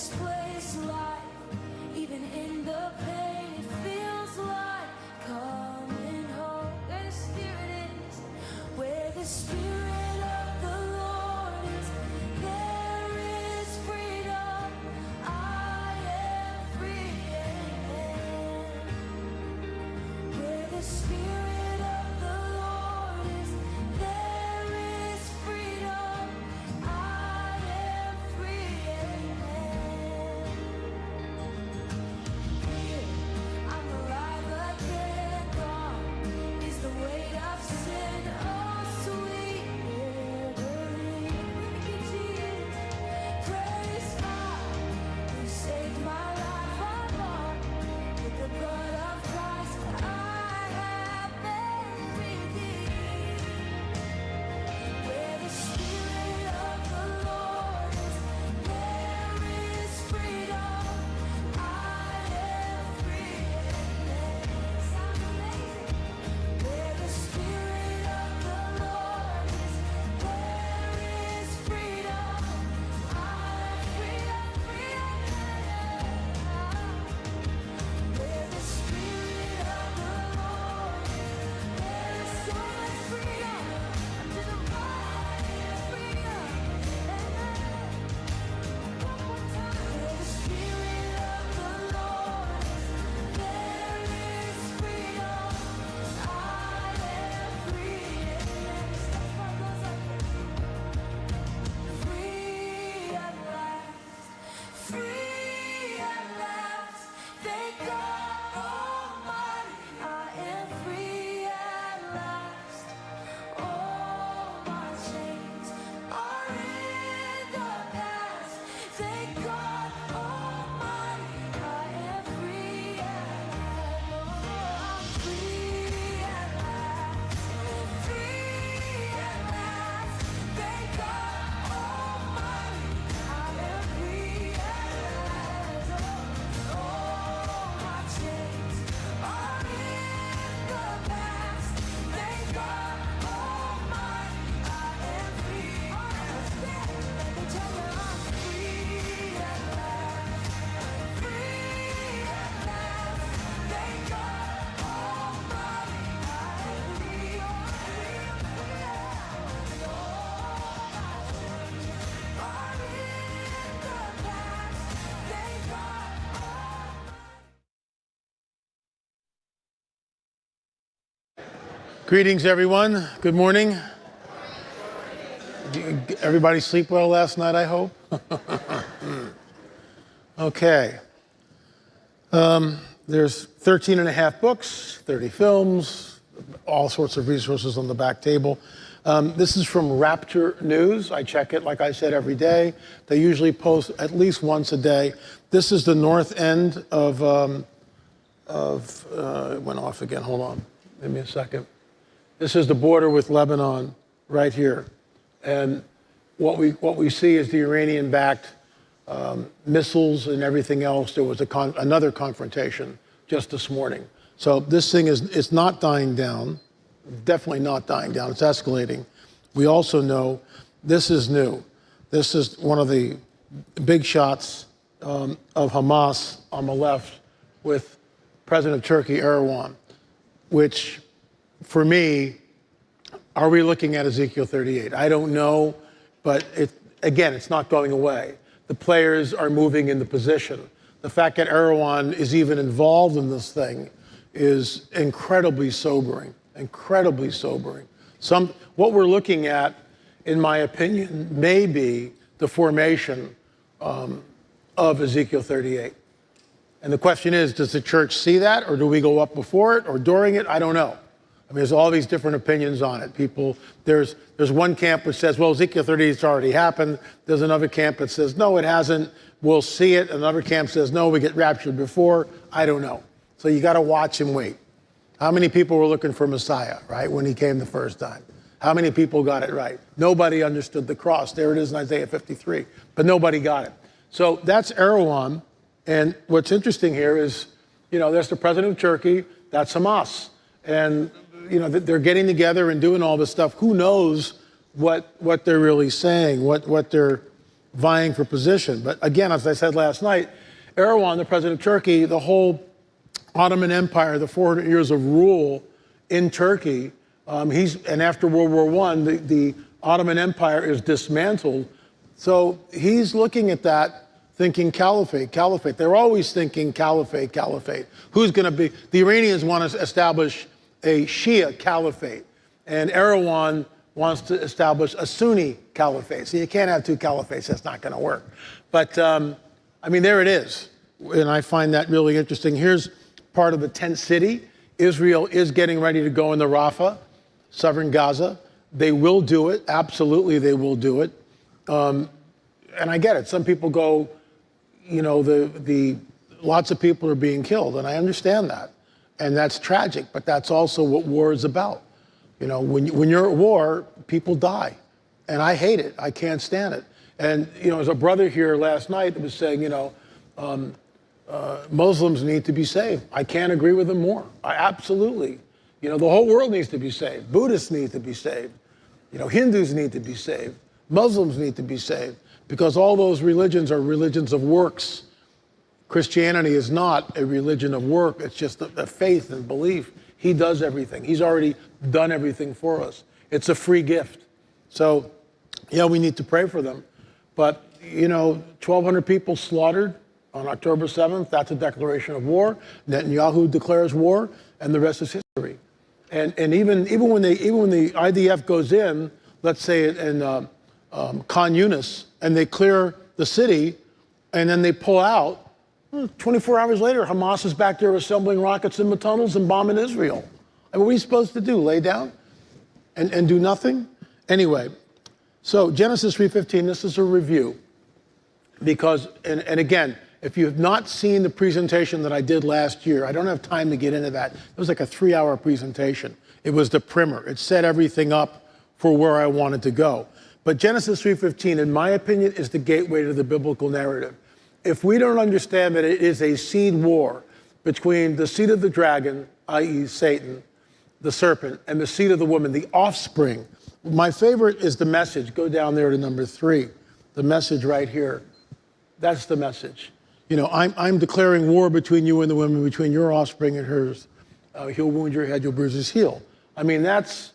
displays life, even in the pain, it feels like coming home. Where the Spirit is, where the Spirit of the Lord is, there is freedom. I am free. Where the Spirit of the Lord is, there is freedom. I am free. I'm alive again. Gone is the weight of sin. Oh, sweet liberty. Thank you, Jesus. Praise God who saved my life. I'm born with the blood of Christ. I have been redeemed. Where the Spirit of the Lord is, there is freedom. I am free. Sounds amazing. Where the Spirit of the Lord is, there is freedom. I'm free, I'm free, Where the Spirit of the Lord is, there is so much freedom. To the body of freedom. One more time. Where the Spirit of the Lord is, there is freedom. I am free. This part goes like this. Free at last. Free at last. Thank God Almighty. I am free at last. All my chains are in the past. Thank God Almighty. I am free at last. I'm free at last. Free at last. Thank God Almighty. I am free at last. All my chains are in the past. Thank God Almighty. I am free. Let me tell you, I'm free at last. Free at last. Thank God Almighty. I am free. All my chains are in the past. Thank God Almighty. Greetings, everyone. Good morning. Everybody sleep well last night, I hope? Okay. There's 13 and a half books, 30 films, all sorts of resources on the back table. This is from Rapture News. I check it, like I said, every day. They usually post at least once a day. This is the north end of it went off again. Hold on. Give me a second. This is the border with Lebanon right here. And what we see is the Iranian-backed missiles and everything else. There was another confrontation just this morning. So this thing it's not dying down, definitely not dying down. It's escalating. We also know this is new. This is one of the big shots of Hamas on the left with President of Turkey, Erdogan, which for me, are we looking at Ezekiel 38? I don't know, but again, it's not going away. The players are moving into position. The fact that Erdogan is even involved in this thing is incredibly sobering, incredibly sobering. What we're looking at, in my opinion, may be the formation of Ezekiel 38. And the question is, does the church see that, or do we go up before it or during it? I don't know. I mean, there's all these different opinions on it. There's one camp that says, well, Ezekiel 38's already happened. There's another camp that says, no, it hasn't. We'll see it. Another camp says, no, we get raptured before. I don't know. So you got to watch and wait. How many people were looking for Messiah, right, when he came the first time? How many people got it right? Nobody understood the cross. There it is in Isaiah 53. But nobody got it. So that's Erdogan. And what's interesting here is, there's the president of Turkey. That's Hamas. And they're getting together and doing all this stuff. Who knows what they're really saying, what they're vying for position. But again, as I said last night, Erdogan, the president of Turkey, the whole Ottoman Empire, the 400 years of rule in Turkey, and after World War I, the Ottoman Empire is dismantled. So he's looking at that, thinking caliphate, caliphate. They're always thinking caliphate, caliphate. Who's going to be? The Iranians want to establish a Shia caliphate, and Erdogan wants to establish a Sunni caliphate. So you can't have two caliphates. That's not going to work. But I mean, there it is, and I find that really interesting. Here's part of the tent city. Israel is getting ready to go into Rafah, southern Gaza. They will do it. Absolutely, they will do it. And I get it. Some people go, you know, lots of people are being killed, and I understand that. And that's tragic, but that's also what war is about. You know, when you're at war, people die. And I hate it. I can't stand it. And, you know, there's a brother here last night that was saying, you know, Muslims need to be saved. I can't agree with him more. Absolutely. You know, the whole world needs to be saved. Buddhists need to be saved. You know, Hindus need to be saved. Muslims need to be saved, because all those religions are religions of works. Christianity is not a religion of work. It's just a faith and belief. He does everything. He's already done everything for us. It's a free gift. So, yeah, we need to pray for them. But, you know, 1,200 people slaughtered on October 7th. That's a declaration of war. Netanyahu declares war, and the rest is history. And even when the IDF goes in, let's say in Khan Yunis, and they clear the city, and then they pull out, 24 hours later, Hamas is back there assembling rockets in the tunnels and bombing Israel. And what are we supposed to do? Lay down and do nothing? Anyway, so Genesis 3:15, this is a review. Because, and again, if you have not seen the presentation that I did last year, I don't have time to get into that. It was like a 3-hour presentation. It was the primer. It set everything up for where I wanted to go. But Genesis 3:15, in my opinion, is the gateway to the biblical narrative. If we don't understand that it is a seed war between the seed of the dragon, i.e. Satan, the serpent, and the seed of the woman, the offspring. My favorite is the message. Go down there to number 3. The message right here. That's the message. You know, I'm declaring war between you and the woman, between your offspring and hers. He'll wound your head, you'll bruise his heel. I mean, that's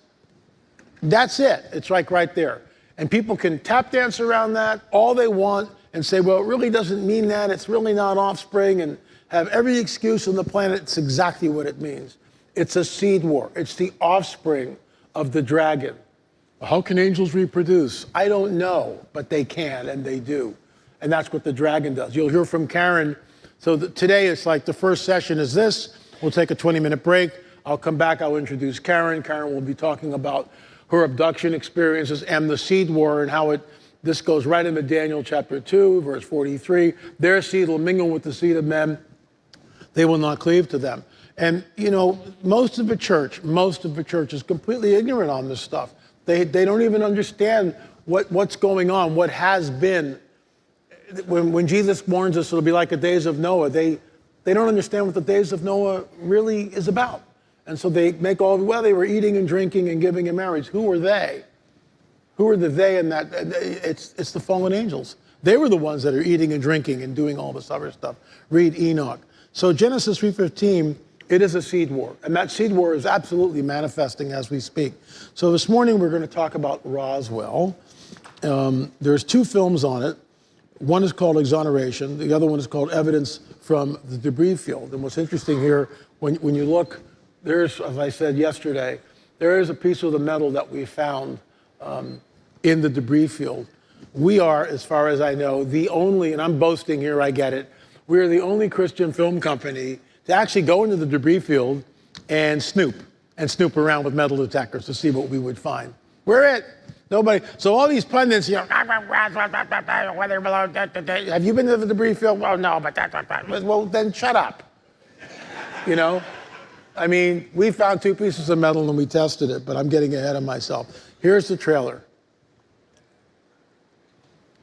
it. It's like right there. And people can tap dance around that all they want and say, well, it really doesn't mean that. It's really not offspring, and have every excuse on the planet. It's exactly what it means. It's a seed war. It's the offspring of the dragon. How can angels reproduce? I don't know, but they can, and they do. And that's what the dragon does. You'll hear from Karen. So today it's like the first session is this. We'll take a 20-minute break. I'll come back. I'll introduce Karen. Karen will be talking about her abduction experiences and the seed war, and how this goes right into Daniel chapter 2, verse 43. Their seed will mingle with the seed of men. They will not cleave to them. And, you know, most of the church is completely ignorant on this stuff. They don't even understand what's going on, what has been. When Jesus warns us it'll be like the days of Noah, they don't understand what the days of Noah really is about. And so they make they were eating and drinking and giving in marriage. Who were they? Who are the they in that? It's the fallen angels. They were the ones that are eating and drinking and doing all this other stuff. Read Enoch. So Genesis 3:15, it is a seed war. And that seed war is absolutely manifesting as we speak. So this morning we're going to talk about Roswell. There's 2 films on it. One is called Exoneration. The other one is called Evidence from the Debris Field. And what's interesting here, when you look, there's, as I said yesterday, there is a piece of the metal that we found in the debris field. We are, as far as I know, the only, and I'm boasting here, I get it, we're the only Christian film company to actually go into the debris field and snoop around with metal detectors to see what we would find. We're it. Nobody. So all these pundits, you know, weather below, have you been to the debris field? Well, no, but well, then shut up. You know? I mean, we found 2 pieces of metal and we tested it, but I'm getting ahead of myself. Here's the trailer.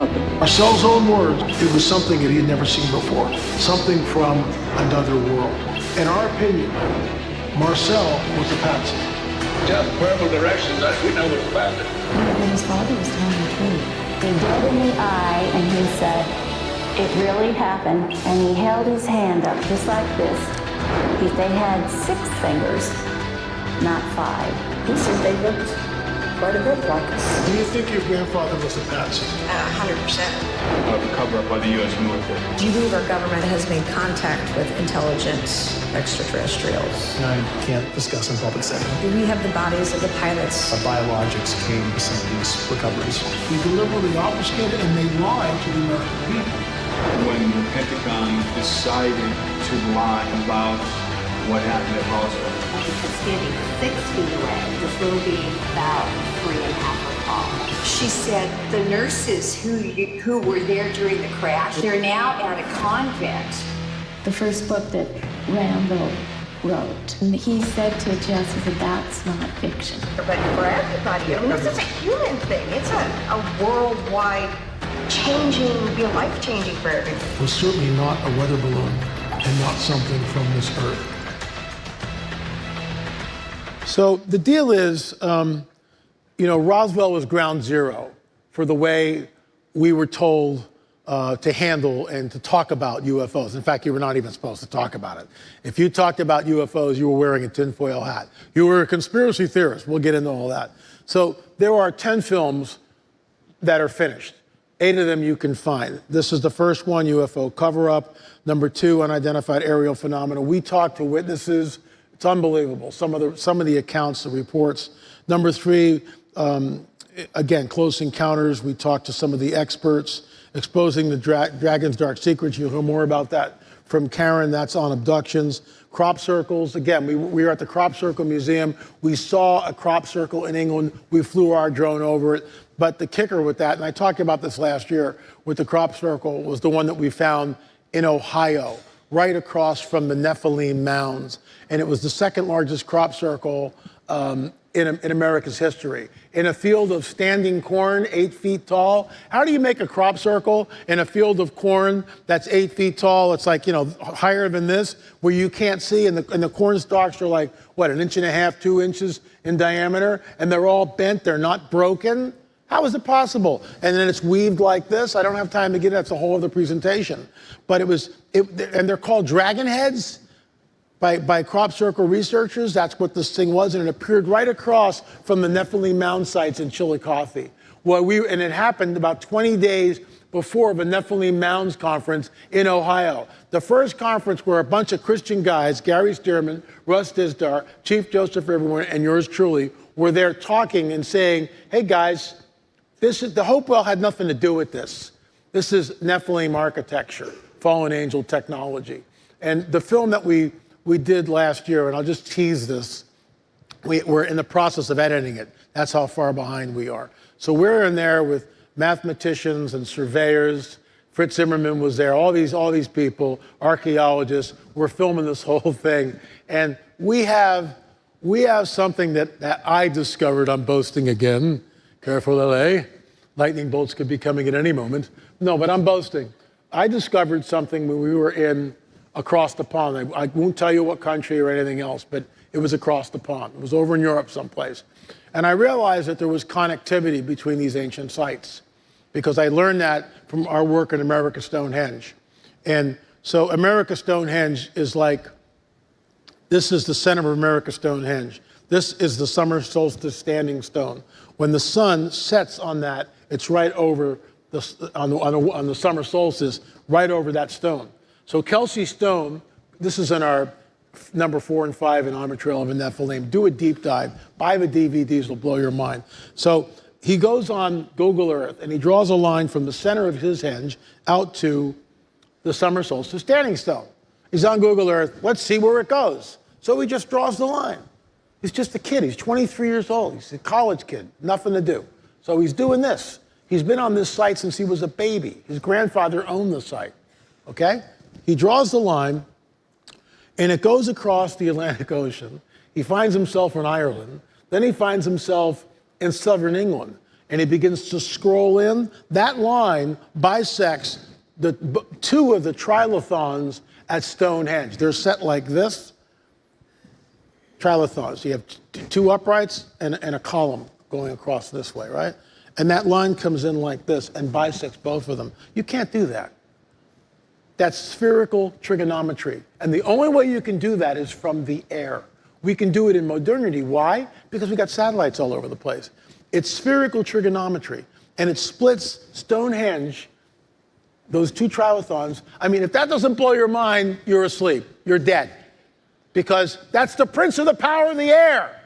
Marcel's own words, it was something that he had never seen before, something from another world. In our opinion, Marcel was a patsy. Just verbal directions that we know was about it. But his father was telling the truth. me dead in the eye, and he said, "It really happened." And he held his hand up just like this. They had 6 fingers, not 5. He said they looked quite a bit like us. Do you think your grandfather was a Nazi? 100%. A cover-up by the U.S. military. Do you believe our government has made contact with intelligent extraterrestrials? I can't discuss in public setting. Do we have the bodies of the pilots? Biologics came to some of these recoveries. We deliberately obfuscated and they lied to the American people. When the Pentagon decided to lie about what happened at Roswell. Standing 6 feet away, this little being about 3.5 foot tall. She said the nurses who were there during the crash, they're now at a convent. The first book that Rambo wrote, and he said to Jess, he said, "That's not fiction." But for everybody, I mean, this is a human thing. It's a worldwide changing, life-changing for everybody. It was certainly not a weather balloon and not something from this earth. So the deal is, Roswell was ground zero for the way we were told to handle and to talk about UFOs. In fact, you were not even supposed to talk about it. If you talked about UFOs, you were wearing a tinfoil hat. You were a conspiracy theorist. We'll get into all that. So there are 10 films that are finished. 8 of them you can find. This is the first one, UFO cover-up. Number 2, unidentified aerial phenomena. We talked to witnesses. It's unbelievable. Some of the accounts, the reports. Number 3, again, Close Encounters. We talked to some of the experts, exposing the Dragon's Dark Secrets. You'll hear more about that from Karen. That's on abductions. Crop circles. Again, we were at the Crop Circle Museum. We saw a crop circle in England. We flew our drone over it. But the kicker with that, and I talked about this last year with the crop circle, was the one that we found in Ohio, right across from the Nephilim mounds. And it was the second largest crop circle in America's history. In a field of standing corn, 8 feet tall. How do you make a crop circle in a field of corn that's 8 feet tall? It's like, higher than this, where you can't see, and the corn stalks are like, what, 1.5 inches, 2 inches in diameter, and they're all bent, they're not broken? How is it possible? And then it's weaved like this. I don't have time to get it. That's a whole other presentation. But and they're called dragon heads by crop circle researchers. That's what this thing was. And it appeared right across from the Nephilim mound sites in Chillicothe. And it happened about 20 days before the Nephilim Mounds Conference in Ohio. The first conference where a bunch of Christian guys, Gary Stearman, Russ Dizdar, Chief Joseph Everyone, and yours truly, were there talking and saying, hey guys, the Hopewell had nothing to do with this. This is Nephilim architecture, fallen angel technology. And the film that we did last year, and I'll just tease this, we're in the process of editing it. That's how far behind we are. So we're in there with mathematicians and surveyors. Fritz Zimmerman was there, all these people, archaeologists. We're filming this whole thing. And we have something that I discovered. I'm boasting again. Careful, LA. Lightning bolts could be coming at any moment. No, but I'm boasting. I discovered something when we were across the pond. I won't tell you what country or anything else, but it was across the pond. It was over in Europe someplace. And I realized that there was connectivity between these ancient sites, because I learned that from our work at America Stonehenge. And so America Stonehenge is like, this is the center of America Stonehenge. This is the summer solstice standing stone. When the sun sets on that, it's right over on the summer solstice, right over that stone. So Kelsey Stone, this is in our number 4 and 5 in Armor Trail of the Nephilim. Do a deep dive. Buy the DVDs, it'll blow your mind. So he goes on Google Earth and he draws a line from the center of his henge out to the summer solstice standing stone. He's on Google Earth. Let's see where it goes. So he just draws the line. He's just a kid. He's 23 years old. He's a college kid. Nothing to do. So he's doing this. He's been on this site since he was a baby. His grandfather owned the site. Okay? He draws the line, and it goes across the Atlantic Ocean. He finds himself in Ireland. Then he finds himself in southern England, and he begins to scroll in. That line bisects the 2 of the trilithons at Stonehenge. They're set like this. Trilithons. You have 2 uprights and a column going across this way, right? and that line comes in like this and bisects both of them. You can't do that. That's spherical trigonometry. And the only way you can do that is from the air. We can do it in modernity. Why? Because we got satellites all over the place. It's spherical trigonometry, and it splits Stonehenge, those two trilithons. I mean, if that doesn't blow your mind, you're asleep. You're dead. Because that's the prince of the power of the air.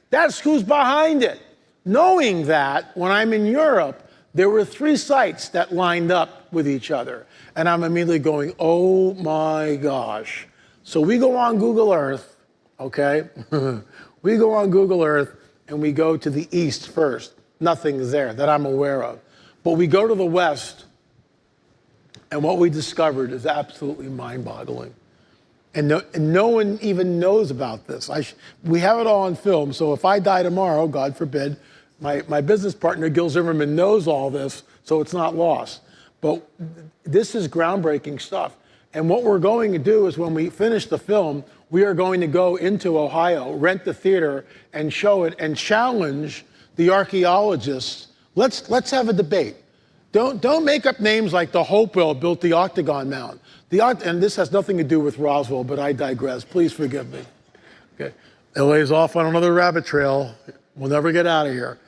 That's who's behind it. Knowing that, when I'm in Europe, there were 3 sites that lined up with each other. And I'm immediately going, oh my gosh. So we go on Google Earth, okay? We go on Google Earth and we go to the east first. Nothing's there that I'm aware of. But we go to the west, and what we discovered is absolutely mind-boggling. And no one even knows about this. We have it all on film, so if I die tomorrow, God forbid, my business partner, Gil Zimmerman, knows all this, so it's not lost. But this is groundbreaking stuff. And what we're going to do is when we finish the film, we are going to go into Ohio, rent the theater, and show it, and challenge the archaeologists. Let's have a debate. Don't make up names like the Hopewell built the Octagon Mound. And this has nothing to do with Roswell, but I digress. Please forgive me. Okay. LA's off on another rabbit trail. We'll never get out of here.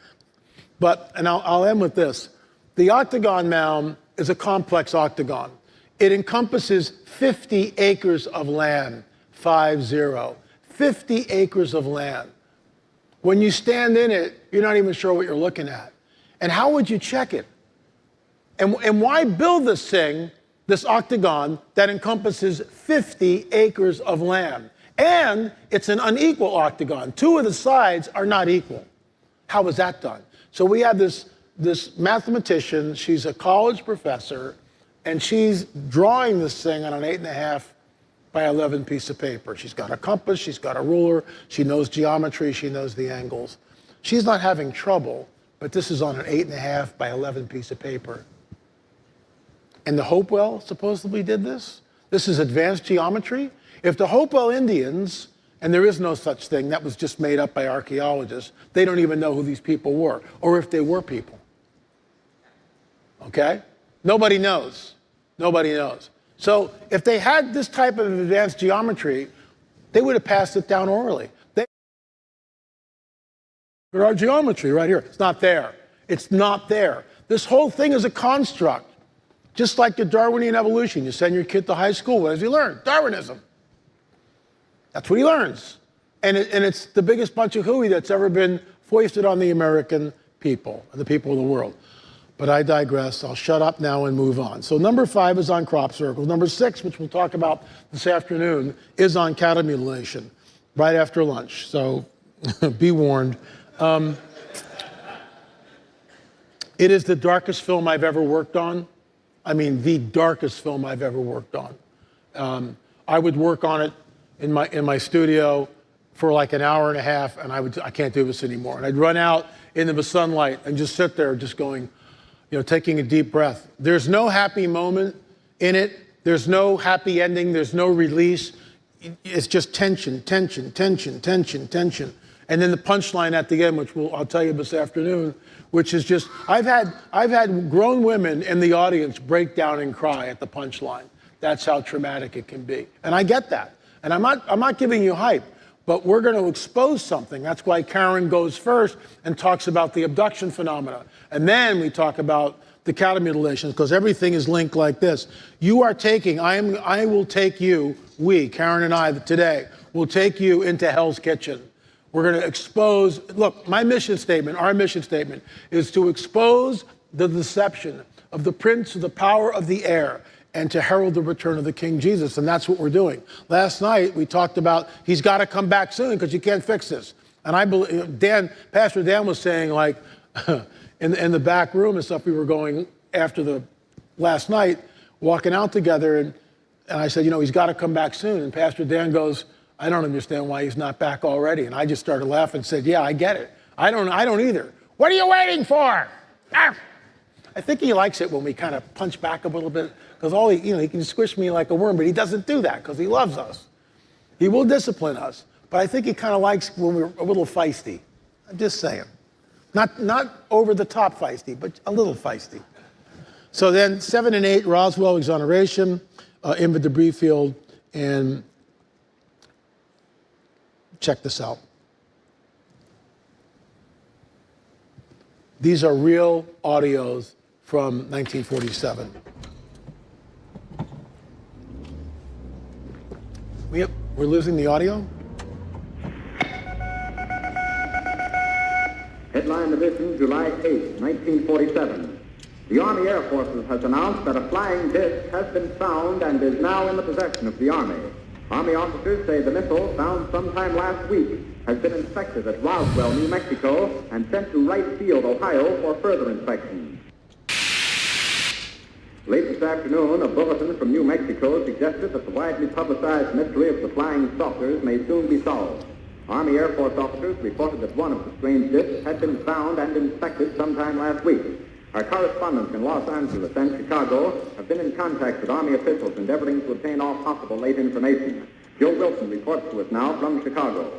And I'll end with this. The Octagon Mound is a complex octagon. It encompasses 50 acres of land, 50. 50 acres of land. When you stand in it, you're not even sure what you're looking at. And how would you check it? And why build this thing, this octagon, that encompasses 50 acres of land? And it's an unequal octagon. 2 of the sides are not equal. How was that done? So we have this mathematician, she's a college professor, and she's drawing this thing on an 8.5 by 11 piece of paper. She's got a compass, she's got a ruler, she knows geometry, she knows the angles. She's not having trouble, but this is on an 8.5 by 11 piece of paper. And the Hopewell supposedly did this? This is advanced geometry? If the Hopewell Indians, and there is no such thing, that was just made up by archaeologists, they don't even know who these people were, or if they were people. Okay? Nobody knows. Nobody knows. So if they had this type of advanced geometry, they would have passed it down orally. Our geometry right here, it's not there. It's not there. This whole thing is a construct. Just like the Darwinian evolution. You send your kid to high school, what does he learn? Darwinism. That's what he learns. And it's the biggest bunch of hooey that's ever been foisted on the American people, and the people of the world. But I digress. I'll shut up now and move on. So number 5 is on crop circles. Number 6, which we'll talk about this afternoon, is on cattle mutilation, right after lunch. So be warned. It is the darkest film I've ever worked on. I mean, the darkest film I've ever worked on. I would work on it in my studio for like an hour and a half, and I can't do this anymore. And I'd run out into the sunlight and just sit there just going, taking a deep breath. There's no happy moment in it. There's no happy ending. There's no release. It's just tension, tension, tension, tension, tension. And then the punchline at the end, which I'll tell you this afternoon, which is just, I've had grown women in the audience break down and cry at the punchline. That's how traumatic it can be. And I get that. And I'm not giving you hype, but we're going to expose something. That's why Karen goes first and talks about the abduction phenomena. And then we talk about the cattle mutilations, because everything is linked like this. You are taking, I will take you, Karen and I today, will take you into Hell's Kitchen. We're going to expose, look, my mission statement, our mission statement, is to expose the deception of the prince of the power of the air and to herald the return of the King Jesus. And that's what we're doing. Last night, we talked about he's got to come back soon because you can't fix this. And I believe, Pastor Dan was saying, like, in the back room and stuff, we were going after the last night, walking out together, and I said, he's got to come back soon. And Pastor Dan goes, I don't understand why he's not back already. And I just started laughing and said, yeah, I get it. I don't either. What are you waiting for? Ah! I think he likes it when we kind of punch back a little bit, because he can squish me like a worm, but he doesn't do that because he loves us. He will discipline us, but I think he kind of likes when we're a little feisty. I'm just saying. Not over the top feisty, but a little feisty. So then 7 and 8, Roswell exoneration in the debris field, and check this out. These are real audios from 1947. We're losing the audio? Headline edition, July 8, 1947. The Army Air Forces has announced that a flying disc has been found and is now in the possession of the Army. Army officers say the missile, found sometime last week, has been inspected at Roswell, New Mexico, and sent to Wright Field, Ohio, for further inspection. Late this afternoon, a bulletin from New Mexico suggested that the widely publicized mystery of the flying saucers may soon be solved. Army Air Force officers reported that one of the strange discs had been found and inspected sometime last week. Our correspondents in Los Angeles and Chicago have been in contact with Army officials endeavoring to obtain all possible late information. Joe Wilson reports to us now from Chicago.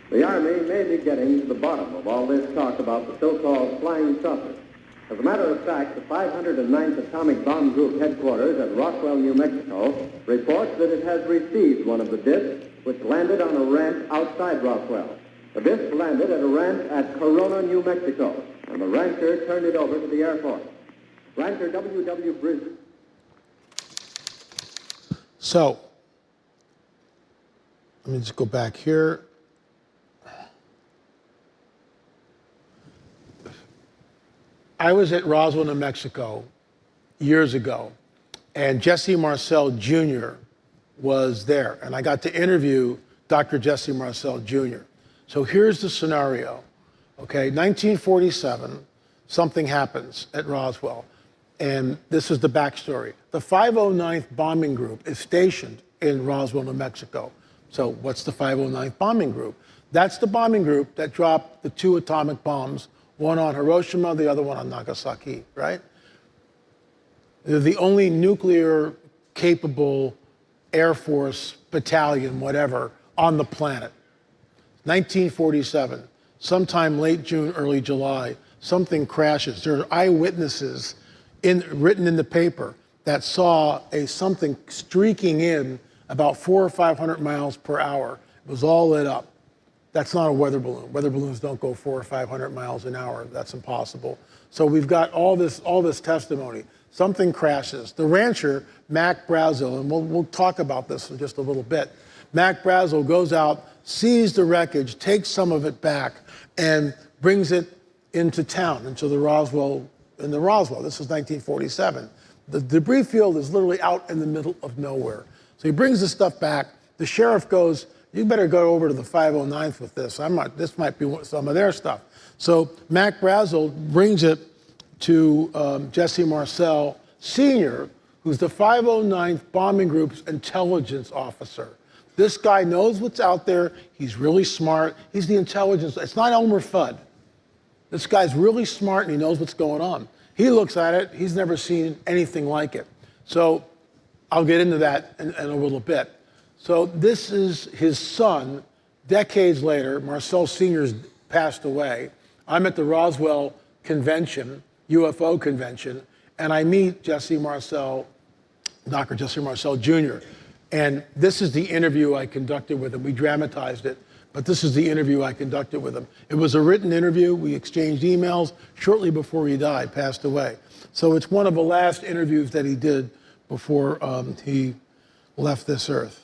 The Army may be getting to the bottom of all this talk about the so-called flying saucers. As a matter of fact, the 509th Atomic Bomb Group headquarters at Roswell, New Mexico, reports that it has received one of the discs which landed on a ranch outside Roswell. The disc landed at a ranch at Corona, New Mexico, and the rancher turned it over to the Air Force. Rancher W.W. Bridges. So, let me just go back here. I was at Roswell, New Mexico years ago, and Jesse Marcel Jr. was there, and I got to interview Dr. Jesse Marcel Jr. So here's the scenario, okay? 1947, something happens at Roswell, and this is the backstory. The 509th Bombing Group is stationed in Roswell, New Mexico. So what's the 509th Bombing Group? That's the bombing group that dropped the 2 atomic bombs, one on Hiroshima, the other one on Nagasaki, right? They're the only nuclear-capable Air Force battalion, whatever, on the planet. 1947, sometime late June, early July, something crashes. There are eyewitnesses written in the paper that saw something streaking in about 400 or 500 miles per hour. It was all lit up. That's not a weather balloon. Weather balloons don't go 400 or 500 miles an hour. That's impossible. So we've got all this testimony. Something crashes. The rancher, Mac Brazel, and we'll talk about this in just a little bit. Mac Brazel goes out, sees the wreckage, takes some of it back, and brings it into town, into the Roswell. This is 1947. The debris field is literally out in the middle of nowhere. So he brings the stuff back. The sheriff goes, you better go over to the 509th with this. This might be some of their stuff. So Mac Brazel brings it to Jesse Marcel Sr., who's the 509th Bombing Group's intelligence officer. This guy knows what's out there. He's really smart. He's the intelligence. It's not Elmer Fudd. This guy's really smart and he knows what's going on. He looks at it. He's never seen anything like it. So I'll get into that in a little bit. So this is his son. Decades later, Marcel Sr.'s passed away. I'm at the Roswell convention, UFO convention, and I meet Jesse Marcel, Dr. Jesse Marcel Jr. And this is the interview I conducted with him. We dramatized it, but this is the interview I conducted with him. It was a written interview. We exchanged emails shortly before he died, passed away. So it's one of the last interviews that he did before he left this earth.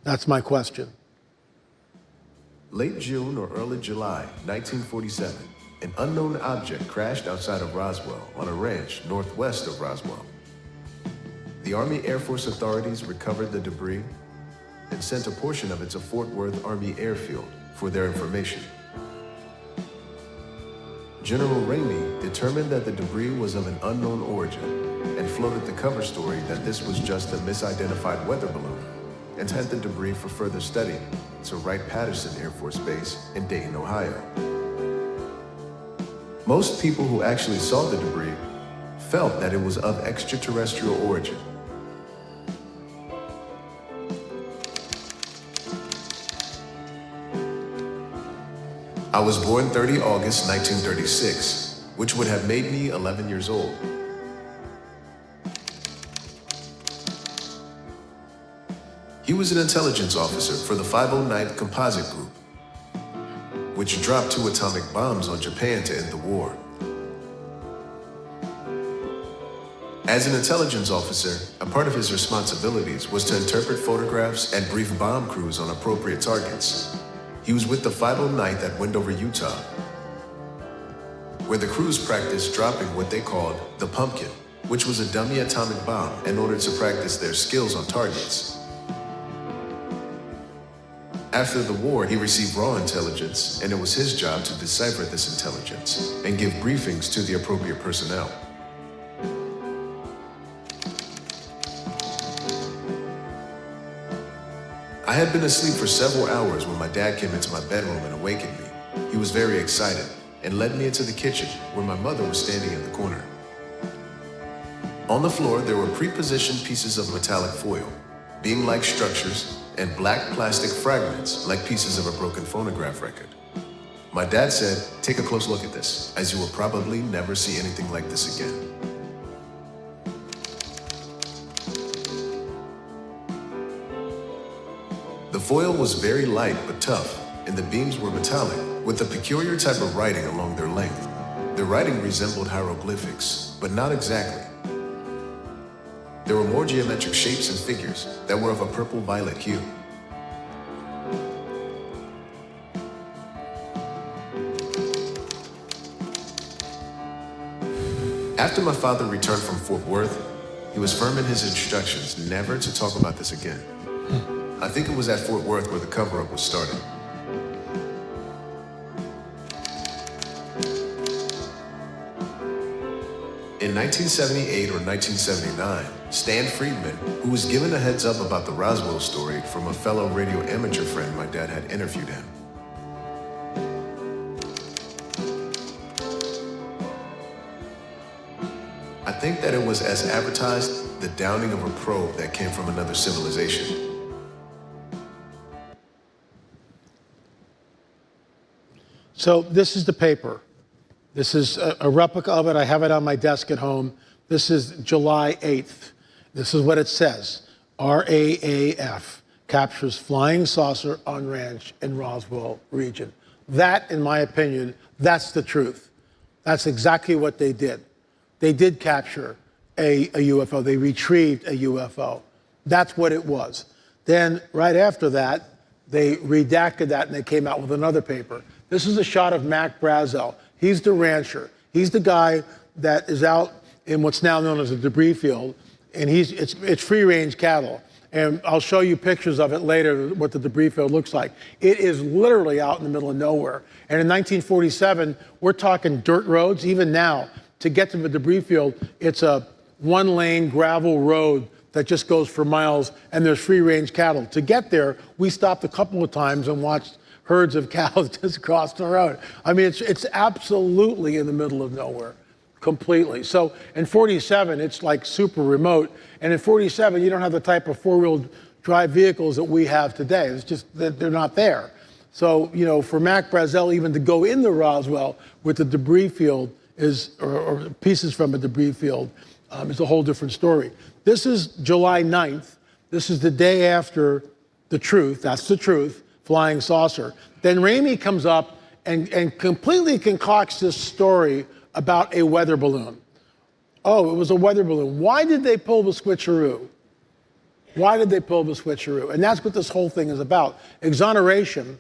That's my question. Late June or early July 1947, an unknown object crashed outside of Roswell on a ranch northwest of Roswell. The Army Air Force authorities recovered the debris and sent a portion of it to Fort Worth Army Airfield for their information. General Ramey determined that the debris was of an unknown origin and floated the cover story that this was just a misidentified weather balloon and sent the debris for further study to Wright-Patterson Air Force Base in Dayton, Ohio. Most people who actually saw the debris felt that it was of extraterrestrial origin. I was born 30 August 1936, which would have made me 11 years old. He was an intelligence officer for the 509th Composite Group, which dropped 2 atomic bombs on Japan to end the war. As an intelligence officer, a part of his responsibilities was to interpret photographs and brief bomb crews on appropriate targets. He was with the 509th at Wendover, Utah, where the crews practiced dropping what they called the Pumpkin, which was a dummy atomic bomb in order to practice their skills on targets. After the war, he received raw intelligence, and it was his job to decipher this intelligence and give briefings to the appropriate personnel. I had been asleep for several hours when my dad came into my bedroom and awakened me. He was very excited and led me into the kitchen where my mother was standing in the corner. On the floor, there were pre-positioned pieces of metallic foil, beam-like structures, and black plastic fragments like pieces of a broken phonograph record. My dad said, "Take a close look at this, as you will probably never see anything like this again." The foil was very light but tough, and the beams were metallic, with a peculiar type of writing along their length. The writing resembled hieroglyphics, but not exactly. There were more geometric shapes and figures that were of a purple-violet hue. After my father returned from Fort Worth, he was firm in his instructions never to talk about this again. I think it was at Fort Worth where the cover-up was started. In 1978 or 1979, Stan Friedman, who was given a heads up about the Roswell story from a fellow radio amateur friend my dad had interviewed him. I think that it was as advertised, the downing of a probe that came from another civilization. So this is the paper. This is a replica of it. I have it on my desk at home. This is July 8th. This is what it says. RAAF captures flying saucer on ranch in Roswell region. That, in my opinion, that's the truth. That's exactly what they did. They did capture a UFO. They retrieved a UFO. That's what it was. Then right after that, they redacted that and they came out with another paper. This is a shot of Mac Brazel. He's the rancher. He's the guy that is out in what's now known as a debris field, and it's free-range cattle. And I'll show you pictures of it later, what the debris field looks like. It is literally out in the middle of nowhere. And in 1947, we're talking dirt roads. Even now, to get to the debris field, it's a one-lane gravel road that just goes for miles, and there's free-range cattle. To get there, we stopped a couple of times and watched herds of cows just cross the road. I mean, it's absolutely in the middle of nowhere, completely. So in 47, it's like super remote. And in 47, you don't have the type of four-wheel drive vehicles that we have today. It's just that they're not there. So, you know, for Mac Brazel even to go into Roswell with the debris field or pieces from a debris field is a whole different story. This is July 9th. This is the day after the truth. That's the truth. Flying saucer. Then Ramey comes up and completely concocts this story about a weather balloon. Oh, it was a weather balloon. Why did they pull the switcheroo? Why did they pull the switcheroo? And that's what this whole thing is about. Exoneration,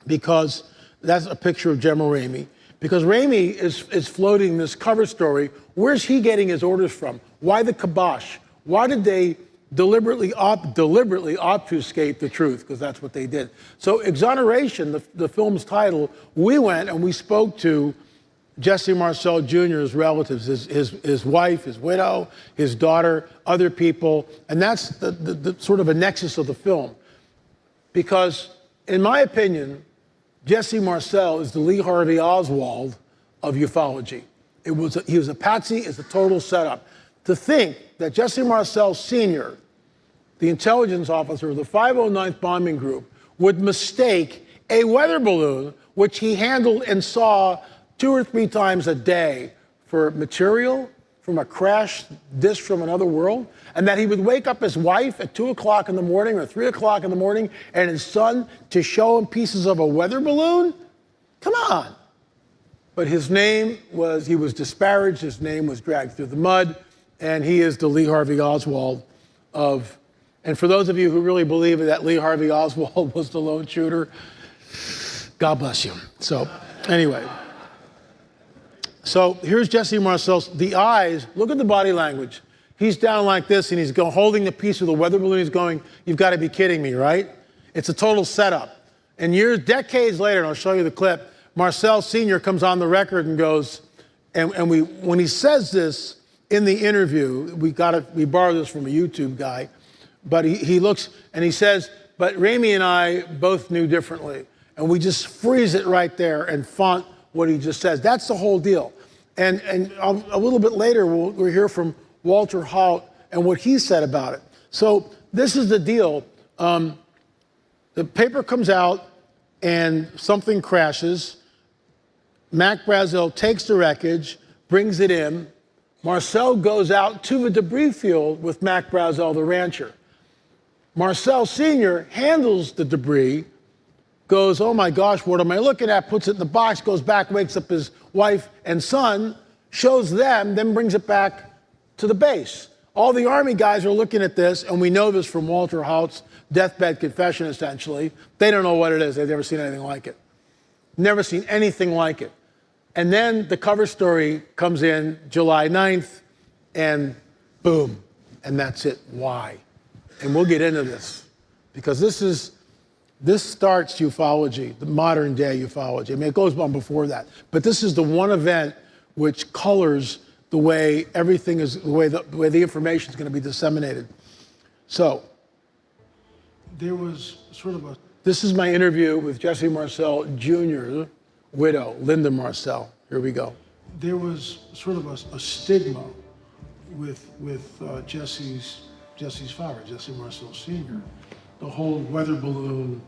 because that's a picture of General Ramey. Because Ramey is floating this cover story. Where's he getting his orders from? Why the kibosh? Why did they deliberately obfuscate the truth? Because that's what they did. So Exoneration, the film's title, we went and we spoke to Jesse Marcel Jr.'s relatives, his wife, his widow, his daughter, other people, and that's the sort of a nexus of the film. Because, in my opinion, Jesse Marcel is the Lee Harvey Oswald of ufology. He was a patsy, it's a total setup. To think that Jesse Marcel Sr., the intelligence officer of the 509th Bombing Group, would mistake a weather balloon which he handled and saw 2 or 3 times a day for material from a crash disk from another world, and that he would wake up his wife at 2 o'clock in the morning or 3 o'clock in the morning and his son to show him pieces of a weather balloon? Come on. But his name was, he was disparaged, his name was dragged through the mud, and he is the Lee Harvey Oswald of, and for those of you who really believe that Lee Harvey Oswald was the lone shooter, God bless you. So anyway, so here's Jesse Marcel. The eyes, look at the body language. He's down like this and he's holding the piece of the weather balloon. He's going, you've got to be kidding me, right? It's a total setup. And decades later, and I'll show you the clip, Marcel Sr. comes on the record and goes, when he says this in the interview, we borrowed this from a YouTube guy, but he looks and he says, but Ramey and I both knew differently. And we just freeze it right there and font what he just says. That's the whole deal. And a little bit later, we'll hear from Walter Haut and what he said about it. So this is the deal. The paper comes out and something crashes. Mac Brazel takes the wreckage, brings it in. Marcel goes out to the debris field with Mac Brazel, the rancher. Marcel Sr. handles the debris, goes, oh my gosh, what am I looking at? Puts it in the box, goes back, wakes up his wife and son, shows them, then brings it back to the base. All the Army guys are looking at this, and we know this from Walter Haut's deathbed confession, essentially. They don't know what it is. They've never seen anything like it. Never seen anything like it. And then the cover story comes in July 9th, and boom, and that's it. Why? And we'll get into this, because this starts ufology, the modern day ufology. I mean, it goes on before that. But this is the one event which colors the way everything is, the way the information is going to be disseminated. So, There was sort of a this is my interview with Jesse Marcel Jr., widow, Linda Marcel. Here we go. there was sort of a stigma with Jesse's father, Jesse Marcel Sr., the whole weather balloon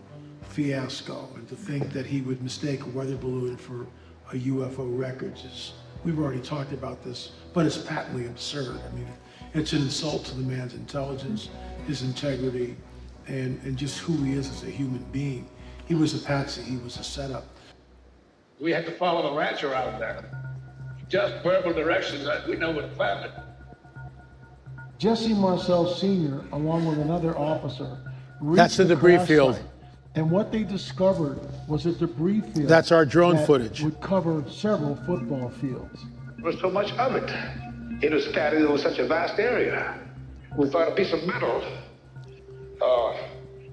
fiasco, and to think that he would mistake a weather balloon for a UFO wreckage is, we've already talked about this, but it's patently absurd. I mean, it's an insult to the man's intelligence, his integrity, and just who he is as a human being. He was a patsy, he was a setup. We had to follow the rancher out there. Just verbal directions, we know what to find. Jesse Marcel Sr., along with another officer, That's the debris crash field. site, and what they discovered was a debris field. That's our drone that footage. would cover several football fields. There was so much of it. It was scattered over such a vast area. We found a piece of metal,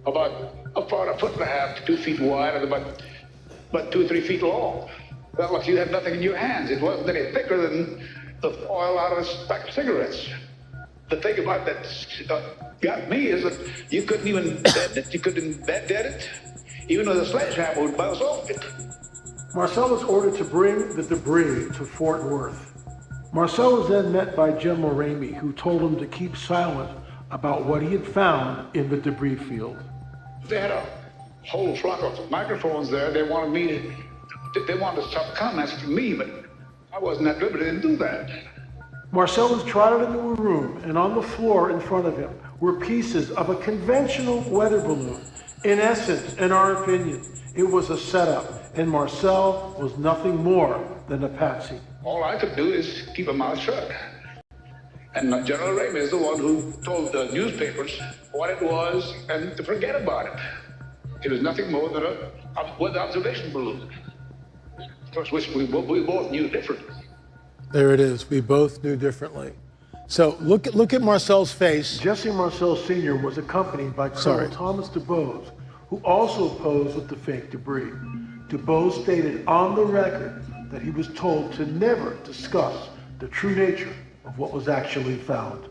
about a foot and a half to 2 feet wide, and about 2 or 3 feet long. Felt like you had nothing in your hands. It wasn't any thicker than the oil out of a pack of cigarettes. The thing about that got me is that you couldn't even bend it. You couldn't bend it, even though the sledgehammer would bounce off it. Marcel was ordered to bring the debris to Fort Worth. Marcel was then met by General Ramey, who told him to keep silent about what he had found in the debris field. They had a whole flock of microphones there. They wanted to stop comments from me, but I wasn't at liberty to do that. Marcel was trotted into a room, and on the floor in front of him were pieces of a conventional weather balloon. In essence, in our opinion, it was a setup, and Marcel was nothing more than a patsy. All I could do is keep my mouth shut. And General Ramey is the one who told the newspapers what it was and to forget about it. It was nothing more than a weather observation balloon. Of course, which we both knew differently. There it is. We both knew differently. So look at Marcel's face. Jesse Marcel Sr. was accompanied by Colonel Thomas DuBose, who also posed with the fake debris. DuBose stated on the record that he was told to never discuss the true nature of what was actually found.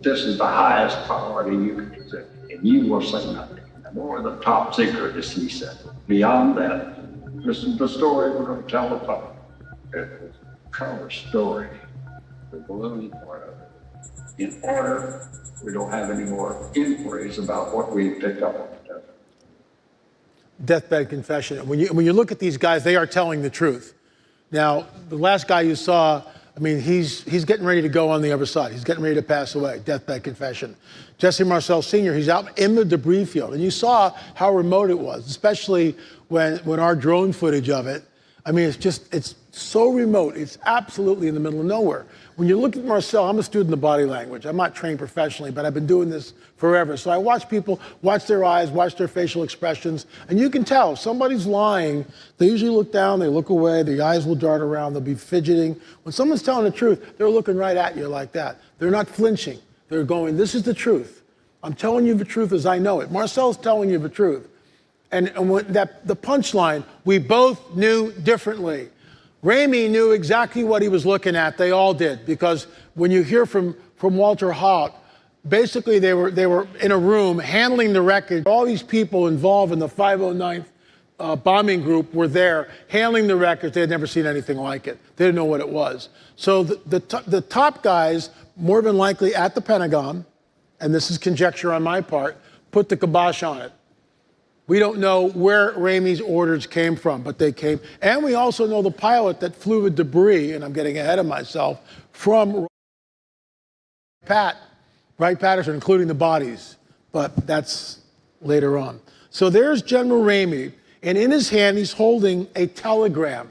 This is the highest priority you can present, and you will say nothing. More the top secret, as he said. Beyond that, this is the story we're going to tell the public. It's a cover story, the balloon part of it. In order, we don't have any more inquiries about what we picked up on the desert. deathbed confession. When you look at these guys, they are telling the truth. Now, the last guy you saw, I mean, he's getting ready to go on the other side. He's getting ready to pass away, deathbed confession. Jesse Marcel Sr., he's out in the debris field. And you saw how remote it was, especially when our drone footage of it, I mean, it's so remote. It's absolutely in the middle of nowhere. When you look at Marcel, I'm a student of body language. I'm not trained professionally, but I've been doing this forever. So I watch people, watch their eyes, watch their facial expressions, and you can tell if somebody's lying. They usually look down, they look away, their eyes will dart around, they'll be fidgeting. When someone's telling the truth, they're looking right at you like that. They're not flinching. They're going, this is the truth. I'm telling you the truth as I know it. Marcel's telling you the truth. And when the punchline, we both knew differently. Ramey knew exactly what he was looking at. They all did, because when you hear from Walter Haut, basically they were in a room handling the wreckage. All these people involved in the 509th bombing group were there handling the wreckage. They had never seen anything like it. They didn't know what it was. So the top guys, more than likely at the Pentagon, and this is conjecture on my part, put the kibosh on it. We don't know where Ramey's orders came from, but they came. And we also know the pilot that flew the debris, and I'm getting ahead of myself, from Wright-Patterson, including the bodies. But that's later on. So there's General Ramey, and in his hand, he's holding a telegram.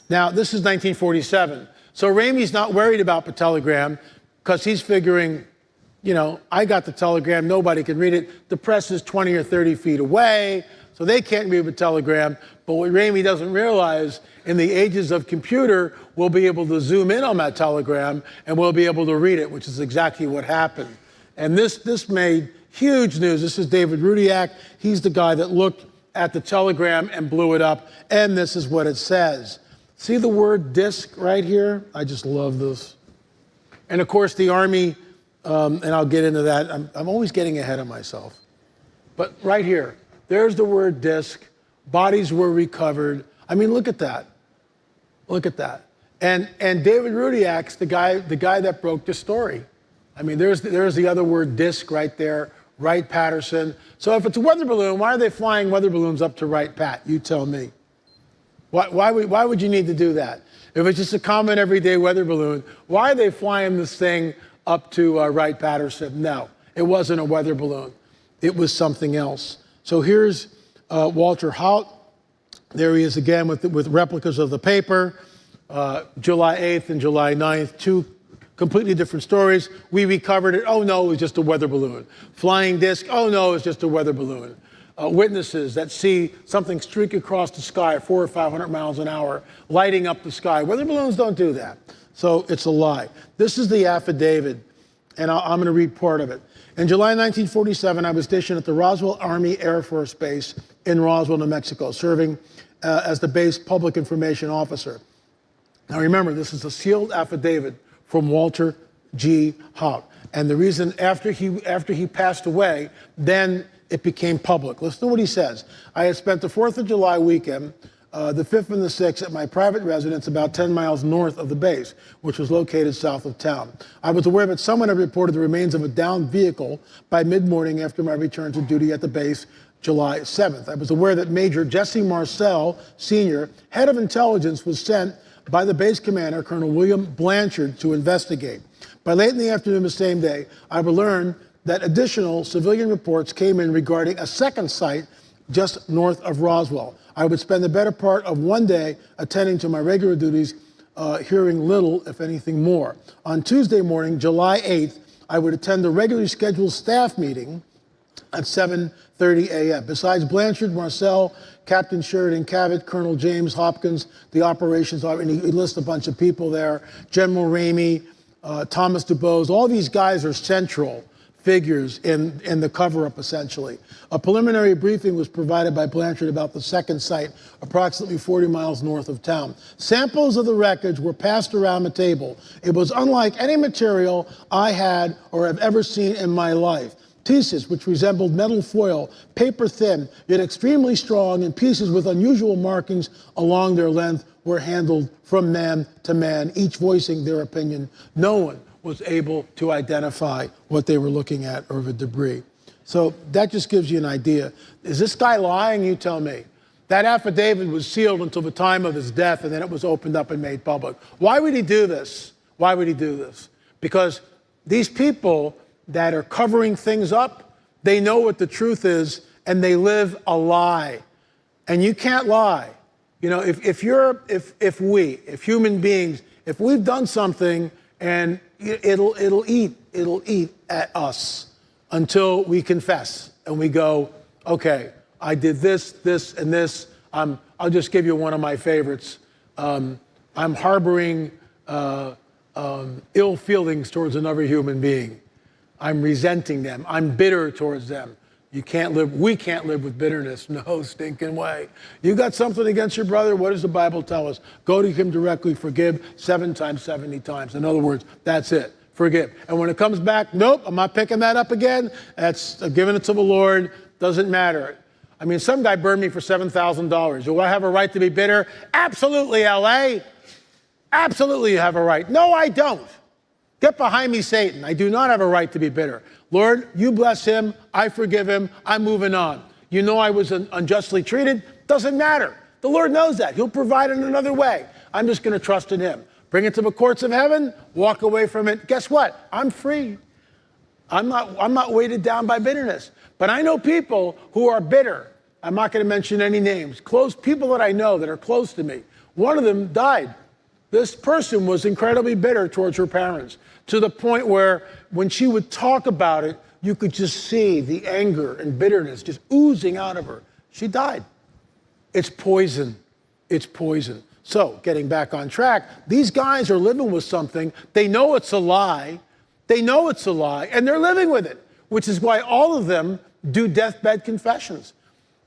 Now, this is 1947. So Ramey's not worried about the telegram because he's figuring, you know, I got the telegram, nobody can read it. The press is 20 or 30 feet away, so they can't read the telegram. But what Ramey doesn't realize, in the ages of computer, we'll be able to zoom in on that telegram and we'll be able to read it, which is exactly what happened. And this made huge news. This is David Rudiak. He's the guy that looked at the telegram and blew it up. And this is what it says. See the word disc right here? I just love this. And of course, the Army, and I'll get into that. I'm always getting ahead of myself. But right here, there's the word disc. Bodies were recovered. I mean, look at that. Look at that. And David Rudiak's the guy that broke the story. I mean, there's the other word disc right there, Wright-Patterson. So if it's a weather balloon, why are they flying weather balloons up to Wright-Pat? You tell me. Why would you need to do that? If it's just a common everyday weather balloon, why are they flying this thing up to Wright-Patterson? No, it wasn't a weather balloon. It was something else. So here's Walter Haut. There he is again with replicas of the paper. July 8th and July 9th, two completely different stories. We recovered it. Oh, no, it was just a weather balloon. Flying disc. Oh, no, it was just a weather balloon. Witnesses that see something streak across the sky at 400 or 500 miles an hour, lighting up the sky. Weather balloons don't do that. So it's a lie. This is the affidavit, and I'm going to read part of it. In July 1947, I was stationed at the Roswell Army Air Force Base in Roswell, New Mexico, serving as the base public information officer. Now remember, this is a sealed affidavit from Walter G. Haut. And the reason after he passed away, then it became public. Listen to what he says. I had spent the 4th of July weekend, the 5th and the 6th, at my private residence about 10 miles north of the base, which was located south of town. I was aware that someone had reported the remains of a downed vehicle by mid-morning after my return to duty at the base, July 7th. I was aware that Major Jesse Marcel, Sr., head of intelligence, was sent by the base commander, Colonel William Blanchard, to investigate. By late in the afternoon the same day, I learned that additional civilian reports came in regarding a second site just north of Roswell. I would spend the better part of one day attending to my regular duties, hearing little, if anything, more. On Tuesday morning, July 8th, I would attend the regularly scheduled staff meeting at 7:30 a.m. Besides Blanchard, Marcel, Captain Sheridan Cavett, Colonel James Hopkins, the operations, and he lists a bunch of people there, General Ramey, Thomas DuBose, all these guys are central figures in the cover-up, essentially. A preliminary briefing was provided by Blanchard about the second site, approximately 40 miles north of town. Samples of the wreckage were passed around the table. It was unlike any material I had or have ever seen in my life. Pieces which resembled metal foil, paper thin, yet extremely strong, and pieces with unusual markings along their length were handled from man to man, each voicing their opinion. No one was able to identify what they were looking at or the debris. So that just gives you an idea. Is this guy lying? You tell me. That affidavit was sealed until the time of his death, and then it was opened up and made public. Why would he do this? Why would he do this? Because these people that are covering things up, they know what the truth is, and they live a lie. And you can't lie. You know, if human beings, if we've done something, and it'll eat at us until we confess and we go, okay, I did this, this, and this. I'll just give you one of my favorites. I'm harboring ill feelings towards another human being. I'm resenting them. I'm bitter towards them. We can't live with bitterness. No stinking way. You got something against your brother? What does the Bible tell us? Go to him directly, forgive 7 times, 70 times. In other words, that's it. Forgive. And when it comes back, nope, I'm not picking that up again. That's giving it to the Lord. Doesn't matter. I mean, some guy burned me for $7,000. Do I have a right to be bitter? Absolutely, LA. Absolutely, you have a right. No, I don't. Get behind me, Satan. I do not have a right to be bitter. Lord, you bless him. I forgive him. I'm moving on. You know I was unjustly treated. Doesn't matter. The Lord knows that. He'll provide in another way. I'm just going to trust in him. Bring it to the courts of heaven. Walk away from it. Guess what? I'm free. I'm not weighted down by bitterness. But I know people who are bitter. I'm not going to mention any names. Close people that I know that are close to me. One of them died. This person was incredibly bitter towards her parents, to the point where when she would talk about it, you could just see the anger and bitterness just oozing out of her. She died. It's poison. It's poison. So, getting back on track, these guys are living with something. They know it's a lie. They know it's a lie, and they're living with it, which is why all of them do deathbed confessions.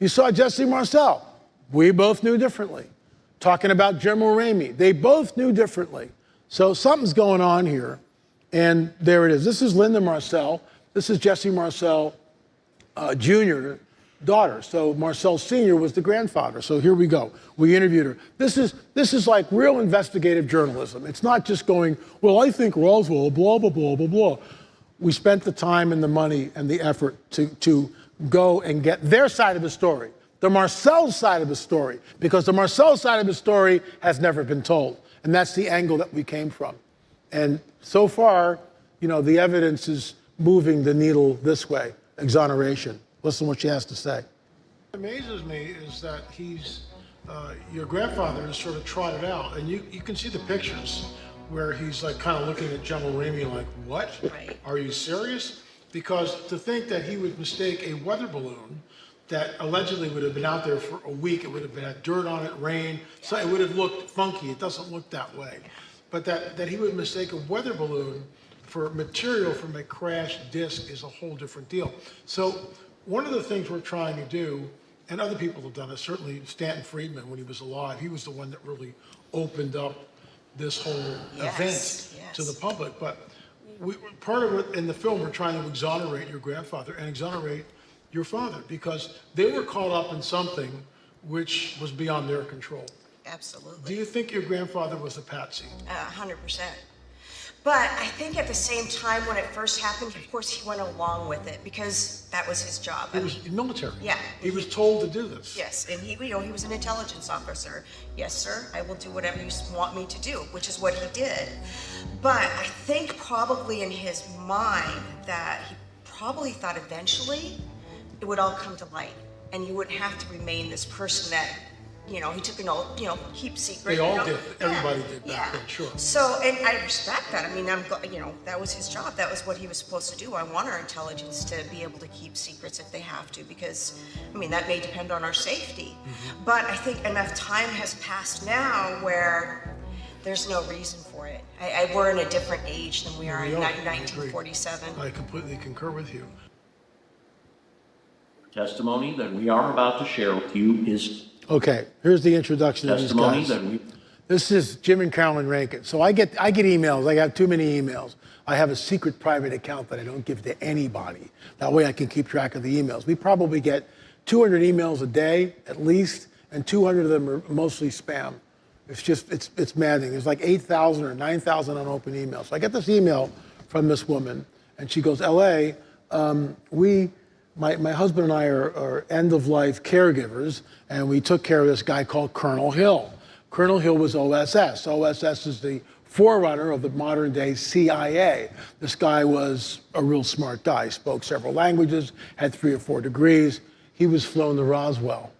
You saw Jesse Marcel. We both knew differently. Talking about General Ramey. They both knew differently. So something's going on here. And there it is. This is Linda Marcel. This is Jesse Marcel Jr., daughter. So Marcel Sr. was the grandfather. So here we go. We interviewed her. This is like real investigative journalism. It's not just going, well, I think Roswell, blah, blah, blah, blah, blah. We spent the time and the money and the effort to go and get their side of the story, the Marcel side of the story, because the Marcel side of the story has never been told. And that's the angle that we came from. And so far, you know, the evidence is moving the needle this way, exoneration. Listen to what she has to say. What amazes me is that your grandfather is sort of trotted out, and you can see the pictures where he's like kind of looking at General Ramey like, what? Right. Are you serious? Because to think that he would mistake a weather balloon that allegedly would have been out there for a week, it would have been had dirt on it, rain, so it would have looked funky. It doesn't look that way. But that he would mistake a weather balloon for material from a crashed disc is a whole different deal. So one of the things we're trying to do, and other people have done it, certainly Stanton Friedman when he was alive, he was the one that really opened up this whole event to the public. But part of it in the film, we're trying to exonerate your grandfather and exonerate your father, because they were caught up in something which was beyond their control. Absolutely. Do you think your grandfather was a patsy? 100%. But I think at the same time when it first happened, of course he went along with it because that was his job. He was military. Yeah. He was told to do this. Yes, and he was an intelligence officer. Yes, sir, I will do whatever you want me to do, which is what he did. But I think probably in his mind that he probably thought eventually it would all come to light, and you wouldn't have to remain this person that, you know, he took keep secret. They all you know? did. Everybody did back then, sure. So, and I respect that. I mean, that was his job. That was what he was supposed to do. I want our intelligence to be able to keep secrets if they have to, because, I mean, that may depend on our safety. Mm-hmm. But I think enough time has passed now where there's no reason for it. We're in a different age than we are in 1947. I completely concur with you. Testimony that we are about to share with you is Okay, here's the introduction of these guys. This is Jim and Carolyn Rankin. So I get emails. I have too many emails. I have a secret private account that I don't give to anybody. That way I can keep track of the emails. We probably get 200 emails a day at least, and 200 of them are mostly spam. It's maddening. There's like 8,000 or 9,000 unopened emails. So I get this email from this woman, and she goes, LA, we my husband and I are end-of-life caregivers, and we took care of this guy called Colonel Hill. Colonel Hill was OSS. OSS is the forerunner of the modern-day CIA. This guy was a real smart guy, spoke several languages, had 3 or 4 degrees. He was flown to Roswell.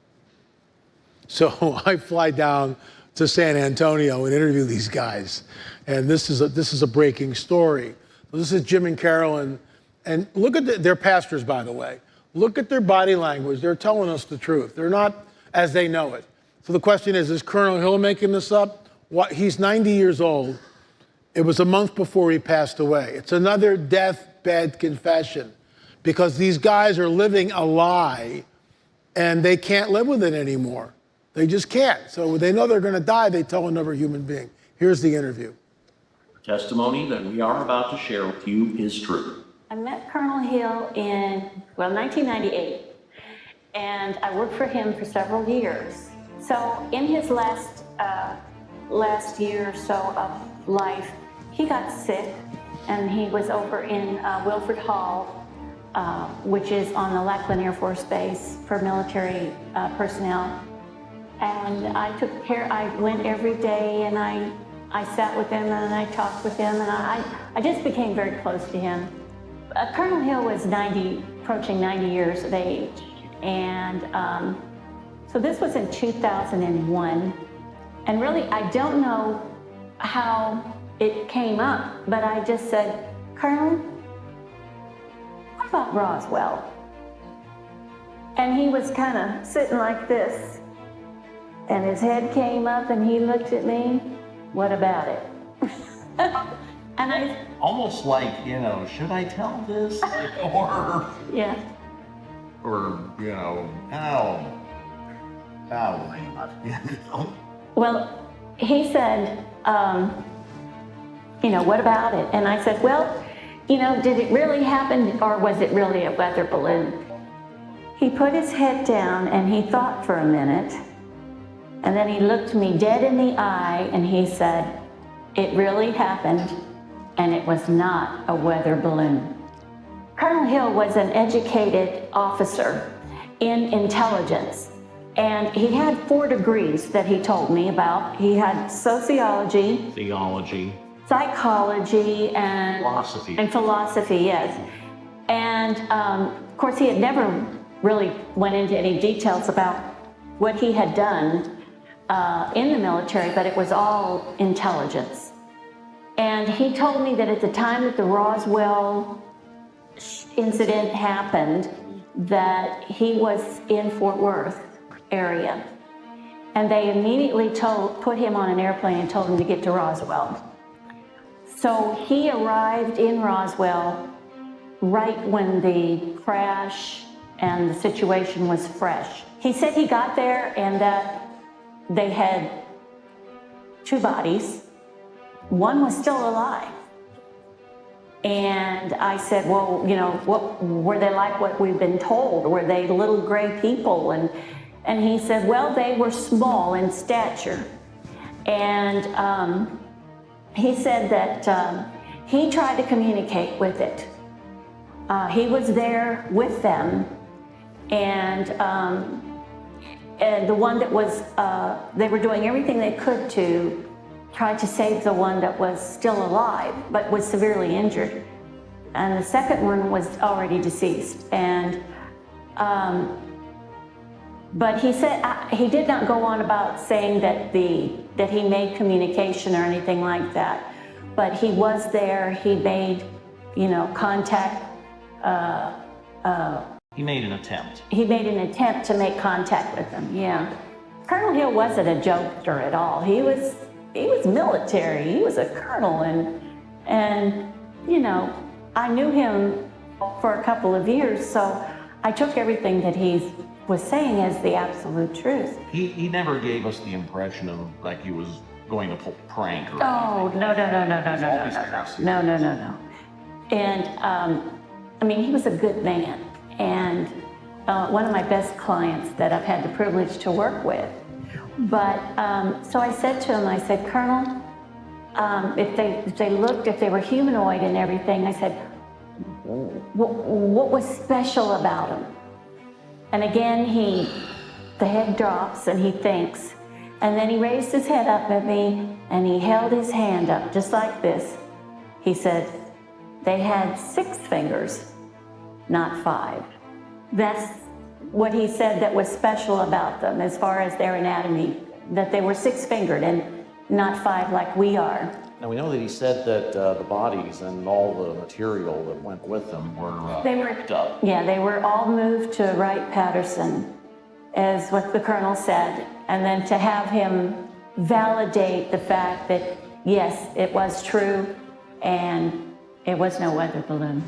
So I fly down to San Antonio and interview these guys. And this is a breaking story. So this is Jim and Carolyn. And look at they're pastors, by the way. Look at their body language. They're telling us the truth. They're not as they know it. So the question is Colonel Hill making this up? He's 90 years old. It was a month before he passed away. It's another deathbed confession because these guys are living a lie and they can't live with it anymore. They just can't. So when they know they're going to die, they tell another human being. Here's the interview. Testimony that we are about to share with you is true. I met Colonel Hill in, 1998, and I worked for him for several years. So in his last year or so of life, he got sick, and he was over in Wilford Hall, which is on the Lackland Air Force Base for military personnel. And I went every day, and I sat with him, and I talked with him, and I just became very close to him. Colonel Hill was approaching 90 years of age, and so this was in 2001. And really, I don't know how it came up, but I just said, Colonel, what about Roswell? And he was kind of sitting like this, and his head came up, and he looked at me, what about it? And I... Almost like, should I tell this? Or, Yeah. or, Well, he said, what about it? And I said, well, did it really happen or was it really a weather balloon? He put his head down and he thought for a minute, and then he looked me dead in the eye and he said, it really happened and it was not a weather balloon. Colonel Hill was an educated officer in intelligence. And he had 4 degrees that he told me about. He had sociology, theology, psychology, and philosophy. And philosophy, yes. And of course, he had never really went into any details about what he had done in the military, but it was all intelligence. And he told me that at the time that the Roswell incident happened, that he was in Fort Worth area. And they immediately put him on an airplane and told him to get to Roswell. So he arrived in Roswell right when the crash and the situation was fresh. He said he got there and that they had 2 bodies. One was still alive. And I said, well, what were they like what we've been told? Were they little gray people? And he said, well, they were small in stature. And he said that he tried to communicate with it. He was there with them. And the one that was, they were doing everything they could to try to save the one that was still alive, but was severely injured. And the second one was already deceased. And but he said he did not go on about saying that he made communication or anything like that. But he was there. He made, contact. He made an attempt. He made an attempt to make contact with them. Yeah. Colonel Hill wasn't a jokester at all. He was military. He was a colonel, and I knew him for a couple of years, so I took everything that he was saying as the absolute truth. He never gave us the impression of like he was going to pull a prank or Oh, anything. no. And he was a good man, and one of my best clients that I've had the privilege to work with. But so I said to him, I said, Colonel, if they were humanoid and everything, I said, what was special about him. And again, the head drops and he thinks, and then he raised his head up at me and he held his hand up just like this. He said, they had 6 fingers, not 5. That's what he said that was special about them as far as their anatomy, that they were 6-fingered and not 5 like we are. Now, we know that he said that the bodies and all the material that went with them were picked up. Yeah, they were all moved to Wright-Patterson, as what the colonel said, and then to have him validate the fact that, yes, it was true, and it was no weather balloon.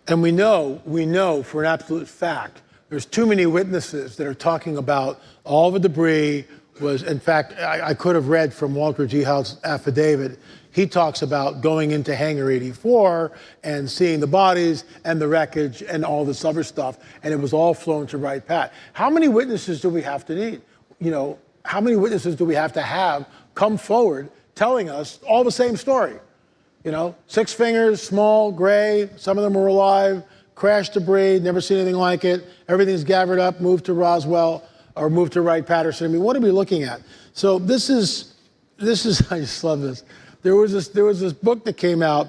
And we know for an absolute fact, there's too many witnesses that are talking about all the debris was, in fact, I could have read from Walter G. Howe's affidavit. He talks about going into Hangar 84 and seeing the bodies and the wreckage and all this other stuff, and it was all flown to Wright-Pat. How many witnesses do we have to need? You know, how many witnesses do we have to have come forward telling us all the same story? You know, 6 fingers, small, gray, some of them were alive, crash debris, never seen anything like it. Everything's gathered up, moved to Roswell, or moved to Wright-Patterson. I mean, what are we looking at? So this is, I just love this. There was this book that came out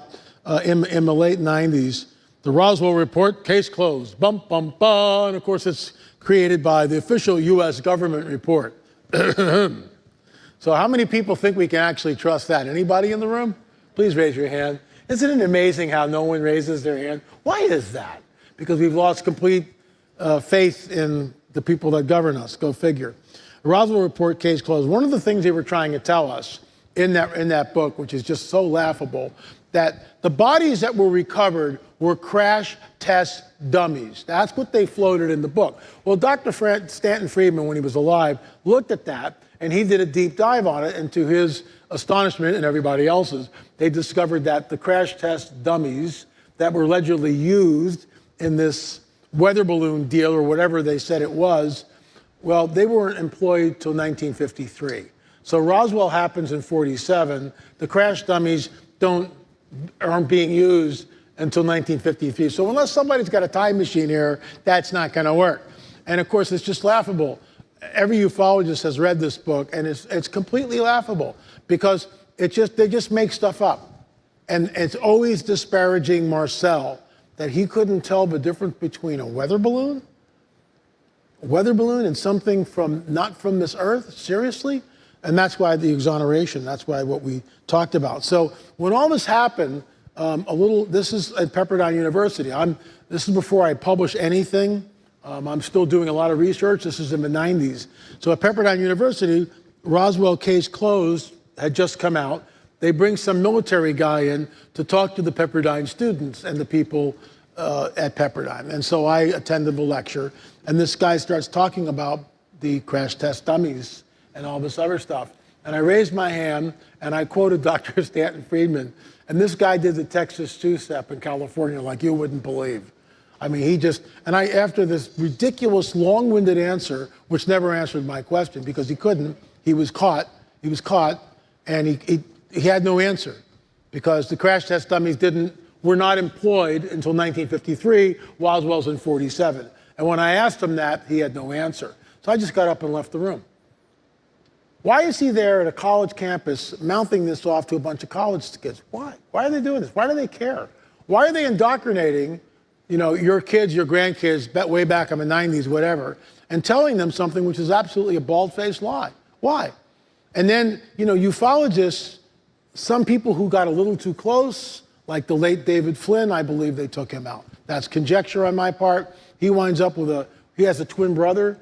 in the late 90s, the Roswell Report, case closed, bum, bum, bum. And of course, it's created by the official US government report. So how many people think we can actually trust that? Anybody in the room? Please raise your hand. Isn't it amazing how no one raises their hand? Why is that? Because we've lost complete faith in the people that govern us. Go figure. The Roswell Report, case closed. One of the things they were trying to tell us in that book, which is just so laughable, that the bodies that were recovered were crash test dummies. That's what they floated in the book. Well, Dr. Stanton Friedman, when he was alive, looked at that, and he did a deep dive on it, and to his astonishment and everybody else's, they discovered that the crash test dummies that were allegedly used in this weather balloon deal or whatever they said it was, well, they weren't employed till 1953. So Roswell happens in 47. The crash dummies aren't being used until 1953. So unless somebody's got a time machine here, that's not going to work. And of course, it's just laughable. Every ufologist has read this book, and it's completely laughable because they just make stuff up. And it's always disparaging Marcel that he couldn't tell the difference between a weather balloon and something not from this earth, seriously? And that's why the exoneration, that's why what we talked about. So when all this happened, this is at Pepperdine University. This is before I publish anything. I'm still doing a lot of research. This is in the 90s. So at Pepperdine University, Roswell case closed had just come out. They bring some military guy in to talk to the Pepperdine students and the people at Pepperdine. And so I attended the lecture, and this guy starts talking about the crash test dummies and all this other stuff. And I raised my hand, and I quoted Dr. Stanton Friedman. And this guy did the Texas two-step in California like you wouldn't believe. I mean, after this ridiculous, long-winded answer, which never answered my question because he couldn't, he was caught, and he had no answer because the crash test dummies were not employed until 1953, Roswell's in 47. And when I asked him that, he had no answer. So I just got up and left the room. Why is he there at a college campus mouthing this off to a bunch of college kids? Why? Why are they doing this? Why do they care? Why are they indoctrinating, your kids, your grandkids, way back in the 90s, whatever, and telling them something which is absolutely a bald-faced lie? Why? And then, ufologists, some people who got a little too close, like the late David Flynn, I believe they took him out. That's conjecture on my part. He winds up he has a twin brother.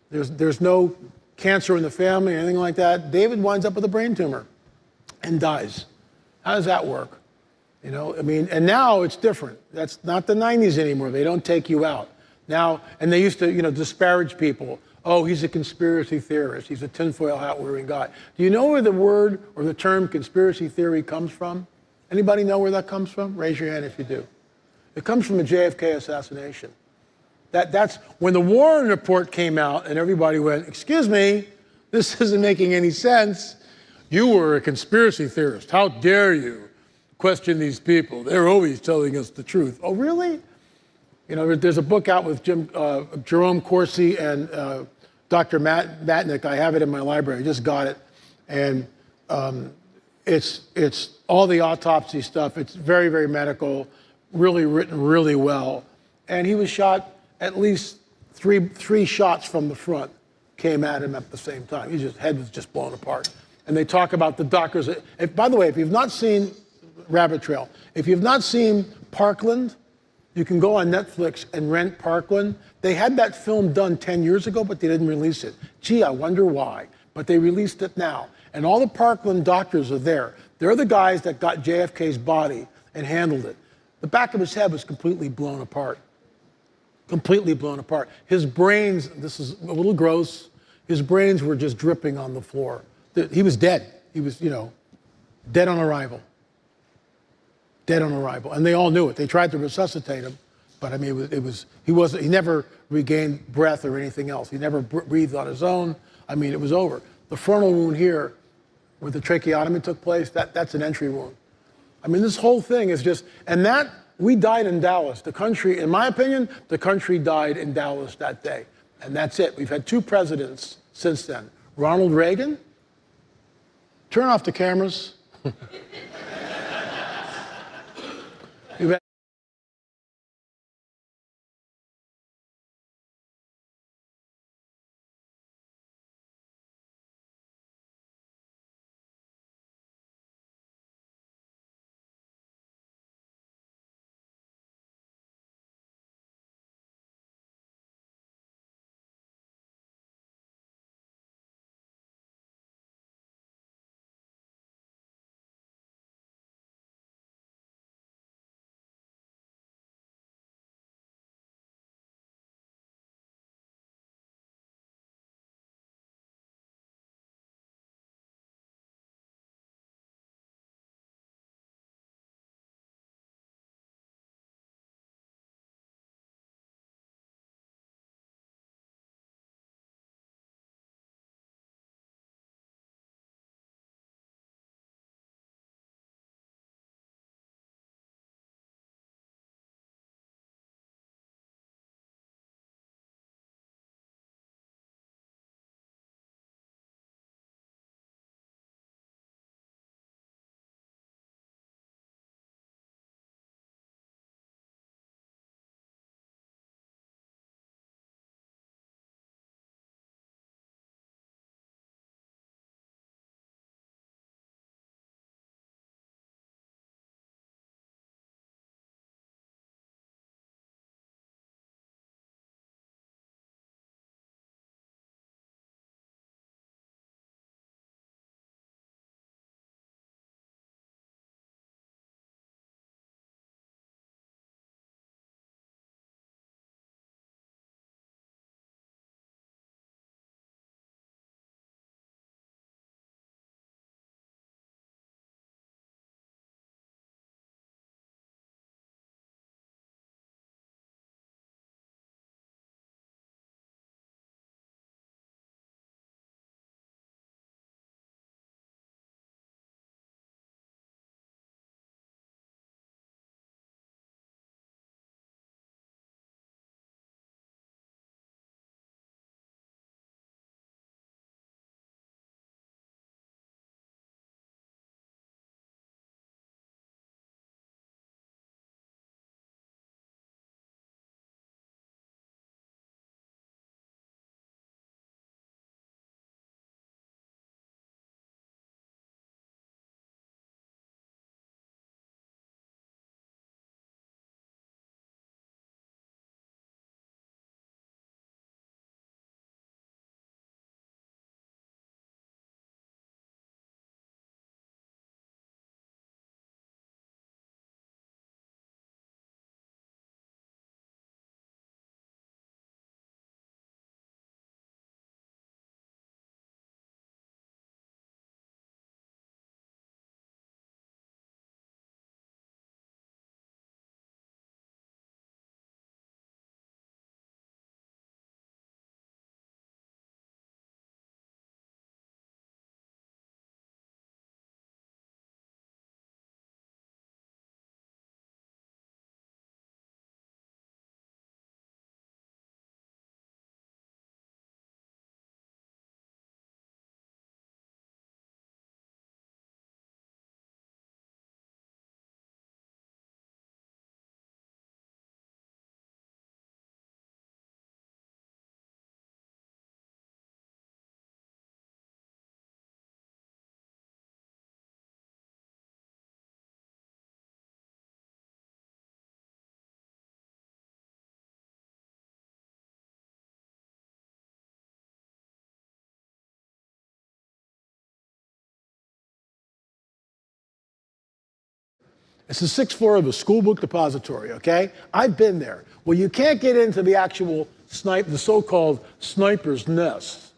There's no cancer in the family or anything like that. David winds up with a brain tumor and dies. How does that work? And now it's different. That's not the 90s anymore. They don't take you out. Now, and they used to, disparage people. Oh, he's a conspiracy theorist. He's a tinfoil hat wearing guy. Do you know where the word or the term conspiracy theory comes from? Anybody know where that comes from? Raise your hand if you do. It comes from the JFK assassination. That's when the Warren Report came out and everybody went, excuse me, this isn't making any sense. You were a conspiracy theorist. How dare you question these people. They're always telling us the truth. Oh, really? You know, there's a book out with Jerome Corsi and Dr. Matnick. I have it in my library. I just got it. And it's all the autopsy stuff. It's very, very medical, really written really well. And he was shot at least three shots from the front came at him at the same time. His head was just blown apart. And they talk about the doctors. By the way, if you've not seen Rabbit Trail, if you've not seen Parkland, you can go on Netflix and rent Parkland. They had that film done 10 years ago, but they didn't release it. Gee, I wonder why. But they released it now. And all the Parkland doctors are there. They're the guys that got JFK's body and handled it. The back of his head was completely blown apart. Completely blown apart. His brains, this is a little gross, his brains were just dripping on the floor. He was dead. He was, dead on arrival. Dead on arrival. And they all knew it. They tried to resuscitate him, but I mean, he never regained breath or anything else. He never breathed on his own. I mean, it was over. The frontal wound here, where the tracheotomy took place, that's an entry wound. I mean, this whole thing is just, we died in Dallas. The country, in my opinion, the country died in Dallas that day. And that's it. We've had 2 presidents since then. Ronald Reagan, turn off the cameras. You've had It's the 6th floor of the school book depository, okay? I've been there. Well, you can't get into the actual the so-called sniper's nest,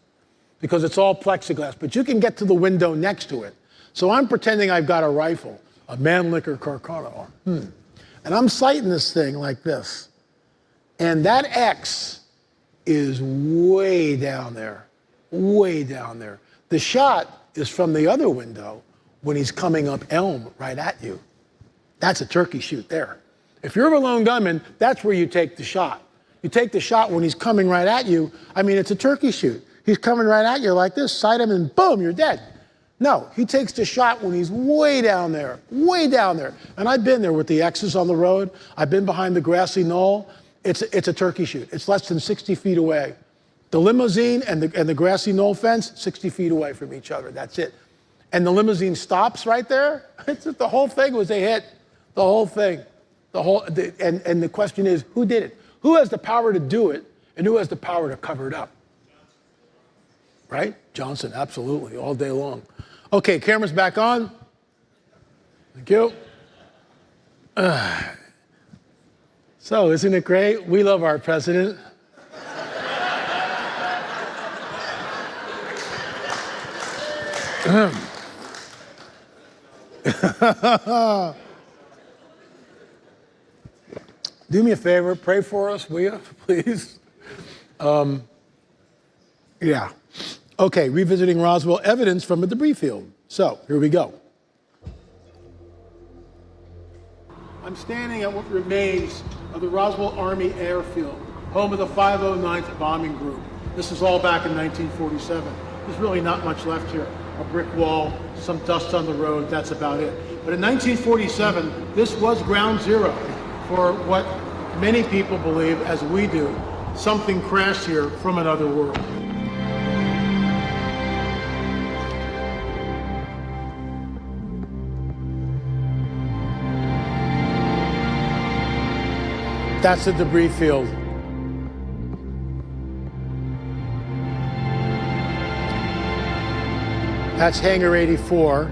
because it's all plexiglass, but you can get to the window next to it. So I'm pretending I've got a rifle, a Mannlicher Carcano, and I'm sighting this thing like this. And that X is way down there, way down there. The shot is from the other window when he's coming up Elm right at you. That's a turkey shoot there. If you're a lone gunman, that's where you take the shot. You take the shot when he's coming right at you. I mean, it's a turkey shoot. He's coming right at you like this, sight him, and boom, you're dead. No, he takes the shot when he's way down there, way down there. And I've been there with the X's on the road. I've been behind the grassy knoll. It's a turkey shoot. It's less than 60 feet away. The limousine and the grassy knoll fence, 60 feet away from each other. That's it. And the limousine stops right there. The whole thing was a hit. The whole thing. And the question is, who did it? Who has the power to do it, and who has the power to cover it up? Right? Johnson, absolutely, all day long. Okay, camera's back on. Thank you. So, isn't it great? We love our president. Do me a favor, pray for us, will you, please? Yeah. Okay, revisiting Roswell, evidence from a debris field. So, here we go. I'm standing at what remains of the Roswell Army Airfield, home of the 509th Bombing Group. This is all back in 1947. There's really not much left here. A brick wall, some dust on the road, that's about it. But in 1947, this was ground zero for what many people believe, as we do, something crashed here from another world. That's the debris field. That's Hangar 84.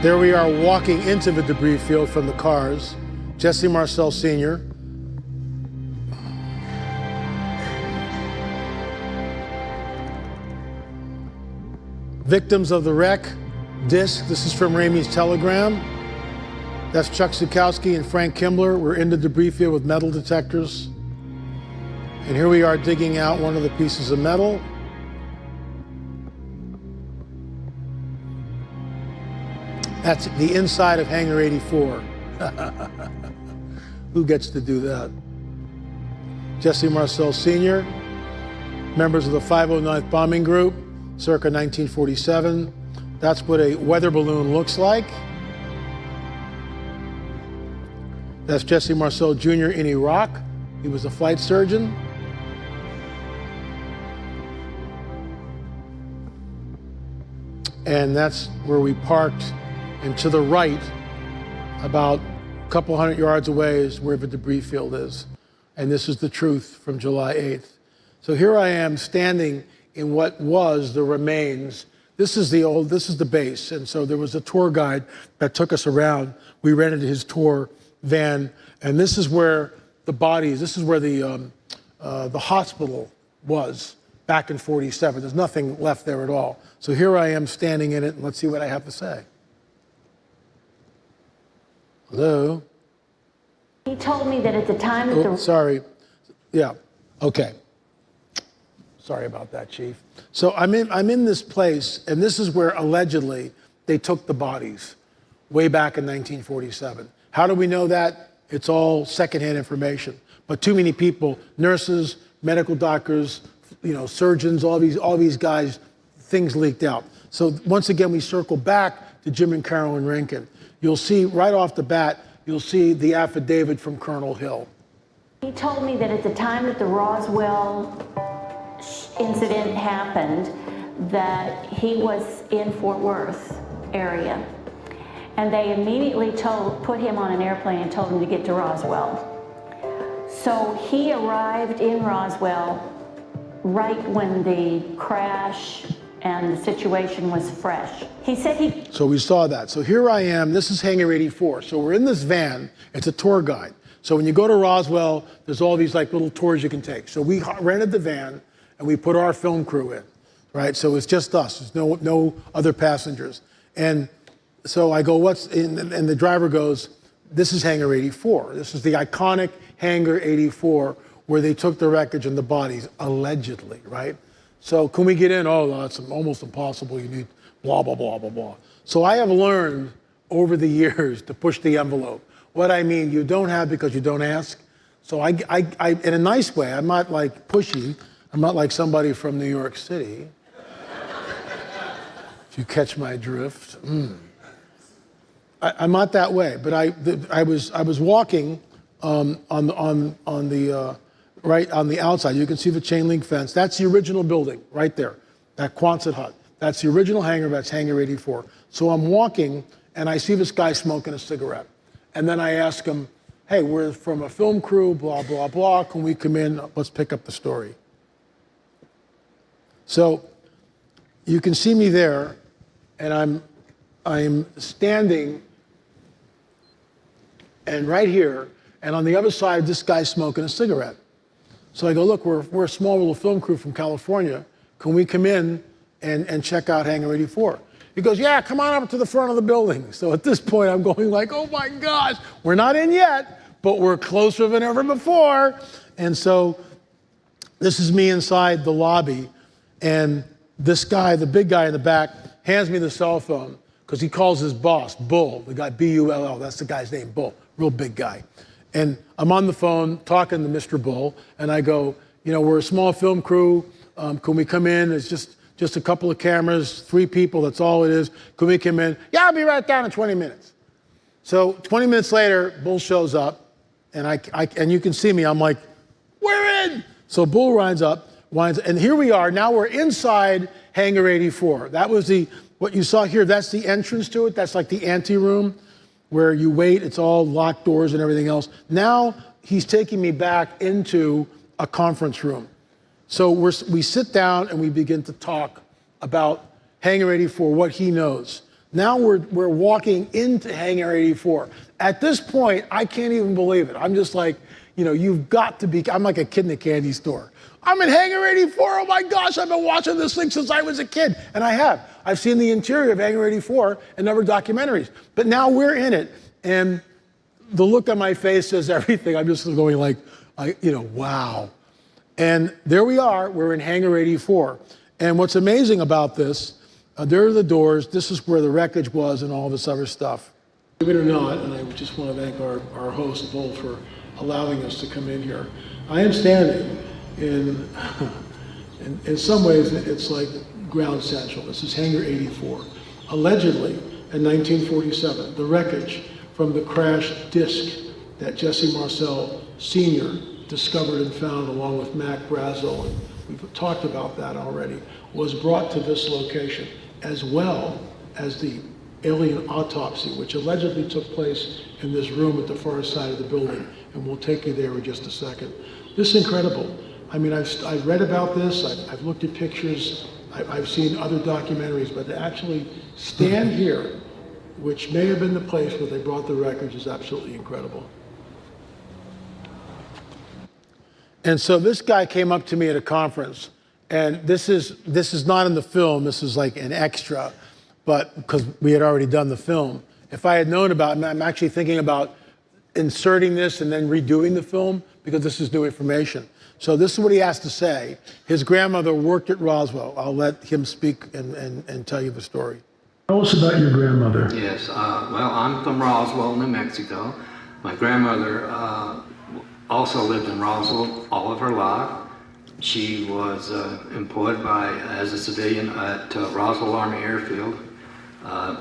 There we are walking into the debris field from the cars. Jesse Marcel Sr. Victims of the wreck, disc. This is from Ramey's telegram. That's Chuck Zukowski and Frank Kimbler. We're in the debris field with metal detectors. And here we are digging out one of the pieces of metal. That's the inside of Hangar 84. Who gets to do that? Jesse Marcel Sr., members of the 509th Bombing Group, circa 1947. That's what a weather balloon looks like. That's Jesse Marcel Jr. in Iraq. He was a flight surgeon. And that's where we parked. And to the right, about a couple hundred yards away, is where the debris field is. And this is the truth from July 8th. So here I am standing in what was the remains. This is the base. And so there was a tour guide that took us around. We rented his tour van, and this is where the bodies, this is where the hospital was back in 47. There's nothing left there at all. So here I am standing in it, and let's see what I have to say. Hello? He told me that at the time that the... Sorry. Yeah, okay. Sorry about that, Chief. So I'm in this place, and this is where allegedly they took the bodies way back in 1947. How do we know that? It's all secondhand information. But too many people, nurses, medical doctors, surgeons, all these guys, things leaked out. So once again, we circle back to Jim and Carolyn Rankin. You'll see right off the bat, you'll see the affidavit from Colonel Hill. He told me that at the time that the Roswell incident happened, that he was in Fort Worth area. And they immediately put him on an airplane and told him to get to Roswell. So he arrived in Roswell right when the crash and the situation was fresh. He said he So we saw that. So here I am, this is Hangar 84. So we're in this van, it's a tour guide. So when you go to Roswell, there's all these like little tours you can take. So we rented the van and we put our film crew in, right? So it's just us, there's no other passengers. And so I go, and the driver goes, this is Hangar 84. This is the iconic Hangar 84 where they took the wreckage and the bodies, allegedly, right? So can we get in? Oh, that's almost impossible. You need blah, blah, blah, blah, blah. So I have learned over the years to push the envelope. What I mean, you don't have because you don't ask. So I in a nice way, I'm not like pushy. I'm not like somebody from New York City. If you catch my drift. I'm not that way, but I was walking on the right on the outside. You can see the chain link fence. That's the original building right there, that Quonset hut. That's the original hangar. That's Hangar 84. So I'm walking and I see this guy smoking a cigarette, and then I ask him, "Hey, we're from a film crew. Blah blah blah. Can we come in? Let's pick up the story." So you can see me there, and I'm standing. And right here, and on the other side, this guy's smoking a cigarette. So I go, look, we're a small little film crew from California. Can we come in and check out Hangar 84? He goes, yeah, come on up to the front of the building. So at this point, I'm going like, oh my gosh, we're not in yet, but we're closer than ever before. And so this is me inside the lobby, and this guy, the big guy in the back, hands me the cell phone because he calls his boss, Bull, the guy, B-U-L-L, that's the guy's name, Bull. Real big guy. And I'm on the phone talking to Mr. Bull, and I go, we're a small film crew. Can we come in? It's just a couple of cameras, 3 people, that's all it is. Can we come in? Yeah, I'll be right down in 20 minutes. So 20 minutes later, Bull shows up, and and you can see me, I'm like, we're in! So Bull winds up, and here we are. Now we're inside Hangar 84. That was what you saw here, that's the entrance to it. That's like the ante room, where you wait, it's all locked doors and everything else. Now he's taking me back into a conference room. So we sit down and we begin to talk about Hangar 84, what he knows. Now we're walking into Hangar 84. At this point, I can't even believe it. I'm just like, you've got to be, I'm like a kid in a candy store. I'm in Hangar 84, oh my gosh, I've been watching this thing since I was a kid. And I have. I've seen the interior of Hangar 84 in other documentaries. But now we're in it, and the look on my face says everything. I'm just going like, wow. And there we are, we're in Hangar 84. And what's amazing about this, there are the doors, this is where the wreckage was and all this other stuff. Believe it or not, and I just want to thank our host, Bull, for allowing us to come in here. I am standing in some ways, it's like ground central. This is Hangar 84. Allegedly, in 1947, the wreckage from the crashed disc that Jesse Marcel Sr. discovered and found along with Mac Brazel, and we've talked about that already, was brought to this location, as well as the alien autopsy, which allegedly took place in this room at the far side of the building, and we'll take you there in just a second. This is incredible. I mean, I've read about this, I've looked at pictures, I've seen other documentaries, but to actually stand here, which may have been the place where they brought the wreckage, is absolutely incredible. And so this guy came up to me at a conference, and this is not in the film, this is like an extra, but because we had already done the film. If I had known about it, I'm actually thinking about inserting this and then redoing the film, because this is new information. So this is what he has to say. His grandmother worked at Roswell. I'll let him speak and tell you the story. Tell us about your grandmother. Yes, well, I'm from Roswell, New Mexico. My grandmother also lived in Roswell all of her life. She was employed as a civilian at Roswell Army Airfield.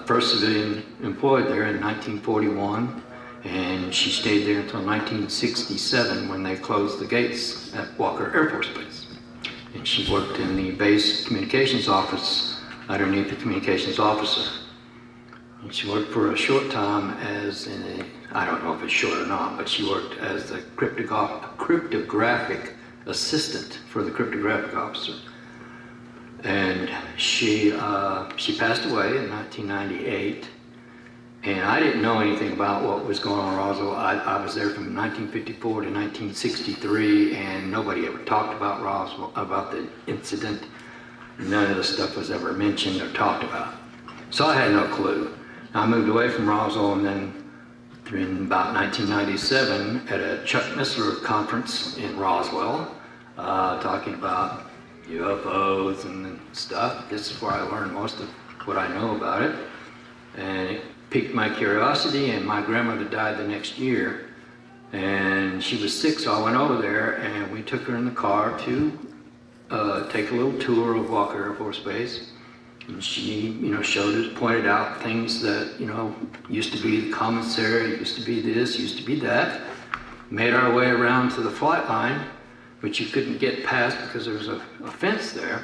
First civilian employed there in 1941. And she stayed there until 1967 when they closed the gates at Walker Air Force Base. And she worked in the base communications office underneath the communications officer. And she worked for a short time as I don't know if it's short or not, but she worked as the cryptographic assistant for the cryptographic officer. And she passed away in 1998. And I didn't know anything about what was going on in Roswell. I was there from 1954 to 1963, and nobody ever talked about Roswell, about the incident. None of the stuff was ever mentioned or talked about. So I had no clue. I moved away from Roswell, and then in about 1997 at a Chuck Missler conference in Roswell, talking about UFOs and stuff. This is where I learned most of what I know about it. And it piqued my curiosity, and my grandmother died the next year. And she was sick, so I went over there, and we took her in the car to take a little tour of Walker Air Force Base. And she, showed us, pointed out things that, used to be the commissary, used to be this, used to be that. Made our way around to the flight line, which you couldn't get past because there was a fence there.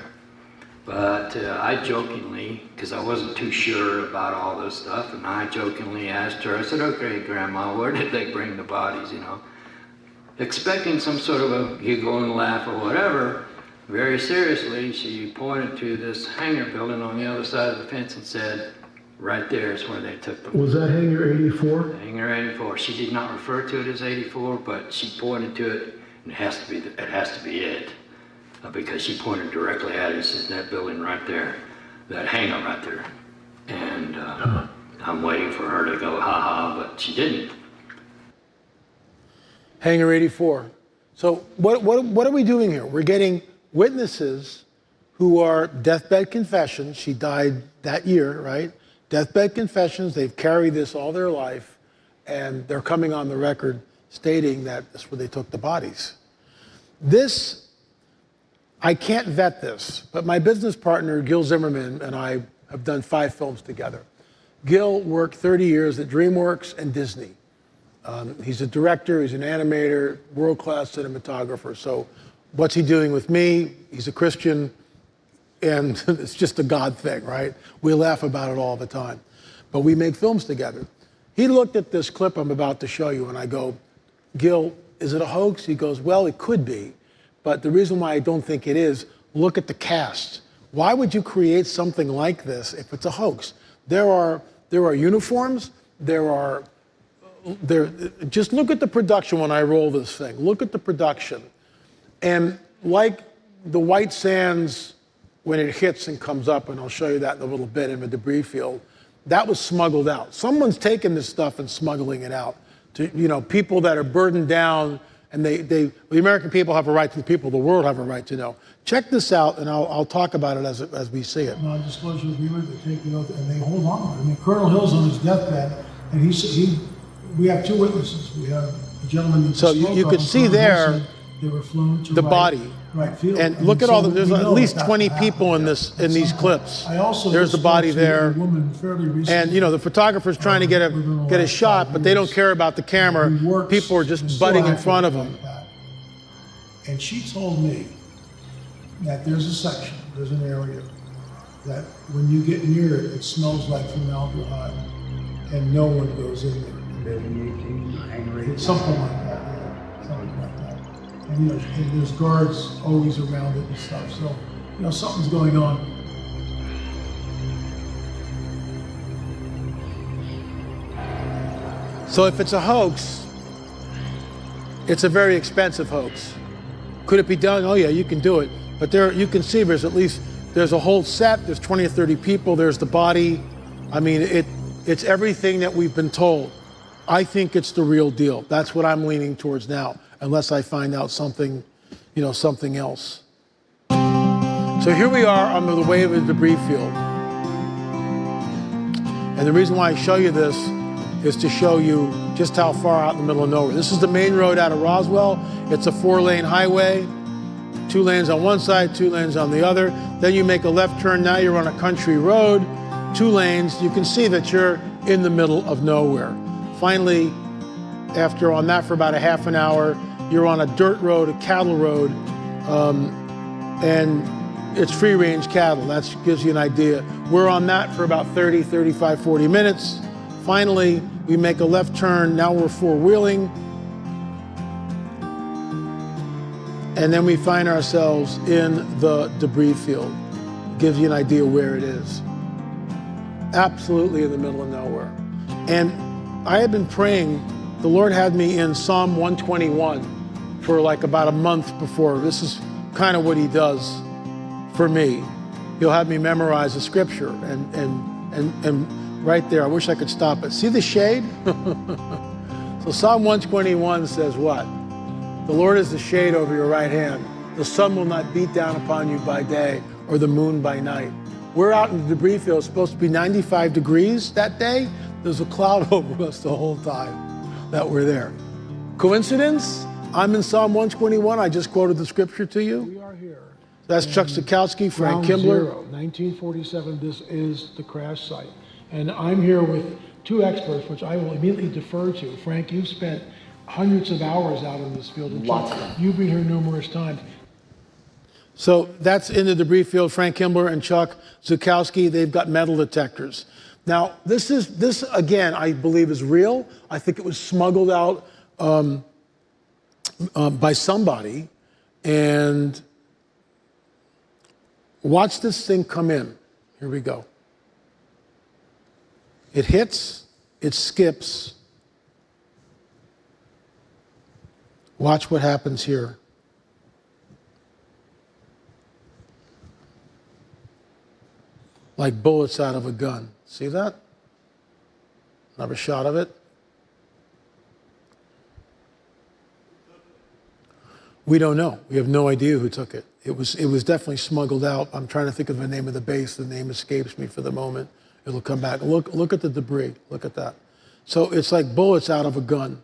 But I jokingly, because I wasn't too sure about all this stuff, and I jokingly asked her, I said, okay, Grandma, where did they bring the bodies, Expecting some sort of a giggle and laugh or whatever. Very seriously, she pointed to this hangar building on the other side of the fence and said, right there is where they took them. Was that Hangar 84? Hangar 84. She did not refer to it as 84, but she pointed to it, and it has to be it. Because she pointed directly at it and said, that building right there, that hangar right there. And I'm waiting for her to go, ha-ha, but she didn't. Hangar 84. So what are we doing here? We're getting witnesses who are deathbed confessions. She died that year, right? Deathbed confessions. They've carried this all their life, and they're coming on the record stating that that's where they took the bodies. This, I can't vet this, but my business partner, Gil Zimmerman, and I have done 5 films together. Gil worked 30 years at DreamWorks and Disney. He's a director, he's an animator, world-class cinematographer. So what's he doing with me? He's a Christian, and it's just a God thing, right? We laugh about it all the time. But we make films together. He looked at this clip I'm about to show you, and I go, Gil, is it a hoax? He goes, well, it could be. But the reason why I don't think it is, look at the cast. Why would you create something like this if it's a hoax? There are uniforms, just look at the production when I roll this thing. Look at the production. And like the White Sands, when it hits and comes up, and I'll show you that in a little bit in the debris field, that was smuggled out. Someone's taken this stuff and smuggling it out to, people that are burdened down, and the American people have a right to, the people of the world have a right to know. Check this out, and I'll talk about it as we see it. Non-disclosure agreement, they take it out, and they hold on. I mean, Colonel Hill's on his deathbed, and we have 2 witnesses. We have a gentleman. So you could see there they were flown to the body. Right field. And look at all the, there's at least 20 people in these clips. There's the body there. And the photographer's trying to get a shot, but they don't care about the camera. People are just butting in front of them. And she told me that there's a section, there's an area that when you get near it, it smells like formaldehyde, and no one goes in there. It's something like that, yeah, something like that. And and there's guards always around it and stuff. So, something's going on. So if it's a hoax, it's a very expensive hoax. Could it be done? Oh yeah, you can do it. But you can see there's a whole set, there's 20 or 30 people, there's the body. I mean, it's everything that we've been told. I think it's the real deal. That's what I'm leaning towards now, unless I find out something, something else. So here we are on the way of the debris field. And the reason why I show you this is to show you just how far out in the middle of nowhere. This is the main road out of Roswell. It's a 4-lane highway, 2 lanes on one side, 2 lanes on the other. Then you make a left turn, now you're on a country road, 2 lanes. You can see that you're in the middle of nowhere. Finally, after on that for about a half an hour, you're on a dirt road, a cattle road, and it's free-range cattle. That gives you an idea. We're on that for about 30, 35, 40 minutes. Finally, we make a left turn. Now we're 4-wheeling. And then we find ourselves in the debris field. gives you an idea where it is. Absolutely in the middle of nowhere. And I had been praying, the Lord had me in Psalm 121 for like about a month before. This is kind of what he does for me. He'll have me memorize the scripture and right there, I wish I could stop it. See the shade? So Psalm 121 says what? The Lord is the shade over your right hand. The sun will not beat down upon you by day or the moon by night. We're out in the debris field. It's supposed to be 95 degrees that day. There's a cloud over us the whole time that we're there. Coincidence? I'm in Psalm 121. I just quoted the scripture to you. We are here. That's Chuck Zukowski, Frank Ground Kimbler. Zero, 1947, this is the crash site. And I'm here with two experts, which I will immediately defer to. Frank, you've spent hundreds of hours out in this field. And Lots Chuck, of them. you've been here numerous times. So that's in the debris field. Frank Kimbler and Chuck Zukowski, they've got metal detectors. Now, this again, I believe is real. I think it was smuggled out by somebody. And watch this thing come in. Here we go. It hits, it skips. Watch what happens here. Like bullets out of a gun. See that? Another shot of it. We don't know. We have no idea who took it. It was definitely smuggled out. I'm trying to think of the name of the base. The name escapes me for the moment. It'll come back. Look at the debris. Look at that. So it's like bullets out of a gun.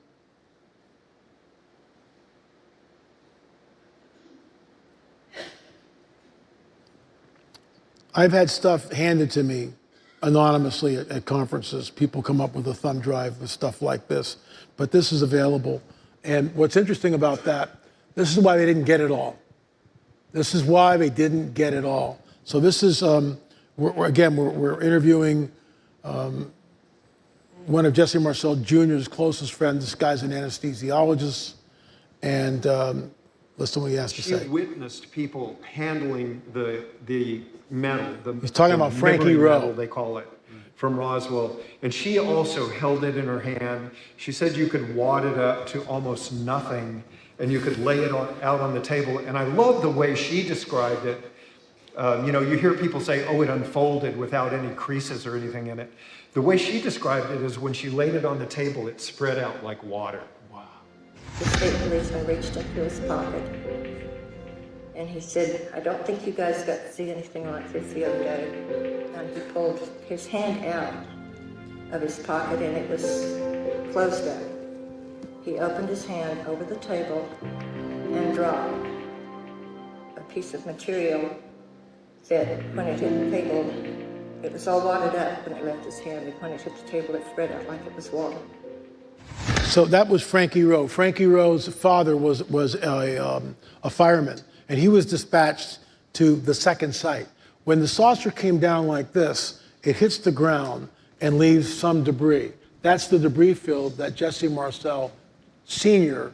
I've had stuff handed to me anonymously at conferences. People come up with a thumb drive with stuff like this, but this is available. And what's interesting about that, this is why they didn't get it all. This is why they didn't get it all. So this is, we're interviewing one of Jesse Marcel Jr.'s closest friends. This guy's an anesthesiologist, and listen to what he has to say. She witnessed people handling the metal. He's talking about Frankie memory Rowe. metal, they call it, from Roswell. And she also held it in her hand. She said you could wad it up to almost nothing, and you could lay it out on the table. And I love the way she described it. You hear people say, oh, it unfolded without any creases or anything in it. The way she described it is when she laid it on the table, it spread out like water. Wow. The state policeman reached into his pocket and he said, I don't think you guys got to see anything like this the other day. And he pulled his hand out of his pocket and it was closed up. He opened his hand over the table and dropped a piece of material that when it hit the table, it was all wadded up when it left his hand, and when it hit the table, it spread out like it was water. So that was Frankie Rowe. Frankie Rowe's father was a fireman, and he was dispatched to the second site. When the saucer came down like this, it hits the ground and leaves some debris. That's the debris field that Jesse Marcel Sr.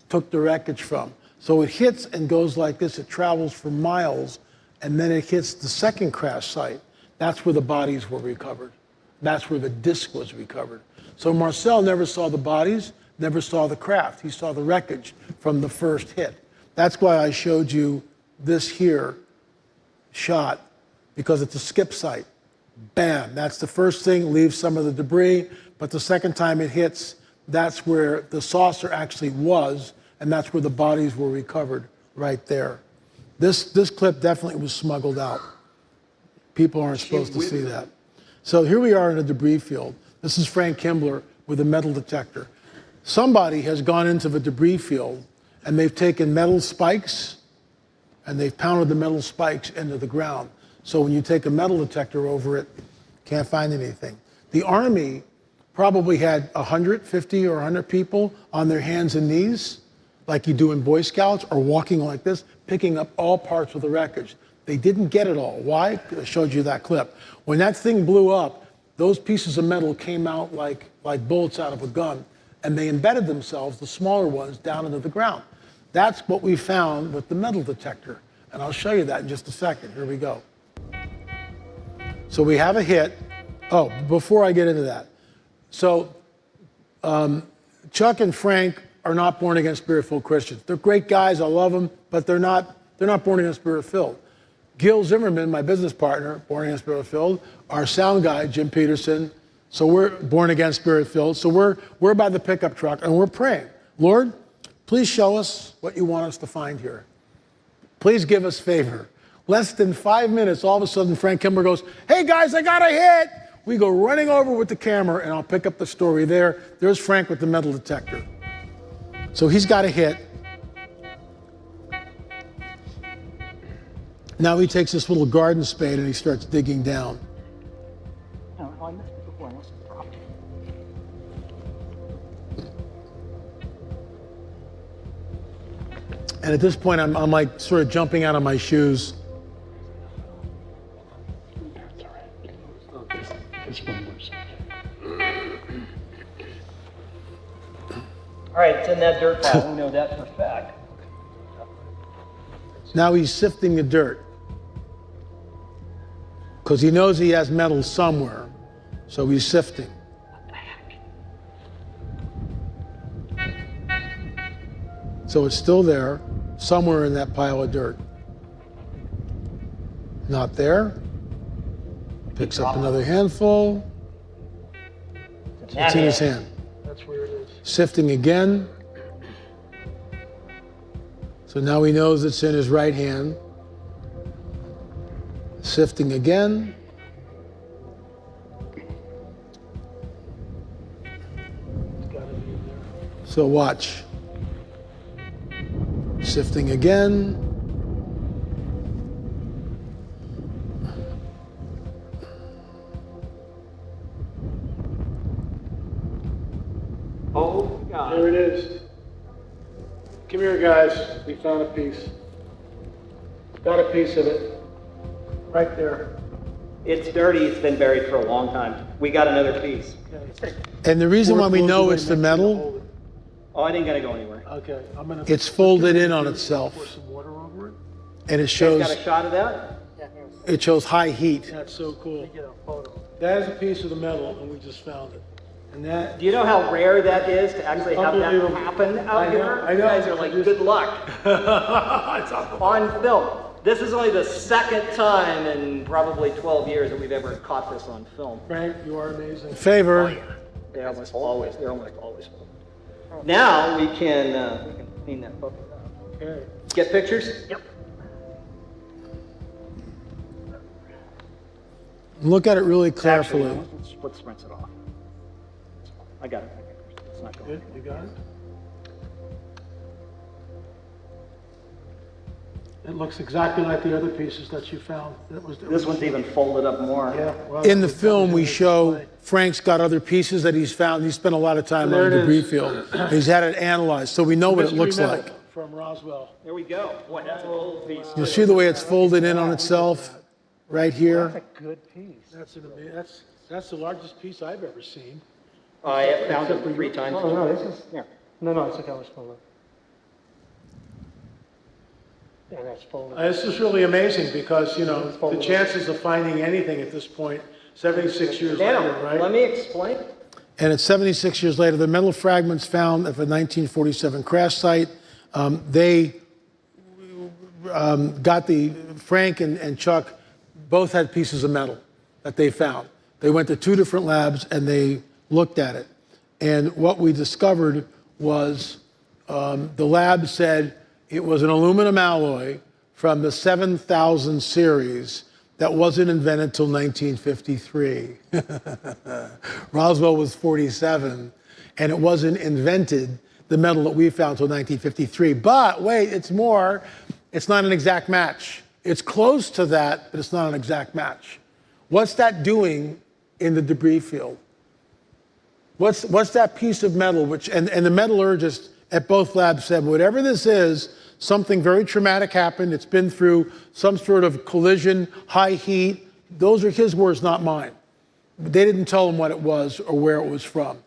took the wreckage from. So it hits and goes like this. It travels for miles, and then it hits the second crash site. That's where the bodies were recovered. That's where the disc was recovered. So Marcel never saw the bodies, never saw the craft. He saw the wreckage from the first hit. That's why I showed you this here shot, because it's a skip site. Bam, that's the first thing, leaves some of the debris, but the second time it hits, that's where the saucer actually was, and that's where the bodies were recovered, right there. This clip definitely was smuggled out. People aren't supposed to see that. So here we are in a debris field. This is Frank Kimbler with a metal detector. Somebody has gone into the debris field and they've taken metal spikes and they've pounded the metal spikes into the ground. So when you take a metal detector over it, can't find anything. The Army probably had 150 or 100 people on their hands and knees, like you do in Boy Scouts, or walking like this, picking up all parts of the wreckage. They didn't get it all. Why? I showed you that clip. When that thing blew up, those pieces of metal came out like bullets out of a gun, and they embedded themselves, the smaller ones, down into the ground. That's what we found with the metal detector. And I'll show you that in just a second. Here we go. So we have a hit. Oh, before I get into that. So Chuck and Frank are not born again spirit-filled Christians. They're great guys, I love them, but they're not born again spirit-filled. Gil Zimmerman, my business partner, born again spirit-filled. Our sound guy, Jim Peterson, so we're born again spirit-filled. So we're by the pickup truck and we're praying, Lord, please show us what you want us to find here. Please give us favor. Less than 5 minutes, all of a sudden Frank Kimber goes, hey guys, I got a hit. We go running over with the camera and I'll pick up the story there. There's Frank with the metal detector. So he's got a hit. Now he takes this little garden spade and he starts digging down. And at this point, I'm like sort of jumping out of my shoes. All right, it's in that dirt pile. We know that for a fact. Now he's sifting the dirt because he knows he has metal somewhere, so he's sifting. So it's still there, somewhere in that pile of dirt. Not there. Picks up another handful. It's in his hand. That's where it is. Sifting again. So now he knows it's in his right hand. Sifting again. So watch. Sifting again. Oh, God. There it is. Come here, guys. We found a piece. Got a piece of it. Right there. It's dirty. It's been buried for a long time. We got another piece. And the reason why we know it's the metal, Oh, I didn't gotta go anywhere. Okay, I'm gonna. it's folded in on itself. Pour some water over it. And it You guys shows, got a shot of that? it shows high heat. That's so cool. That is a piece of the metal, and we just found it. And that. Do you know how rare that is to actually have that Unbelievable. happen out I know, here? I know. You guys are like, good luck. It's On film. This is only the second time in probably 12 years that we've ever caught this on film. Frank, you are amazing. Favor. They're almost always full. Now we can clean that puppy up. Okay. Get pictures? Yep. Look at it really carefully. Let's rinse it off. I got it. It's not going. Good, you got it? It looks exactly like the other pieces that you found. This one's even folded up more. Yeah. Well, In the film, we show Frank's got other pieces that he's found. He spent a lot of time on the debris field. He's had it analyzed, so we know what it looks Mystery metal like. From Roswell. There we go. Boy, that's an old piece. You see the way it's folded in on itself, right here? Good piece. That's the largest piece I've ever seen. I have found it 3 times. Oh, no, this is, yeah. No, it's okay, let's pull it. And that's folded. This is really amazing because, you know, the chances of finding anything at this point, 76 years later, Now, right? let me explain. And it's 76 years later, the metal fragments found at the 1947 crash site, they got Frank and Chuck both had pieces of metal that they found. They went to 2 different labs and they looked at it. And what we discovered was the lab said it was an aluminum alloy from the 7000 series that wasn't invented till 1953. Roswell was 47, and it wasn't invented, the metal that we found, till 1953. But wait, it's more. It's not an exact match. It's close to that, but it's not an exact match. What's that doing in the debris field? What's that piece of metal, and the metallurgist at both labs said, whatever this is, something very traumatic happened. It's been through some sort of collision, high heat. Those are his words, not mine. They didn't tell him what it was or where it was from.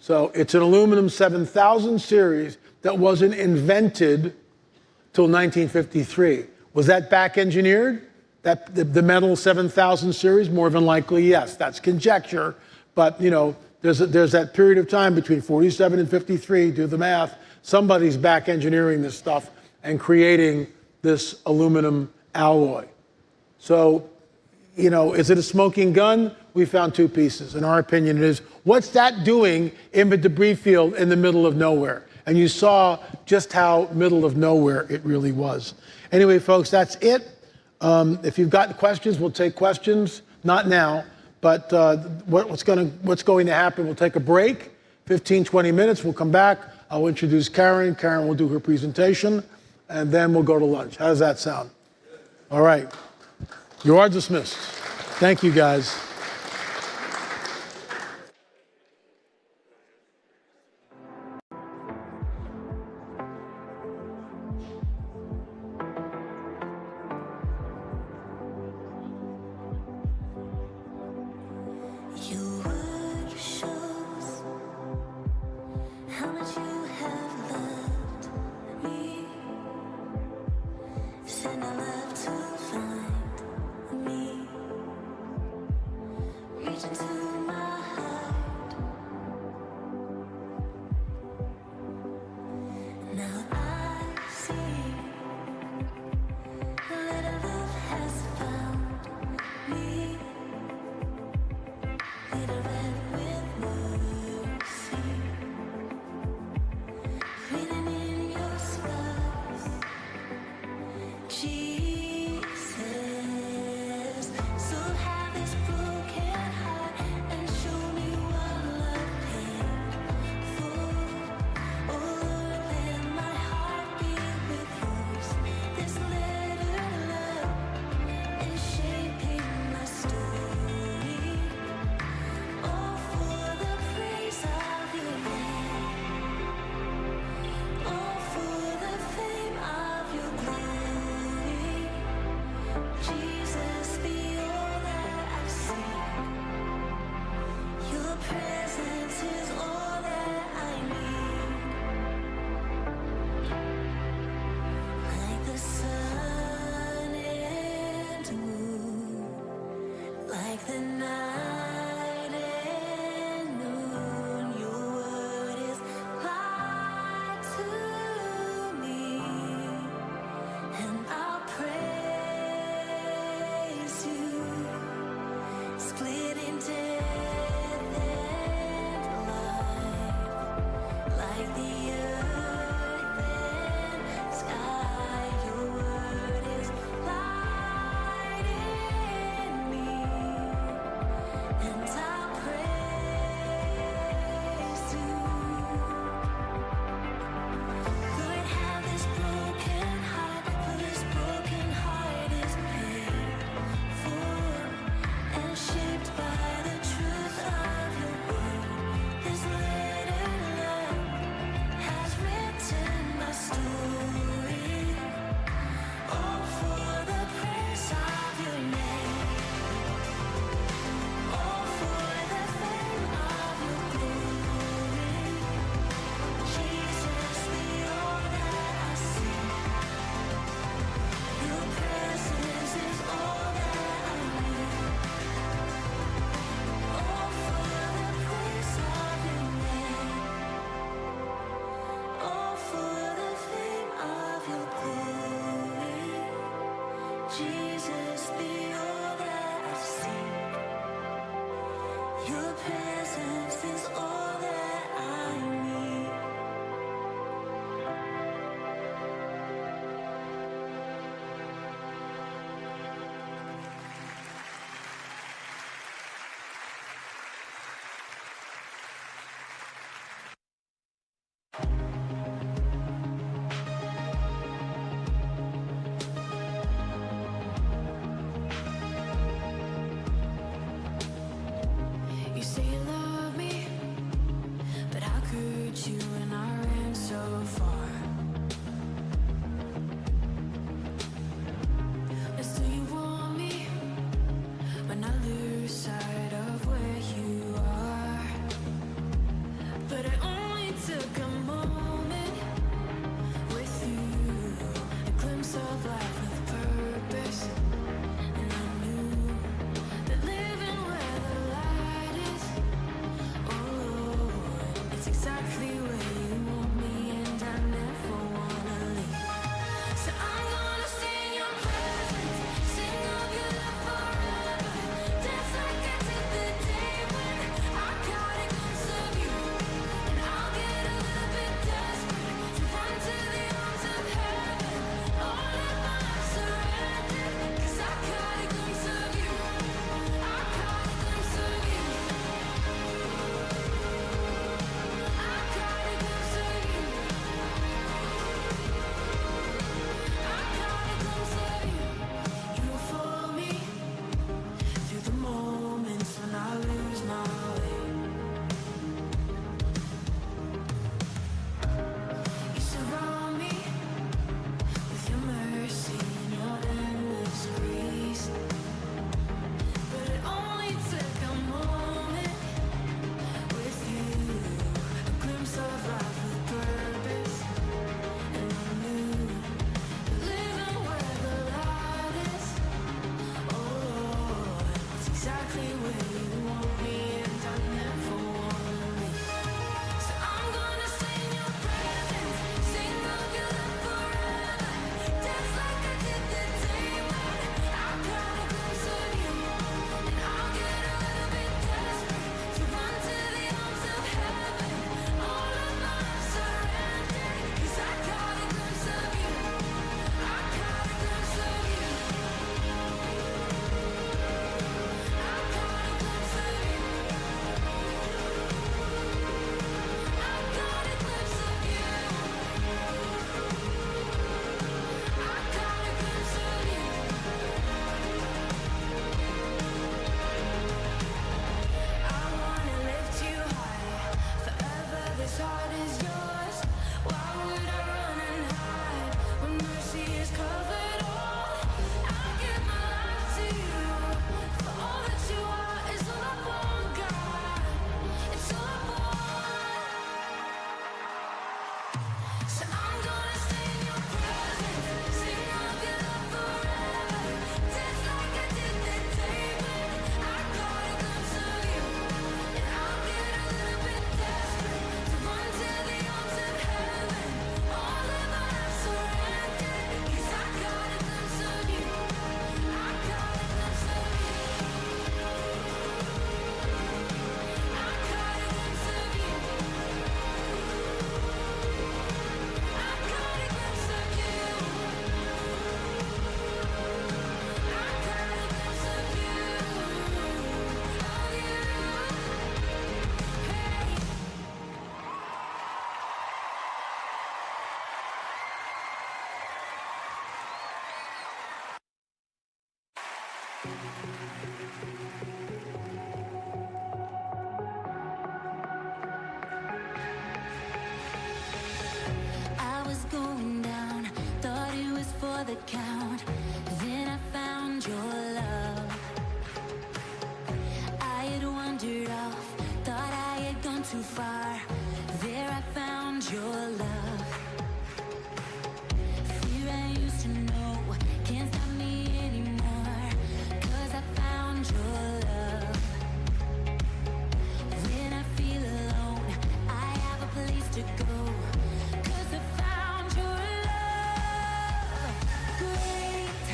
So it's an aluminum 7000 series that wasn't invented till 1953. Was that back engineered? That the metal 7000 series, more than likely, yes. That's conjecture, but you know, there's that period of time between 47 and 53, do the math. Somebody's back engineering this stuff and creating this aluminum alloy. So, you know, is it a smoking gun? We found two pieces. In our opinion, it is. What's that doing in the debris field in the middle of nowhere? And you saw just how middle of nowhere it really was. Anyway, folks, that's it. If you've got questions, we'll take questions. Not now, but what's going to happen, we'll take a break, 15, 20 minutes. We'll come back. I'll introduce Karen. Karen will do her presentation, and then we'll go to lunch. How does that sound? All right. You are dismissed. Thank you, guys. Your word shows how much you have loved me. Send a love to find me. exactly where you want me, and I never wanna leave. So I'm gonna stay in your presence, sing of your love forever, dance like I did the day when I caught a glimpse of you. And I'll get a little bit desperate to run to the arms of heaven. Oh, let my life surrender, 'cause I caught a glimpse of you. I caught a glimpse of you. I caught a glimpse of you. I caught a glimpse of you. You follow me through the moments when I lose my way. You surround me with your mercy and your endless grace. But it only took a moment with you, a glimpse of life with purpose, and I knew living where the light is. Oh Lord, it's exactly where you want me, and I never wanna leave. So I'm gonna stay in your presence, sing of your love forever, dance like I did the day when I caught a glimpse of you. And I'll get a little bit desperate to run to the arms of heaven. All of my life surrendered, 'cause I caught a glimpse of you. I caught a glimpse of you. I caught a glimpse of you. I caught a glimpse of you. I caught a glimpse of you. I wanna lift you high, forever this heart is yours. Why would I run and hide when mercy has covered all? I give my life to you, for all that you are is all I want, God. It's all I want. So I'm gonna stay in your presence, sing of your love forever, dance like I did the day when I caught a glimpse of you. And I'll get a little bit desperate to run to the arms of heaven. All of my life surrendered, 'cause I caught a glimpse of you. I caught a glimpse of you. I caught a glimpse of you. I caught a glimpse of you. I caught a glimpse of you. Hey. I was going down, thought it was for the count. Then I found your love. I had wandered off, thought I had gone too far. There I found your love. Fear I used to know can't stop me anymore, 'cause I found your love. When I feel alone, I have a place to go, 'cause I found your love. Great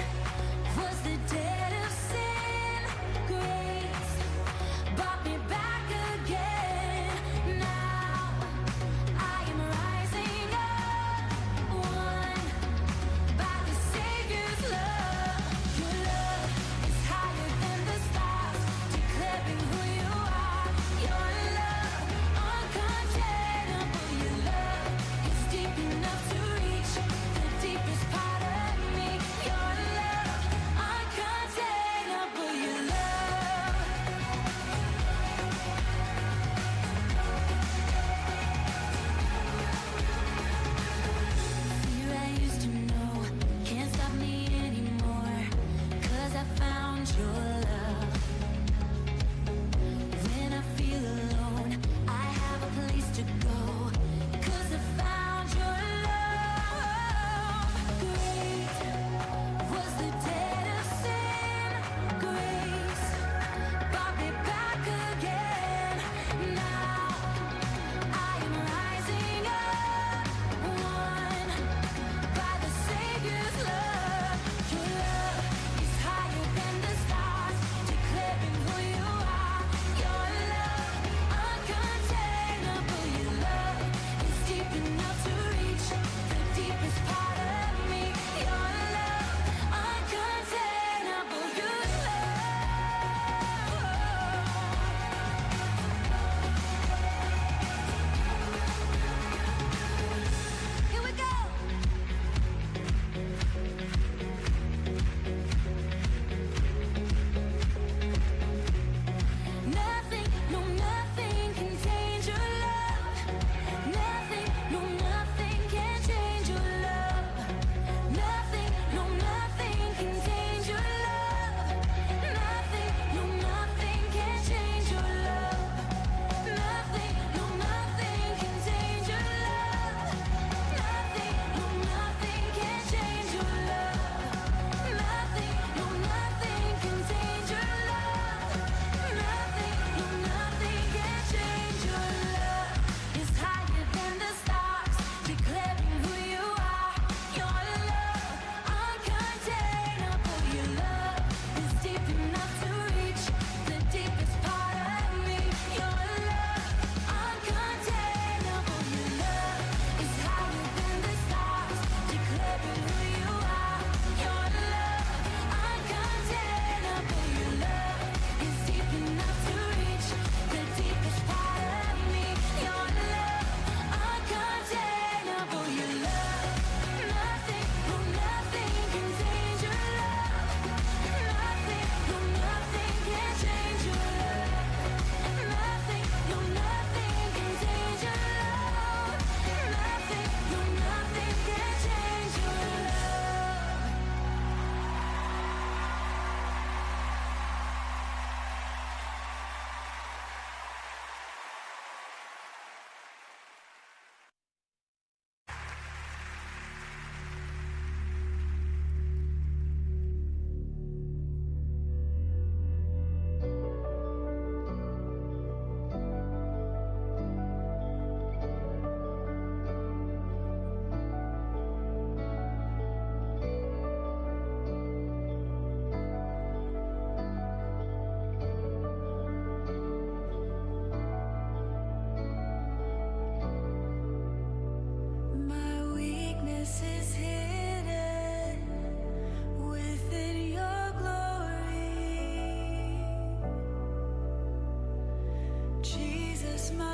was the debt of sin. Grace brought me back again. Now I am rising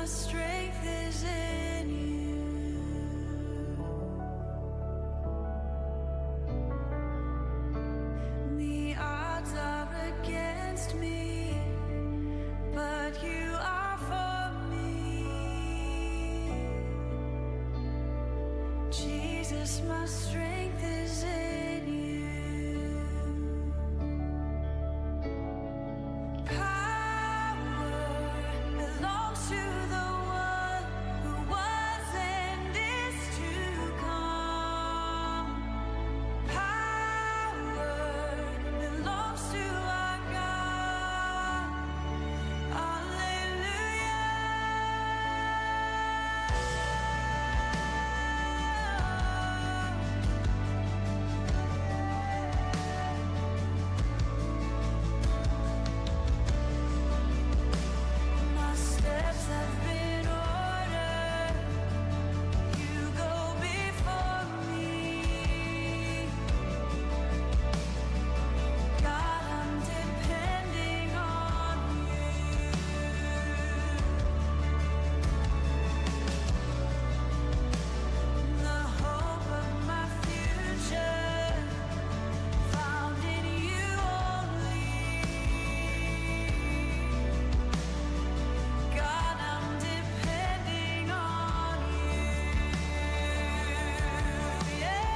my strength is in you. The odds are against me, but you are for me. Jesus, my strength is in you. Power belongs to the one who was and is to come. Power belongs to our God. My steps have been ordered. You go before me. God, I'm depending on you. The hope of my future found in you only. God, I'm depending on you. Yeah.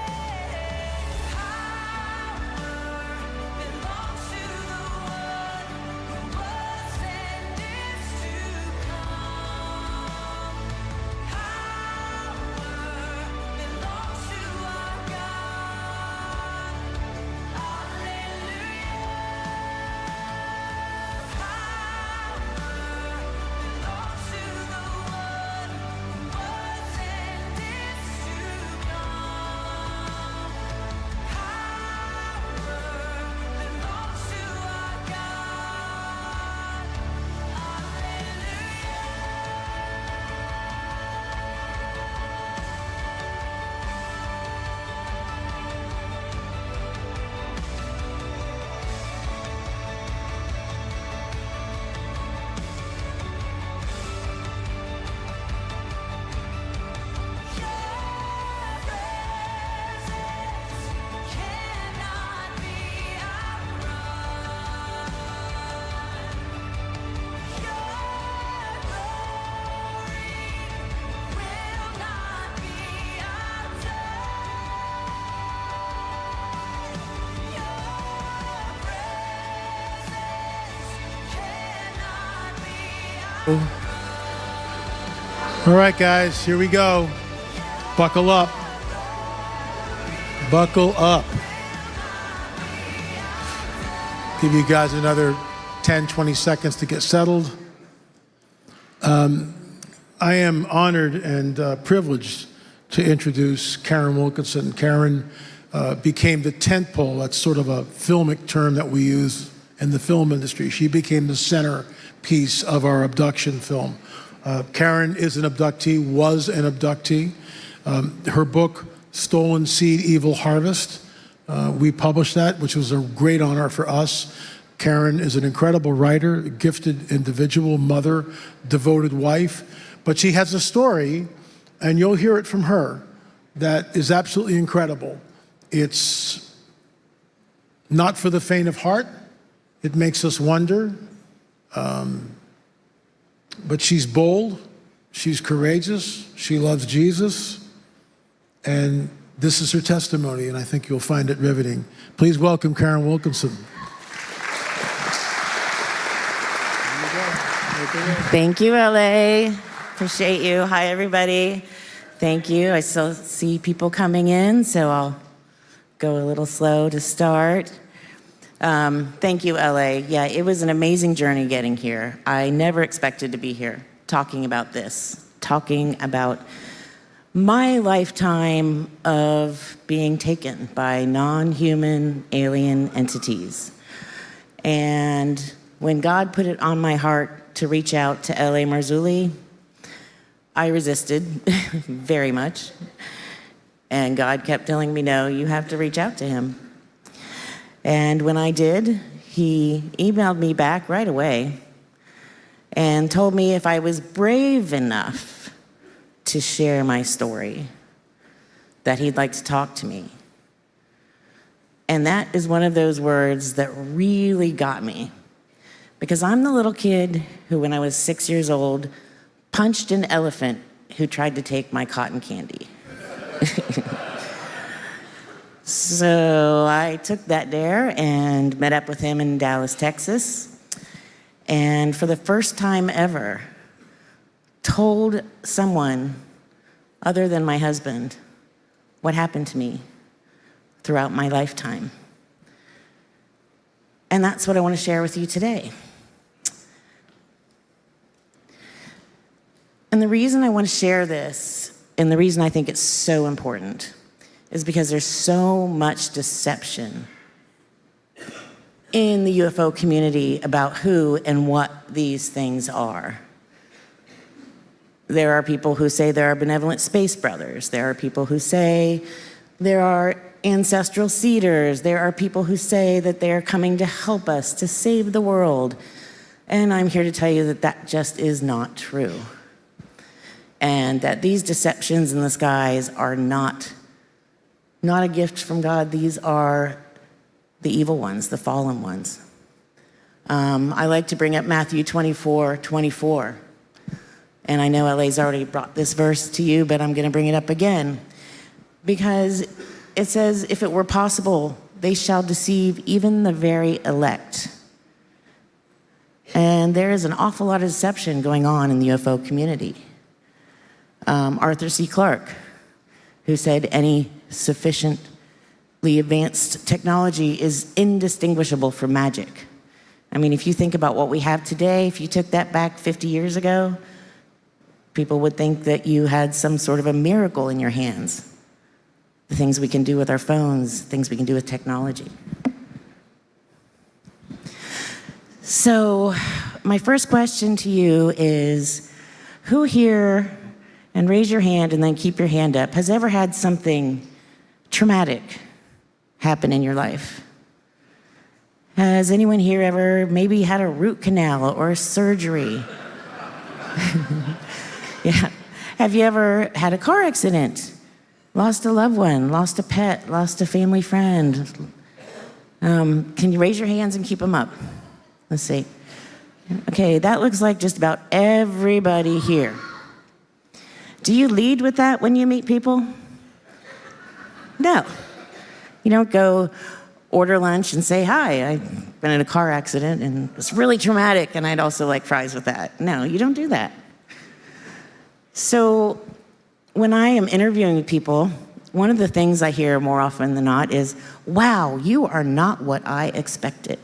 Power belongs to the one who was and is to come. Power belongs to our God. Hallelujah. Power belongs to the one who was and is to come. Power belongs to our God. Cannot be outrun. Your glory will not be outdone. Your presence cannot be outdone. All right, guys, here we go. Buckle up. Buckle up. Give you guys another 10, 20 seconds to get settled. I am honored and privileged to introduce Karen Wilkinson. Karen became the tentpole. That's sort of a filmic term that we use in the film industry. She became the centerpiece of our abduction film. Karen is an abductee, was an abductee. Her book, Stolen Seed, Evil Harvest, we published that, which was a great honor for us. Karen is an incredible writer, gifted individual, mother, devoted wife, but she has a story, and you'll hear it from her, that is absolutely incredible. It's not for the faint of heart. It makes us wonder. But she's bold, she's courageous, she loves Jesus, and this is her testimony, and I think you'll find it riveting. Please welcome Karen Wilkinson. Thank you, LA. Appreciate you. Hi, everybody. Thank you. I still see people coming in, so I'll go a little slow to start. Thank you, LA. Yeah, it was an amazing journey getting here. I never expected to be here talking about this, talking about my lifetime of being taken by non-human alien entities. And when God put it on my heart to reach out to L.A. Marzulli, I resisted very much. And God kept telling me, no, you have to reach out to him. And when I did, he emailed me back right away and told me if I was brave enough to share my story, that he'd like to talk to me. And that is one of those words that really got me, because I'm the little kid who, when I was 6 years old, punched an elephant who tried to take my cotton candy. So I took that dare and met up with him in Dallas, Texas, and for the first time ever, told someone other than my husband what happened to me throughout my lifetime. And that's what I want to share with you today. And the reason I want to share this, and the reason I think it's so important, is because there's so much deception in the UFO community about who and what these things are. There are people who say there are benevolent space brothers. There are people who say there are ancestral seeders. There are people who say that they are coming to help us to save the world. And I'm here to tell you that that just is not true. And that these deceptions in the skies are not a gift from God. These are the evil ones, the fallen ones. I like to bring up Matthew 24:24. And I know LA's already brought this verse to you, but I'm going to bring it up again. Because it says, if it were possible, they shall deceive even the very elect. And there is an awful lot of deception going on in the UFO community. Arthur C. Clarke, who said any sufficiently advanced technology is indistinguishable from magic. I mean, if you think about what we have today, if you took that back 50 years ago, people would think that you had some sort of a miracle in your hands. The things we can do with our phones, things we can do with technology. So, my first question to you is, who here, and raise your hand and then keep your hand up, has ever had something traumatic happen in your life? Has anyone here ever maybe had a root canal or a surgery? Yeah. Have you ever had a car accident? Lost a loved one, lost a pet, lost a family friend? Can you raise your hands and keep them up? Let's see. Okay, that looks like just about everybody here. Do you lead with that when you meet people? No. You don't go order lunch and say, hi, I've been in a car accident and it's really traumatic and I'd also like fries with that. No, you don't do that. So when I am interviewing people, one of the things I hear more often than not is, wow, you are not what I expected.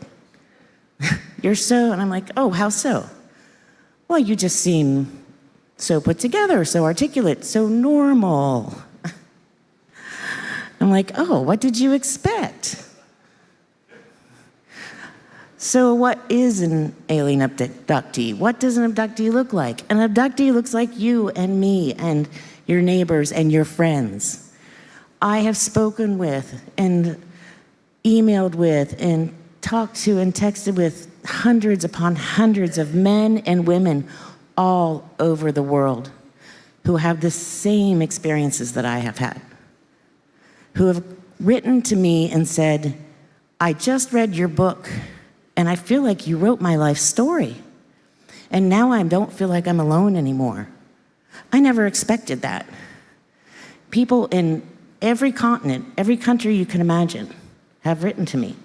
You're so, and I'm like, oh, how so? Well, you just seem so put together, so articulate, so normal. I'm like, oh, what did you expect? So what is an alien abductee? What does an abductee look like? An abductee looks like you and me and your neighbors and your friends. I have spoken with and emailed with and talked to and texted with hundreds upon hundreds of men and women all over the world who have the same experiences that I have had, who have written to me and said, I just read your book and I feel like you wrote my life story. And now I don't feel like I'm alone anymore. I never expected that. People in every continent, every country you can imagine, have written to me.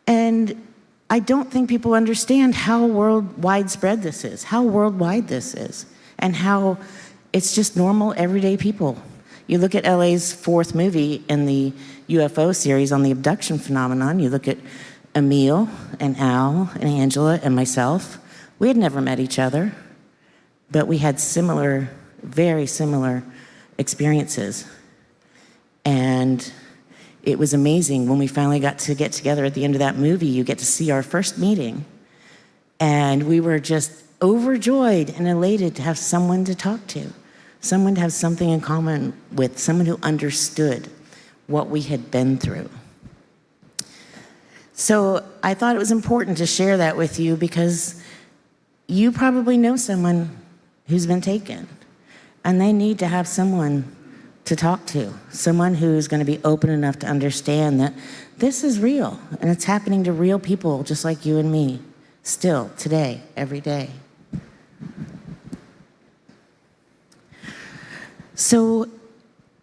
And I don't think people understand how widespread this is, how worldwide this is, and how it's just normal, everyday people. You look at LA's fourth movie in the UFO series on the abduction phenomenon. You look at Emil and Al and Angela and myself. We had never met each other, but we had similar, very similar experiences. And it was amazing when we finally got to get together at the end of that movie. You get to see our first meeting. And we were just overjoyed and elated to have someone to talk to, someone to have something in common with, someone who understood what we had been through. So I thought it was important to share that with you because you probably know someone who's been taken, and they need to have someone to talk to, someone who's going to be open enough to understand that this is real, and it's happening to real people just like you and me, still, today, every day. So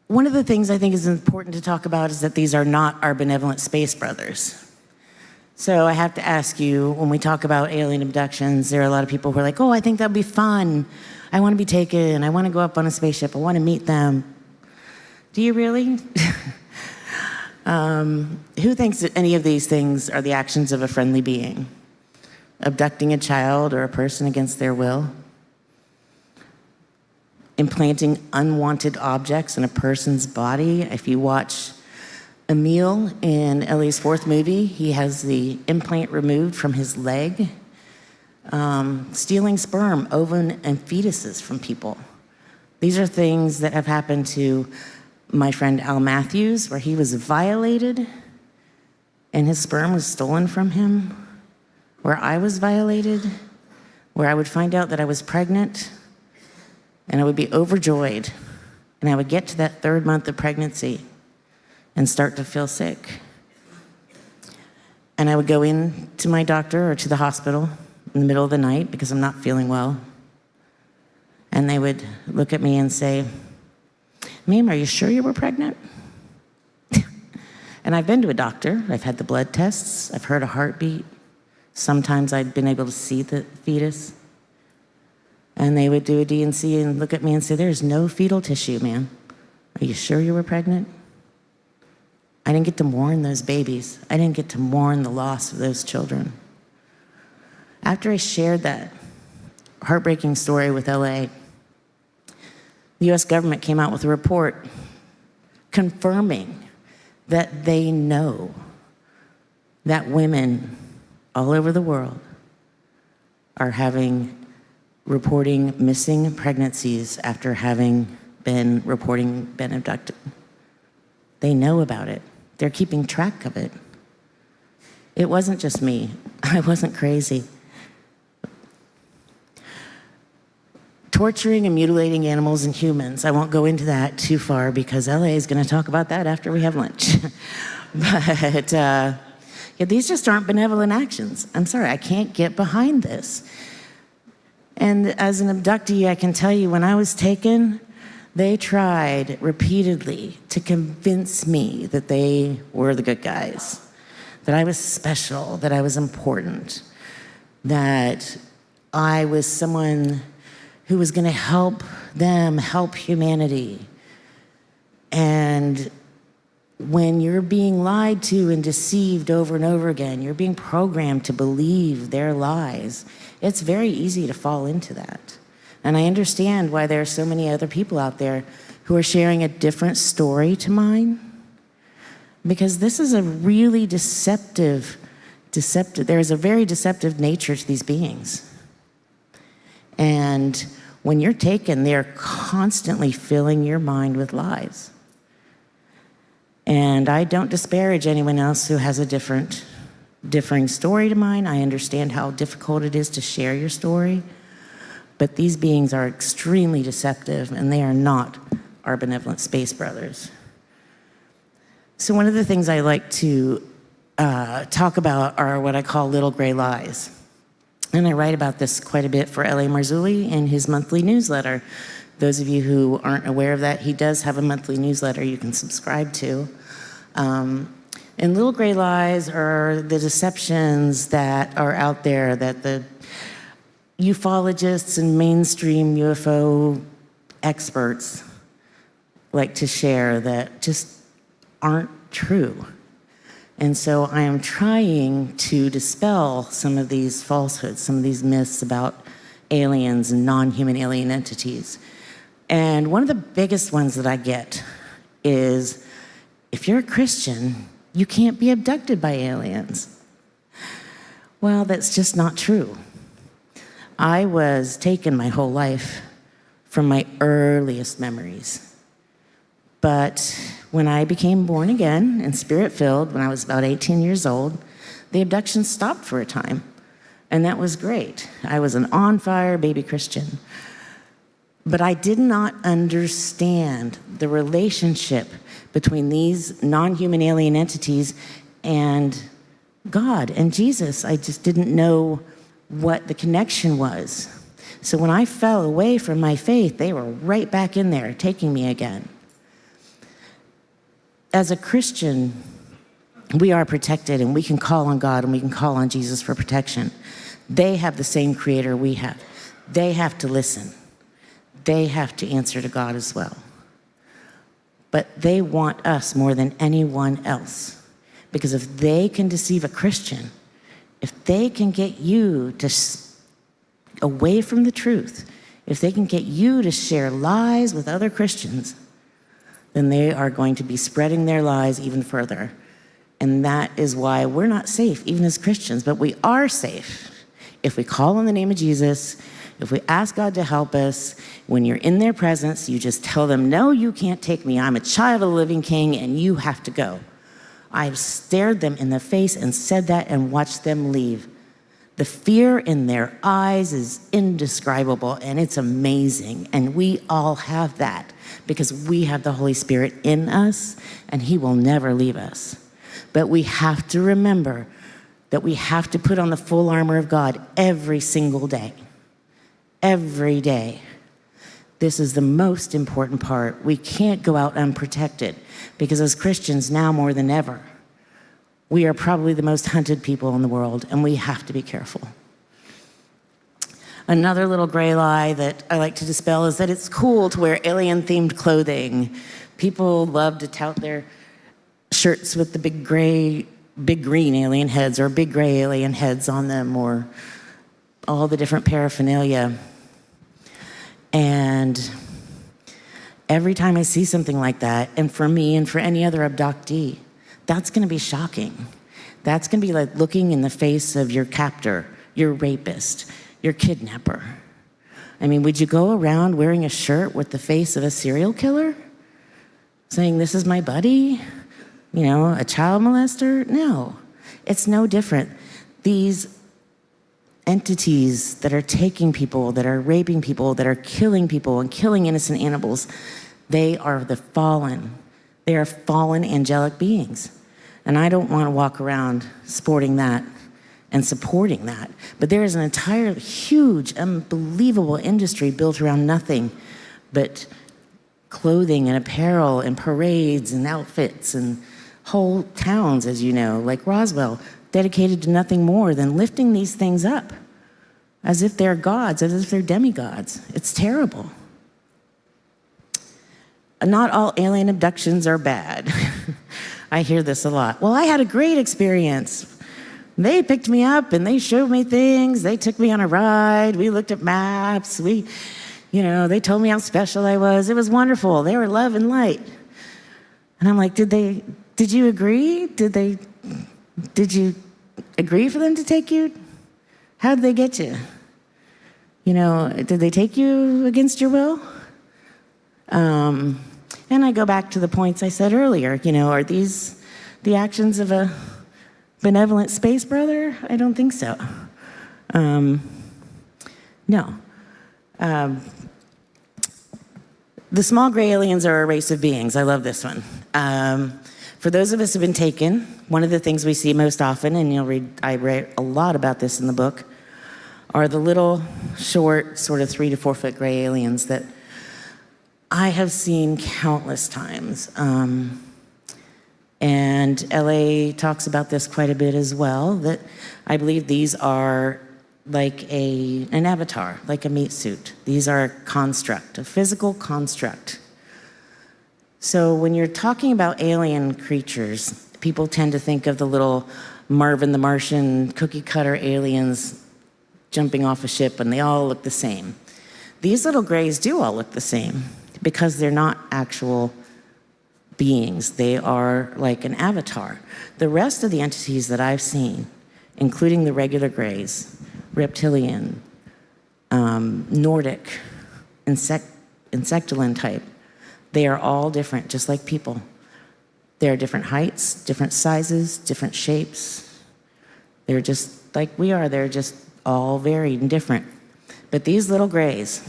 one of the things I think is important to talk about is that these are not our benevolent space brothers. So I have to ask you, when we talk about alien abductions, there are a lot of people who are like, oh, I think that'd be fun. I want to be taken. I want to go up on a spaceship. I want to meet them. Do you really? Who thinks that any of these things are the actions of a friendly being? Abducting a child or a person against their will? Implanting unwanted objects in a person's body? If you watch Emil in Ellie's fourth movie, he has the implant removed from his leg. Stealing sperm, ovum, and fetuses from people. These are things that have happened to my friend Al Matthews, where he was violated and his sperm was stolen from him, where I was violated, where I would find out that I was pregnant and I would be overjoyed, and I would get to that 3rd month of pregnancy and start to feel sick. And I would go in to my doctor or to the hospital in the middle of the night because I'm not feeling well. And they would look at me and say, ma'am, are you sure you were pregnant? And I've been to a doctor. I've had the blood tests. I've heard a heartbeat. Sometimes I've been able to see the fetus. And they would do a D&C and look at me and say, there's no fetal tissue, ma'am. Are you sure you were pregnant? I didn't get to mourn those babies. I didn't get to mourn the loss of those children. After I shared that heartbreaking story with LA, the US government came out with a report confirming that they know that women all over the world are reporting missing pregnancies after having been abducted. They know about it. They're keeping track of it. It wasn't just me. I wasn't crazy. Torturing and mutilating animals and humans. I won't go into that too far because LA is going to talk about that after we have lunch. But yeah, these just aren't benevolent actions. I'm sorry, I can't get behind this. And as an abductee, I can tell you, when I was taken, they tried repeatedly to convince me that they were the good guys, that I was special, that I was important, that I was someone who was going to help them help humanity. And when you're being lied to and deceived over and over again, you're being programmed to believe their lies, it's very easy to fall into that. And I understand why there are so many other people out there who are sharing a different story to mine, because this is a really deceptive, there is a very deceptive nature to these beings. And when you're taken, they're constantly filling your mind with lies. And I don't disparage anyone else who has a differing story to mine. I understand how difficult it is to share your story. But these beings are extremely deceptive, and they are not our benevolent space brothers. So one of the things I like to talk about are what I call little gray lies. And I write about this quite a bit for L.A. Marzulli in his monthly newsletter. Those of you who aren't aware of that, he does have a monthly newsletter you can subscribe to. And little gray lies are the deceptions that are out there that the ufologists and mainstream UFO experts like to share that just aren't true. And so I am trying to dispel some of these falsehoods, some of these myths about aliens and non-human alien entities. And one of the biggest ones that I get is, if you're a Christian, you can't be abducted by aliens. Well, that's just not true. I was taken my whole life from my earliest memories. But when I became born again and spirit-filled, when I was about 18 years old, the abduction stopped for a time. And that was great. I was an on-fire baby Christian. But I did not understand the relationship between these non-human alien entities and God and Jesus. I just didn't know what the connection was. So when I fell away from my faith, they were right back in there, taking me again. As a Christian, we are protected, and we can call on God and we can call on Jesus for protection. They have the same creator we have. They have to listen. They have to answer to God as well. But they want us more than anyone else. Because if they can deceive a Christian, if they can get you to away from the truth, if they can get you to share lies with other Christians, then they are going to be spreading their lies even further. And that is why we're not safe, even as Christians, but we are safe if we call on the name of Jesus, if we ask God to help us. When you're in their presence, you just tell them, no, you can't take me. I'm a child of the living King, and you have to go. I've stared them in the face and said that and watched them leave. The fear in their eyes is indescribable, and it's amazing. And we all have that because we have the Holy Spirit in us, and he will never leave us. But we have to remember that we have to put on the full armor of God every single day. Every day. This is the most important part. We can't go out unprotected because as Christians, now more than ever, we are probably the most hunted people in the world, and we have to be careful. Another little gray lie that I like to dispel is that it's cool to wear alien-themed clothing. People love to tout their shirts with the big green alien heads or big gray alien heads on them, or all the different paraphernalia. And every time I see something like that, and for me and for any other abductee, that's gonna be shocking. That's gonna be like looking in the face of your captor, your rapist, your kidnapper. I mean, would you go around wearing a shirt with the face of a serial killer? Saying, this is my buddy? You know, a child molester? No, it's no different. These entities that are taking people, that are raping people, that are killing people and killing innocent animals, they are the fallen. They are fallen angelic beings. And I don't want to walk around sporting that and supporting that. But there is an entire huge, unbelievable industry built around nothing but clothing and apparel and parades and outfits and whole towns, as you know, like Roswell, dedicated to nothing more than lifting these things up as if they're gods, as if they're demigods. It's terrible. Not all alien abductions are bad. I hear this a lot. Well, I had a great experience. They picked me up and they showed me things. They took me on a ride. We looked at maps. They told me how special I was. It was wonderful. They were love and light. And I'm like, did you agree? Did you agree for them to take you? How did they get you? Did they take you against your will? And I go back to the points I said earlier. Are these the actions of a benevolent space brother? I don't think so. No. The small gray aliens are a race of beings. I love this one. For those of us who have been taken, one of the things we see most often, and I read a lot about this in the book, are the little, short, sort of 3 to 4 foot gray aliens that I have seen countless times. And LA talks about this quite a bit as well, that I believe these are like an avatar, like a meat suit. These are a construct, a physical construct. So when you're talking about alien creatures, people tend to think of the little Marvin the Martian cookie cutter aliens jumping off a ship, and they all look the same. These little grays do all look the same because they're not actual beings. They are like an avatar. The rest of the entities that I've seen, including the regular grays, reptilian, Nordic, insectolan type, they are all different, just like people. They are different heights, different sizes, different shapes. They're just like we are. They're just all varied and different. But these little grays,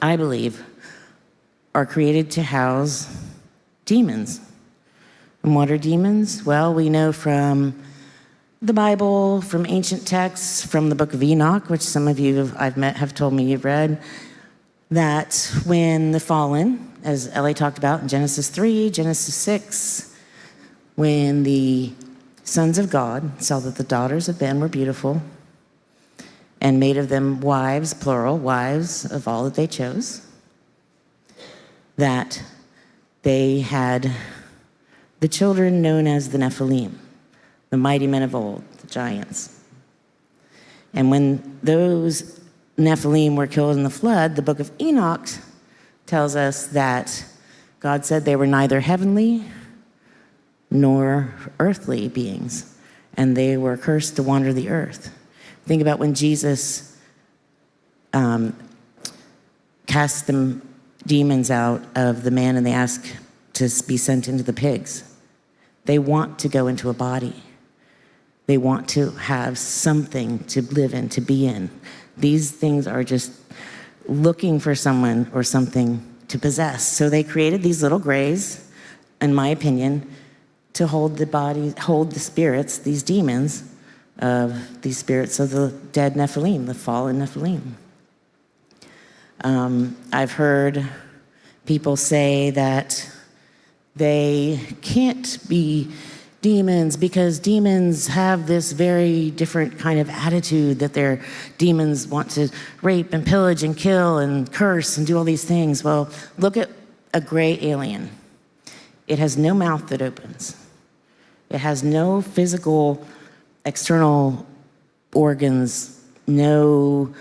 I believe, are created to house demons. And what are demons? Well, we know from the Bible, from ancient texts, from the book of Enoch, which some of you I've met have told me you've read, that when the fallen, as Ellie talked about in Genesis 3, Genesis 6, when the sons of God saw that the daughters of Ben were beautiful and made of them wives, plural, wives of all that they chose, that they had the children known as the Nephilim, the mighty men of old, the giants. And when those Nephilim were killed in the flood, the book of Enoch tells us that God said they were neither heavenly nor earthly beings, and they were cursed to wander the earth. Think about when Jesus cast the demons out of the man and they asked to be sent into the pigs. They want to go into a body. They want to have something to live in, to be in. These things are just looking for someone or something to possess. So they created these little grays, in my opinion, to hold the body, hold the spirits, these demons, of these spirits of the dead Nephilim, the fallen Nephilim. I've heard people say that they can't be demons because demons have this very different kind of attitude, that their demons want to rape and pillage and kill and curse and do all these things. Well, look at a gray alien. It has no mouth that opens. It has no physical external organs, no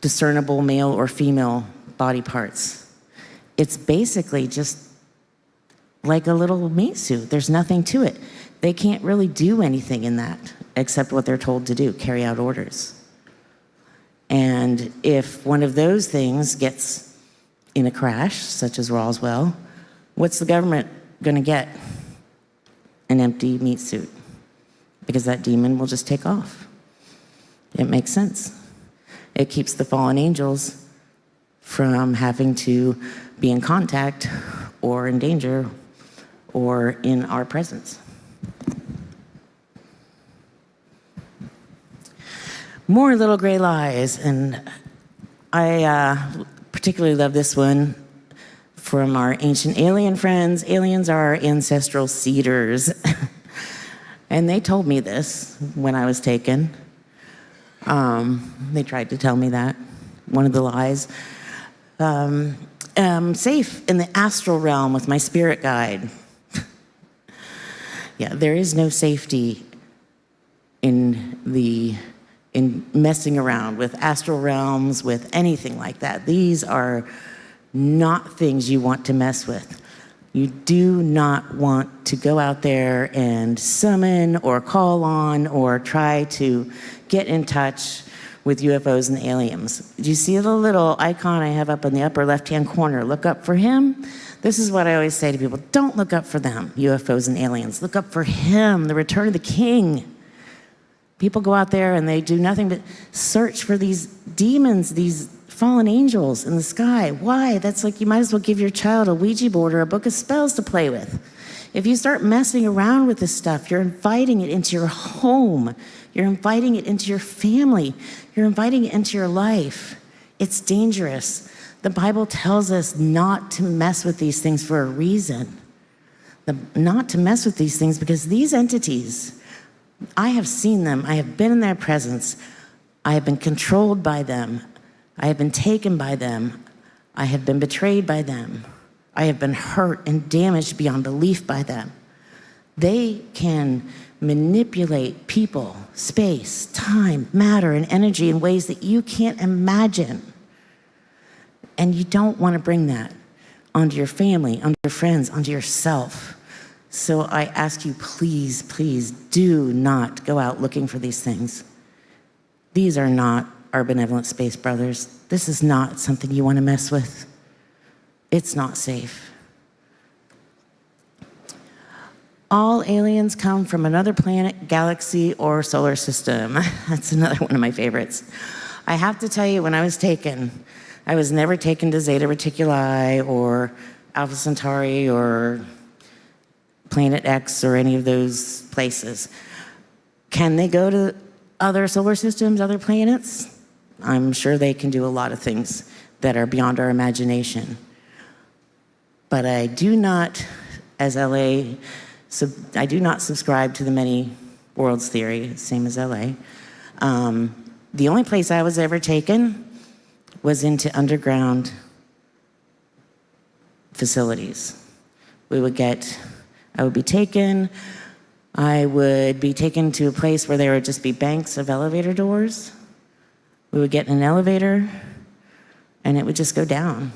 discernible male or female body parts. It's basically just like a little meat suit. There's nothing to it. They can't really do anything in that except what they're told to do, carry out orders. And if one of those things gets in a crash, such as Roswell, what's the government going to get? An empty meat suit, because that demon will just take off. It makes sense. It keeps the fallen angels from having to be in contact or in danger or in our presence. More little gray lies, and I particularly love this one from our ancient alien friends. Aliens are our ancestral seeders. And they told me this when I was taken. They tried to tell me that, one of the lies. Safe in the astral realm with my spirit guide. Yeah, there is no safety in messing around with astral realms, with anything like that. These are not things you want to mess with. You do not want to go out there and summon or call on or try to get in touch with UFOs and aliens. Do you see the little icon I have up in the upper left-hand corner? Look up for him. This is what I always say to people. Don't look up for them, UFOs and aliens. Look up for him, the return of the king. People go out there and they do nothing but search for these demons, these fallen angels in the sky. Why? That's like you might as well give your child a Ouija board or a book of spells to play with. If you start messing around with this stuff, you're inviting it into your home. You're inviting it into your family. You're inviting it into your life. It's dangerous. The Bible tells us not to mess with these things for a reason. Not to mess with these things because these entities, I have seen them. I have been in their presence. I have been controlled by them. I have been taken by them. I have been betrayed by them. I have been hurt and damaged beyond belief by them. They can manipulate people, space, time, matter, and energy in ways that you can't imagine. And you don't want to bring that onto your family, onto your friends, onto yourself. So I ask you, please, please do not go out looking for these things. These are not our benevolent space brothers. This is not something you want to mess with. It's not safe. all aliens come from another planet, galaxy, or solar system. That's another one of my favorites. I have to tell you, when I was taken, I was never taken to Zeta Reticuli or Alpha Centauri or Planet X or any of those places. Can they go to other solar systems, other planets? I'm sure they can do a lot of things that are beyond our imagination. But I do not, as LA, I do not subscribe to the many worlds theory, same as LA. The only place I was ever taken was into underground facilities. I would be taken to a place where there would just be banks of elevator doors. We would get in an elevator, and it would just go down.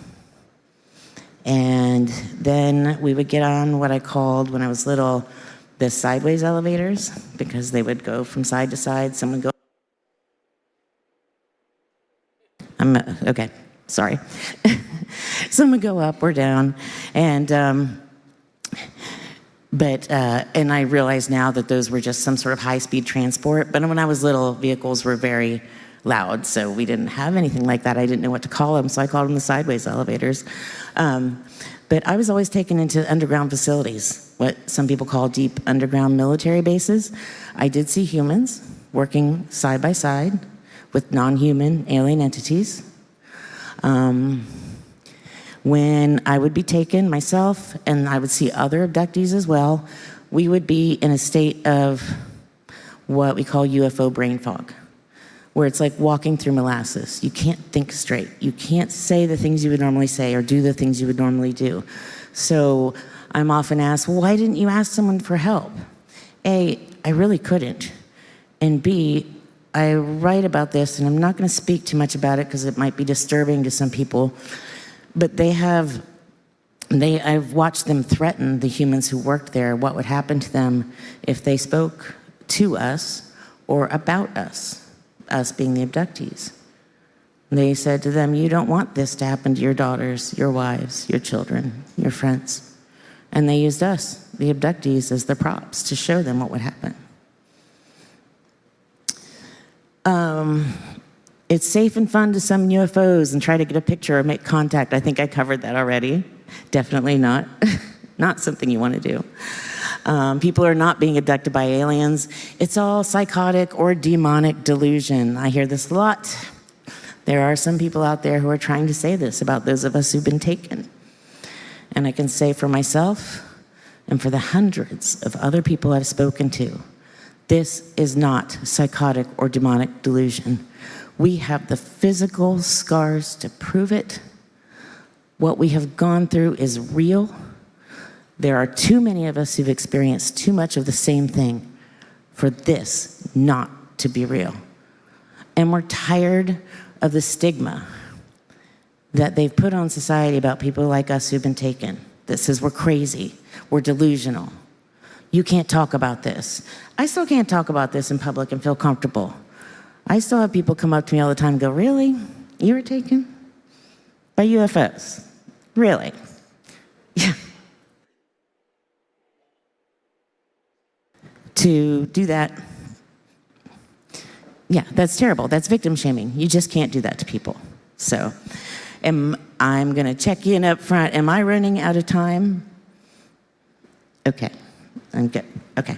And then we would get on what I called, when I was little, the sideways elevators, because they would go from side to side. Someone go. Okay, sorry. Some would go up or down, and I realize now that those were just some sort of high-speed transport. But when I was little, vehicles were very loud, so we didn't have anything like that. I didn't know what to call them, so I called them the sideways elevators. But I was always taken into underground facilities, what some people call deep underground military bases. I did see humans working side by side with non-human alien entities. When I would be taken myself, and I would see other abductees as well, we would be in a state of what we call UFO brain fog, where it's like walking through molasses. You can't think straight. You can't say the things you would normally say or do the things you would normally do. So I'm often asked, well, why didn't you ask someone for help? A, I really couldn't. And B, I write about this, and I'm not going to speak too much about it because it might be disturbing to some people, but I've watched them threaten the humans who worked there, what would happen to them if they spoke to us or about us being the abductees. They said to them, you don't want this to happen to your daughters, your wives, your children, your friends. And they used us, the abductees, as their props to show them what would happen. It's safe and fun to summon UFOs and try to get a picture or make contact. I think I covered that already. Definitely not. Not something you want to do. People are not being abducted by aliens. It's all psychotic or demonic delusion. I hear this a lot. There are some people out there who are trying to say this about those of us who've been taken. And I can say for myself and for the hundreds of other people I've spoken to, this is not psychotic or demonic delusion. We have the physical scars to prove it. What we have gone through is real. There are too many of us who've experienced too much of the same thing for this not to be real. And we're tired of the stigma that they've put on society about people like us who've been taken, that says we're crazy, we're delusional. You can't talk about this. I still can't talk about this in public and feel comfortable. I still have people come up to me all the time and go, really? You were taken by UFOs? Really? Yeah. To do that, yeah, that's terrible. That's victim shaming. You just can't do that to people. So I'm going to check in up front. Am I running out of time? Okay. I'm good. Okay.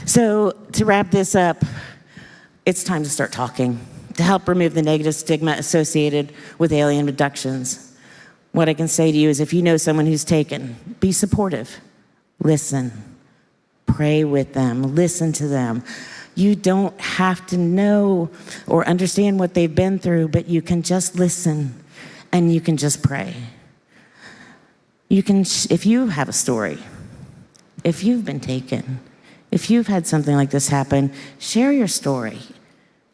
So to wrap this up, it's time to start talking to help remove the negative stigma associated with alien abductions. What I can say to you is if you know someone who's taken, be supportive. Listen. Pray with them. Listen to them. You don't have to know or understand what they've been through, but you can just listen and you can just pray. You can, if you have a story, if you've been taken, if you've had something like this happen, share your story.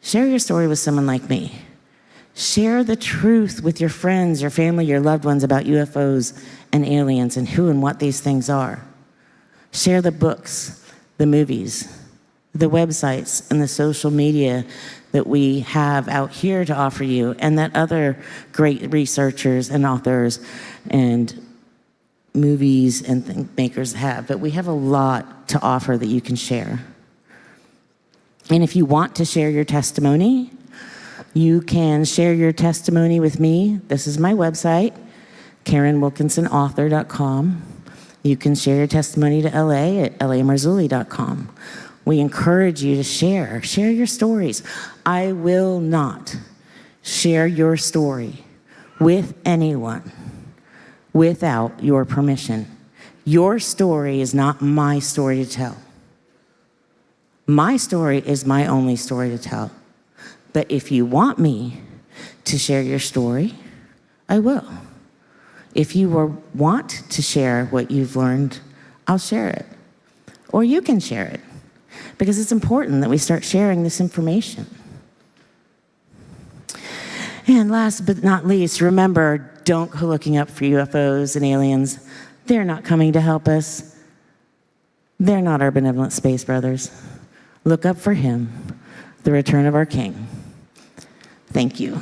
Share your story with someone like me. Share the truth with your friends, your family, your loved ones about UFOs and aliens and who and what these things are. Share the books, the movies, the websites, and the social media that we have out here to offer you, and that other great researchers and authors and movies and makers have, but we have a lot to offer that you can share. And if you want to share your testimony, you can share your testimony with me. This is my website, KarenWilkinsonAuthor.com. You can share your testimony to LA at lamarzulli.com. We encourage you to share your stories. I will not share your story with anyone without your permission. Your story is not my story to tell. My story is my only story to tell. But if you want me to share your story, I will. If you want to share what you've learned, I'll share it. Or you can share it. Because it's important that we start sharing this information. And last but not least, remember, don't go looking up for UFOs and aliens. They're not coming to help us. They're not our benevolent space brothers. Look up for him, the return of our King. Thank you.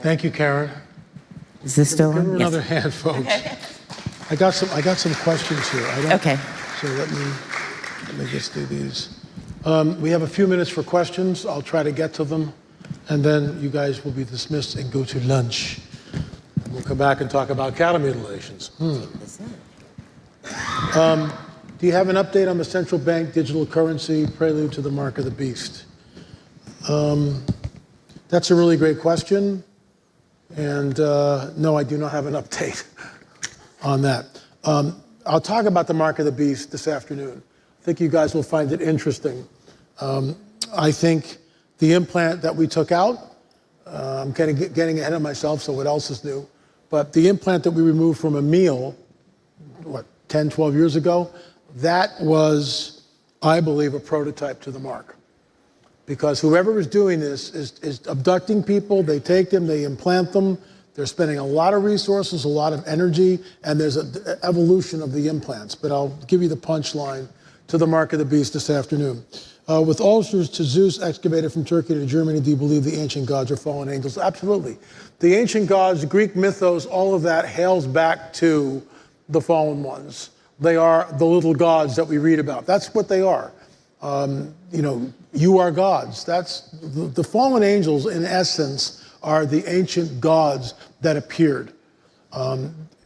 Thank you, Karen. Is this still Give on? her Yes. another hand, folks. I got some questions here. Okay. So let me just do these. We have a few minutes for questions. I'll try to get to them, and then you guys will be dismissed and go to lunch. And we'll come back and talk about cattle mutilations. Do you have an update on the central bank digital currency prelude to the mark of the beast? That's a really great question. And no, I do not have an update on that. I'll talk about the mark of the beast this afternoon. I think you guys will find it interesting. I think the implant that we took out, I'm kind of getting ahead of myself, so what else is new? But the implant that we removed from a meal, 10, 12 years ago, that was, I believe, a prototype to the mark. Because whoever is doing this is abducting people, they take them, they implant them, they're spending a lot of resources, a lot of energy, and there's an evolution of the implants. But I'll give you the punchline to the mark of the beast this afternoon. With altars to Zeus excavated from Turkey to Germany, do you believe the ancient gods are fallen angels? Absolutely. The ancient gods, Greek mythos, all of that hails back to the fallen ones. They are the little gods that we read about. That's what they are. You are gods. That's the fallen angels, in essence, are the ancient gods that appeared.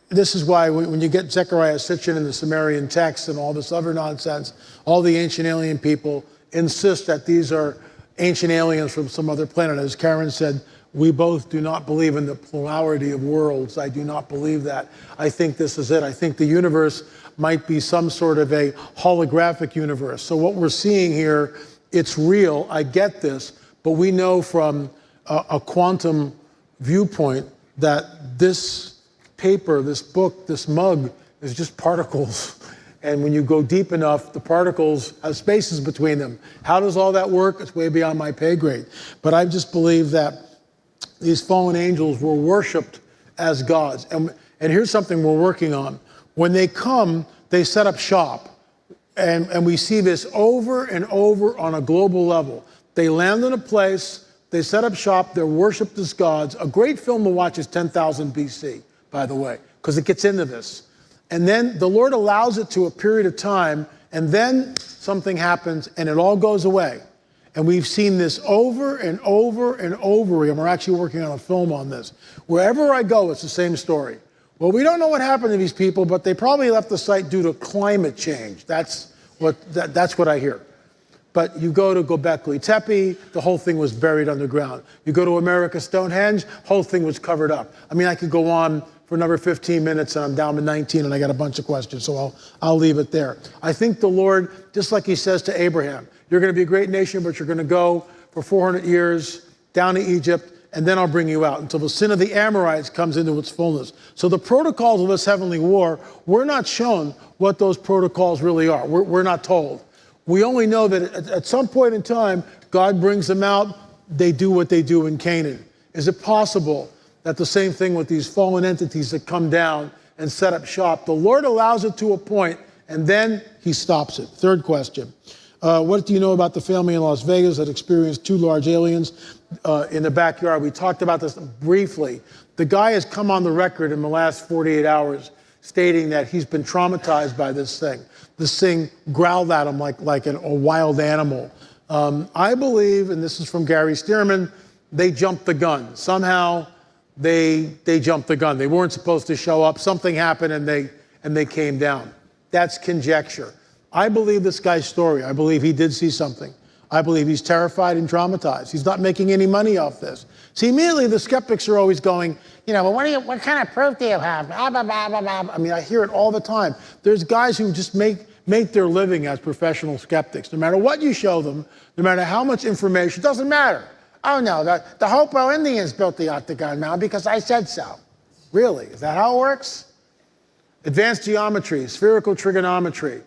This is why when you get Zecharia Sitchin in the Sumerian texts and all this other nonsense, all the ancient alien people insist that these are ancient aliens from some other planet. As Karen said, we both do not believe in the plurality of worlds. I do not believe that. I think this is it. I think the universe might be some sort of a holographic universe. So what we're seeing here, it's real. I get this, but we know from a quantum viewpoint that this paper, this book, this mug is just particles. And when you go deep enough, the particles have spaces between them. How does all that work? It's way beyond my pay grade. But I just believe that these fallen angels were worshipped as gods. And here's something we're working on. When they come, they set up shop. And we see this over and over on a global level. They land in a place, they set up shop, they're worshipped as gods. A great film to watch is 10,000 BC, by the way, because it gets into this. And then the Lord allows it to a period of time, and then something happens, and it all goes away. And we've seen this over and over and over again. We're actually working on a film on this. Wherever I go, it's the same story. Well, we don't know what happened to these people, but they probably left the site due to climate change. That's what I hear. But you go to Göbekli Tepe, the whole thing was buried underground. You go to America Stonehenge, whole thing was covered up. I mean, I could go on for another 15 minutes, and I'm down to 19, and I got a bunch of questions, so I'll leave it there. I think the Lord, just like he says to Abraham, you're going to be a great nation, but you're going to go for 400 years down to Egypt, and then I'll bring you out until the sin of the Amorites comes into its fullness. So the protocols of this heavenly war, we're not shown what those protocols really are. We're not told. We only know that at some point in time, God brings them out. They do what they do in Canaan. Is it possible that the same thing with these fallen entities that come down and set up shop. The Lord allows it to a point, and then he stops it. Third question. What do you know about the family in Las Vegas that experienced 2 large aliens in the backyard? We talked about this briefly. The guy has come on the record in the last 48 hours stating that he's been traumatized by this thing. This thing growled at him like a wild animal. I believe, and this is from Gary Stearman, they jumped the gun. Somehow they jumped the gun. They weren't supposed to show up. Something happened and they came down. That's conjecture. I believe this guy's story. I believe he did see something. I believe he's terrified and traumatized. He's not making any money off this. See, immediately the skeptics are always going, well, what kind of proof do you have? Blah, blah, blah, blah, blah. I mean, I hear it all the time. There's guys who just make their living as professional skeptics. No matter what you show them, no matter how much information, it doesn't matter. Oh no, the Hopo Indians built the Octagon Mound because I said so. Really? Is that how it works? Advanced geometry, spherical trigonometry,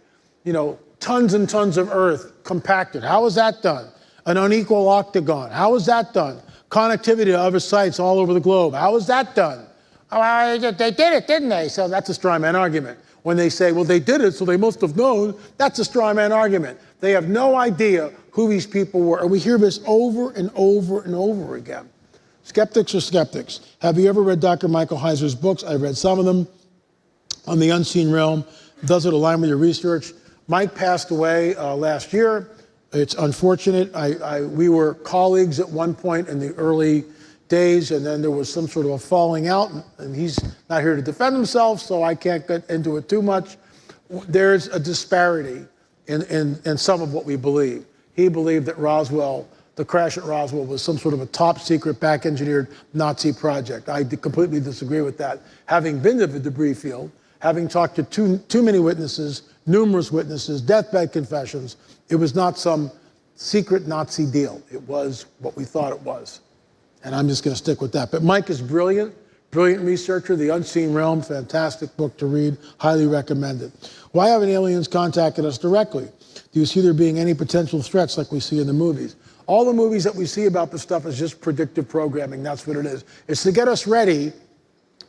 tons and tons of earth compacted. How was that done? An unequal octagon. How was that done? Connectivity to other sites all over the globe. How was that done? Oh, well, they did it, didn't they? So that's a straw man argument. When they say, well, they did it, so they must have known, that's a straw man argument. They have no idea who these people were. And we hear this over and over and over again. Skeptics are skeptics. Have you ever read Dr. Michael Heiser's books? I've read some of them. On the Unseen Realm. Does it align with your research? Mike passed away last year. It's unfortunate. We were colleagues at one point in the early days, and then there was some sort of a falling out, and he's not here to defend himself, so I can't get into it too much. There's a disparity in some of what we believe. He believed that Roswell, the crash at Roswell, was some sort of a top secret, back engineered Nazi project. I completely disagree with that. Having been to the debris field, having talked to too many witnesses, numerous witnesses, deathbed confessions, it was not some secret Nazi deal. It was what we thought it was. And I'm just going to stick with that. But Mike is brilliant researcher. The Unseen Realm, fantastic book to read, highly recommended. Why haven't aliens contacted us directly? Do you see there being any potential threats like we see in the movies? All the movies that we see about this stuff is just predictive programming. That's what it is. It's to get us ready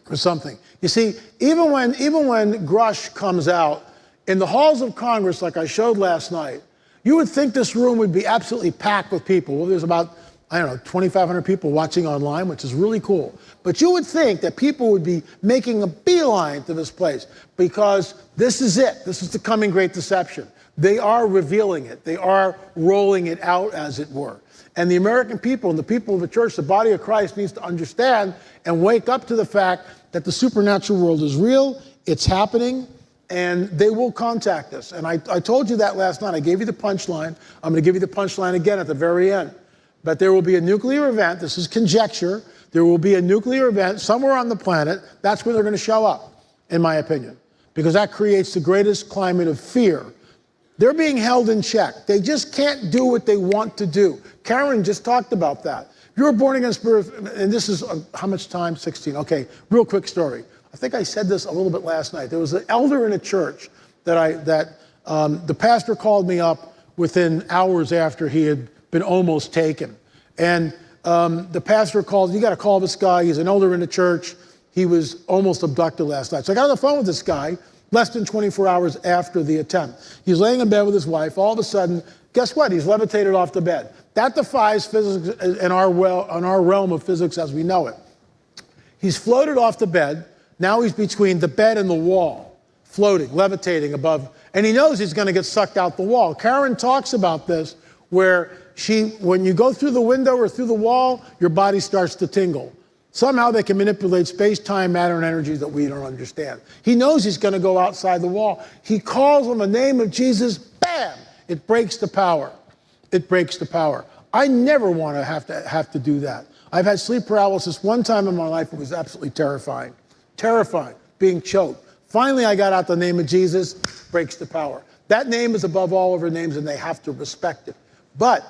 for something. You see, even when Grush comes out, in the halls of Congress, like I showed last night, you would think this room would be absolutely packed with people. Well, there's about, 2,500 people watching online, which is really cool. But you would think that people would be making a beeline to this place because this is it. This is the coming great deception. They are revealing it. They are rolling it out, as it were. And the American people and the people of the church, the body of Christ, needs to understand and wake up to the fact that the supernatural world is real, it's happening, and they will contact us. And I told you that last night. I gave you the punchline. I'm going to give you the punchline again at the very end. But there will be a nuclear event. This is conjecture. There will be a nuclear event somewhere on the planet. That's when they're going to show up, in my opinion, because that creates the greatest climate of fear. They're being held in check. They just can't do what they want to do. Karen just talked about that. You're a born-again spirit, and this is, how much time? 16. Okay, real quick story. I think I said this a little bit last night. There was an elder in a church that the pastor called me up within hours after he had been almost taken. And the pastor called, you got to call this guy. He's an elder in the church. He was almost abducted last night. So I got on the phone with this guy less than 24 hours after the attempt. He's laying in bed with his wife. All of a sudden, guess what? He's levitated off the bed. That defies physics in our realm of physics as we know it. He's floated off the bed. Now he's between the bed and the wall, floating, levitating above, and he knows he's going to get sucked out the wall. Karen talks about this, where when you go through the window or through the wall, your body starts to tingle. Somehow they can manipulate space, time, matter, and energy that we don't understand. He knows he's going to go outside the wall. He calls on the name of Jesus, bam! It breaks the power. It breaks the power. I never want to have to do that. I've had sleep paralysis one time in my life. It was absolutely terrifying. Terrifying, being choked. Finally, I got out the name of Jesus, breaks the power. That name is above all other names, and they have to respect it. But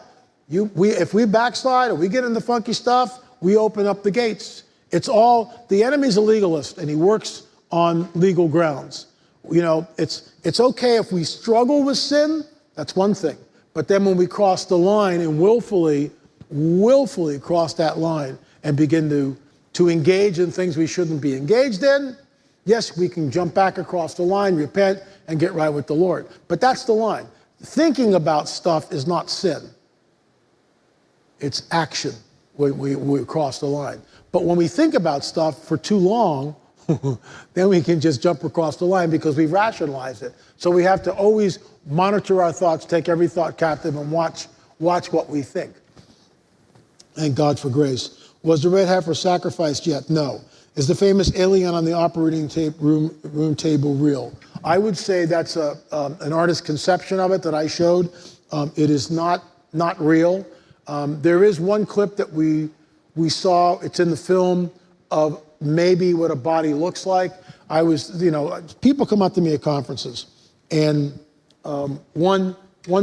if we backslide or we get into funky stuff, we open up the gates. The enemy's a legalist, and he works on legal grounds. It's okay if we struggle with sin, that's one thing. But then when we cross the line and willfully cross that line and begin to to engage in things we shouldn't be engaged in. Yes, we can jump back across the line, repent, and get right with the Lord. But that's the line. Thinking about stuff is not sin. It's action when we cross the line. But when we think about stuff for too long, then we can just jump across the line because we've rationalized it. So we have to always monitor our thoughts, take every thought captive, and watch what we think. Thank God for grace. Was the red heifer sacrificed yet? No. Is the famous alien on the operating room table real? I would say that's an artist's conception of it that I showed. It is not real. There is one clip that we saw. It's in the film of maybe what a body looks like. People come up to me at conferences, and one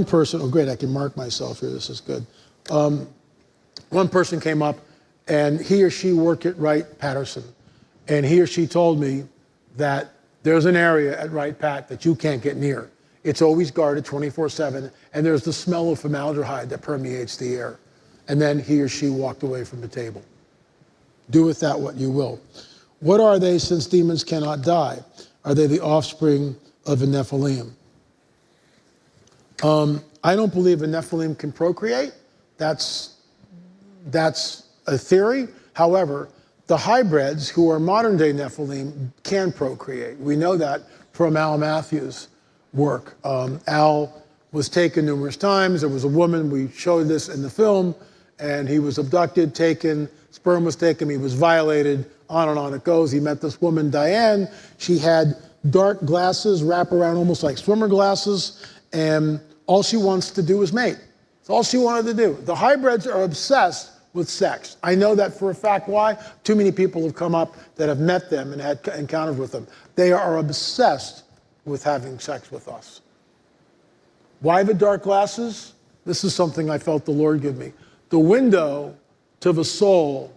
person, oh great, I can mark myself here, this is good. One person came up, and he or she worked at Wright-Patterson, and he or she told me that there's an area at Wright-Pat that you can't get near. It's always guarded 24/7, and there's the smell of formaldehyde that permeates the air. And then he or she walked away from the table. Do with that what you will. What are they, since demons cannot die? Are they the offspring of a Nephilim? I don't believe a Nephilim can procreate. That's a theory. However, the hybrids who are modern day Nephilim can procreate. We know that from Al Matthews' work. Al was taken numerous times. There was a woman, we showed this in the film, and he was abducted, taken, sperm was taken, he was violated, on and on it goes. He met this woman, Diane. She had dark glasses wrapped around almost like swimmer glasses, and all she wants to do is mate. That's all she wanted to do. The hybrids are obsessed with sex. I know that for a fact. Why? Too many people have come up that have met them and had encounters with them. They are obsessed with having sex with us. Why the dark glasses? This is something I felt the Lord give me. The window to the soul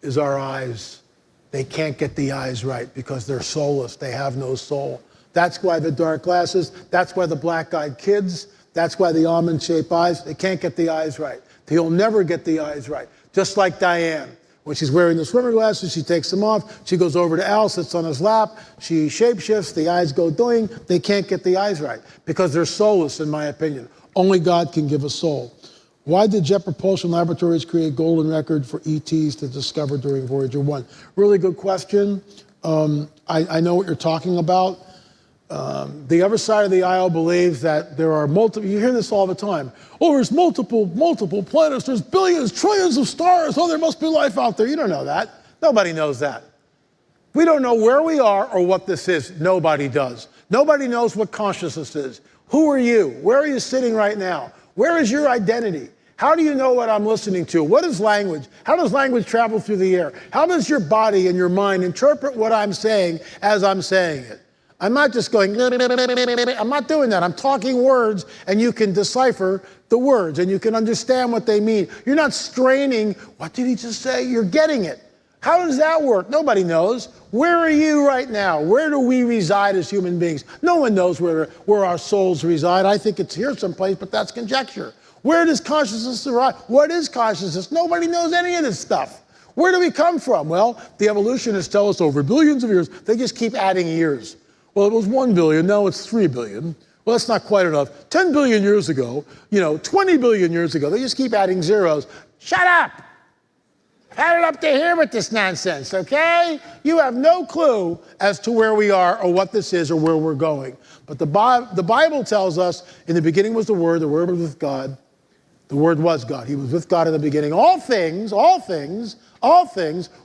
is our eyes. They can't get the eyes right because they're soulless. They have no soul. That's why the dark glasses. That's why the black-eyed kids. That's why the almond-shaped eyes. They can't get the eyes right. They'll never get the eyes right. Just like Diane. When she's wearing the swimmer glasses, she takes them off. She goes over to Al, sits on his lap. She shapeshifts. The eyes go doing. They can't get the eyes right because they're soulless, in my opinion. Only God can give a soul. Why did Jet Propulsion Laboratories create golden record for ETs to discover during Voyager 1? Really good question. I know what you're talking about. The other side of the aisle believes that there are multiple, you hear this all the time. Oh, there's multiple planets, there's billions, trillions of stars. Oh, there must be life out there. You don't know that. Nobody knows that. We don't know where we are or what this is. Nobody does. Nobody knows what consciousness is. Who are you? Where are you sitting right now? Where is your identity? How do you know what I'm listening to? What is language? How does language travel through the air? How does your body and your mind interpret what I'm saying as I'm saying it? I'm not just going, I'm not doing that. I'm talking words, and you can decipher the words, and you can understand what they mean. You're not straining, what did he just say? You're getting it. How does that work? Nobody knows. Where are you right now? Where do we reside as human beings? No one knows where our souls reside. I think it's here someplace, but that's conjecture. Where does consciousness arise? What is consciousness? Nobody knows any of this stuff. Where do we come from? Well, the evolutionists tell us over billions of years. They just keep adding years. Well, it was 1 billion, now it's 3 billion. Well, that's not quite enough. 10 billion years ago, 20 billion years ago, they just keep adding zeros. Shut up! Had it up to here with this nonsense, okay? You have no clue as to where we are or what this is or where we're going. But the Bible tells us, in the beginning was the Word was with God. The Word was God. He was with God in the beginning. All things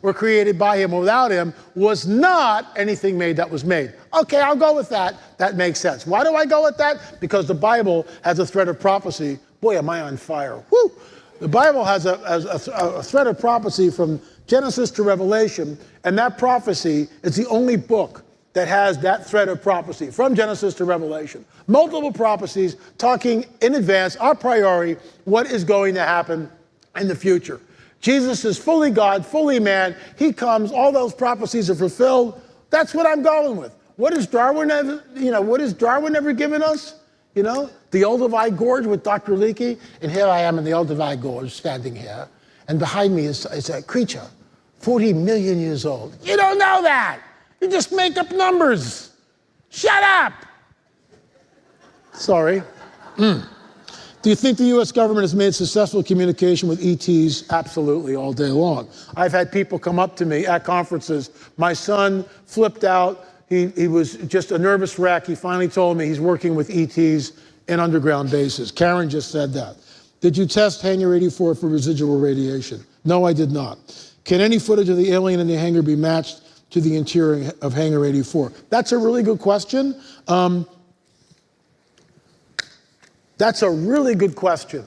were created by Him. Without Him was not anything made that was made. Okay, I'll go with that. That makes sense. Why do I go with that? Because the Bible has a thread of prophecy. Boy, am I on fire. Woo! The Bible has a thread of prophecy from Genesis to Revelation, and that prophecy is the only book that has that thread of prophecy from Genesis to Revelation. Multiple prophecies talking in advance, a priori, what is going to happen in the future. Jesus is fully God, fully man. He comes, all those prophecies are fulfilled. That's what I'm going with. What has Darwin ever given us? The Olduvai Gorge with Dr. Leakey, and here I am in the Olduvai Gorge standing here, and behind me is a creature 40 million years old. You don't know that. You just make up numbers. Shut up. Sorry. Do you think the U.S. government has made successful communication with ETs? Absolutely, all day long. I've had people come up to me at conferences. My son flipped out. He was just a nervous wreck. He finally told me he's working with ETs in underground bases. Karen just said that. Did you test Hangar 84 for residual radiation? No, I did not. Can any footage of the alien in the hangar be matched to the interior of Hangar 84? That's a really good question. That's a really good question.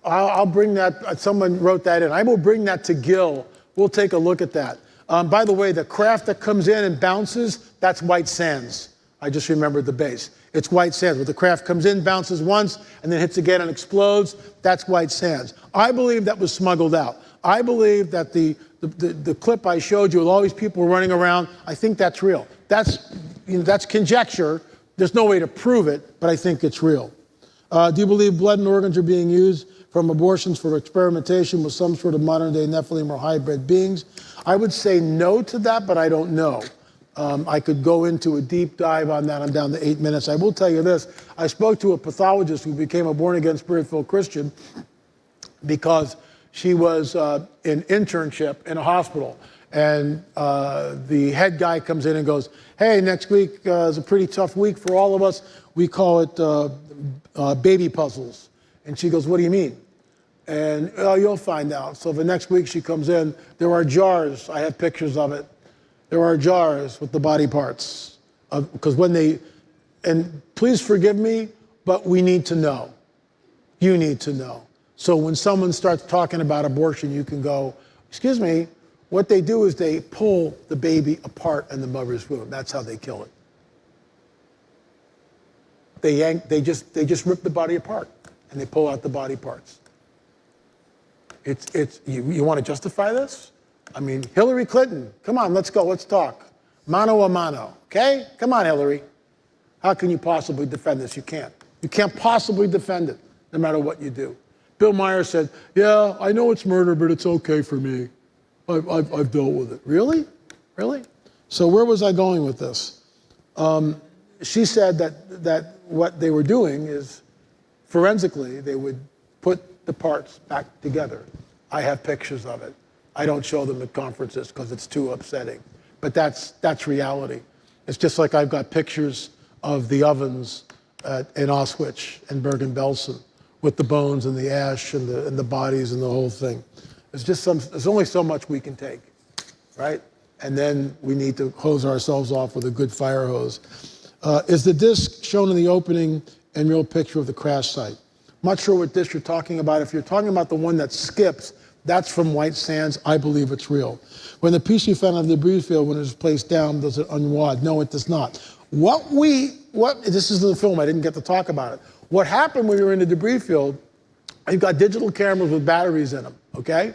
I'll bring that, someone wrote that in. I will bring that to Gil. We'll take a look at that. By the way, the craft that comes in and bounces, that's White Sands. I just remembered the base. It's White Sands. Where the craft comes in, bounces once, and then hits again and explodes, that's White Sands. I believe that was smuggled out. I believe that the clip I showed you with all these people running around, I think that's real. That's conjecture. There's no way to prove it, but I think it's real. Do you believe blood and organs are being used from abortions for experimentation with some sort of modern-day Nephilim or hybrid beings? I would say no to that, but I don't know. I could go into a deep dive on that. I'm down to 8 minutes. I will tell you this. I spoke to a pathologist who became a born-again, spirit-filled Christian because she was in internship in a hospital. And the head guy comes in and goes, hey, next week is a pretty tough week for all of us. We call it baby puzzles. And she goes, what do you mean? And you'll find out. So the next week she comes in, there are jars. I have pictures of it. There are jars with the body parts. Because when they, and please forgive me, but we need to know. You need to know. So when someone starts talking about abortion, you can go, excuse me, what they do is they pull the baby apart in the mother's womb. That's how they kill it. They just rip the body apart and they pull out the body parts. You want to justify this? I mean, Hillary Clinton, come on, let's go, let's talk. Mano a mano, okay? Come on, Hillary. How can you possibly defend this? You can't. You can't possibly defend it, no matter what you do. Bill Maher said, yeah, I know it's murder, but it's okay for me. I've dealt with it. Really? Really? So where was I going with this? She said that what they were doing is, forensically, they would put the parts back together. I have pictures of it. I don't show them at conferences because it's too upsetting. But that's reality. It's just like I've got pictures of the ovens in Auschwitz and Bergen-Belsen with the bones and the ash and the bodies and the whole thing. There's only so much we can take, right? And then we need to hose ourselves off with a good fire hose. Is the disc shown in the opening and real picture of the crash site? I'm not sure what disc you're talking about. If you're talking about the one that skips, that's from White Sands. I believe it's real. When the piece you found on the debris field, when it was placed down, does it unwad? No, it does not. This is in the film, I didn't get to talk about it. What happened when we were in the debris field, you've got digital cameras with batteries in them, okay?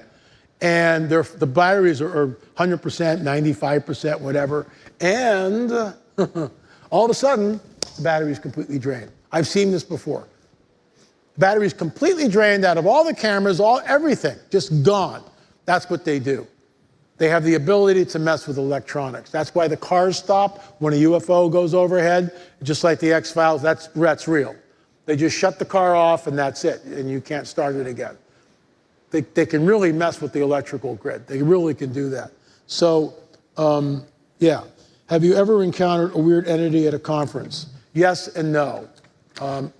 And the batteries are 100%, 95%, whatever. And all of a sudden, the battery's completely drained. I've seen this before. The battery's completely drained out of all the cameras, everything, just gone. That's what they do. They have the ability to mess with electronics. That's why the cars stop when a UFO goes overhead, just like the X-Files, that's real. They just shut the car off and that's it, and you can't start it again. They can really mess with the electrical grid. They really can do that. So, yeah. Have you ever encountered a weird entity at a conference? Yes and no.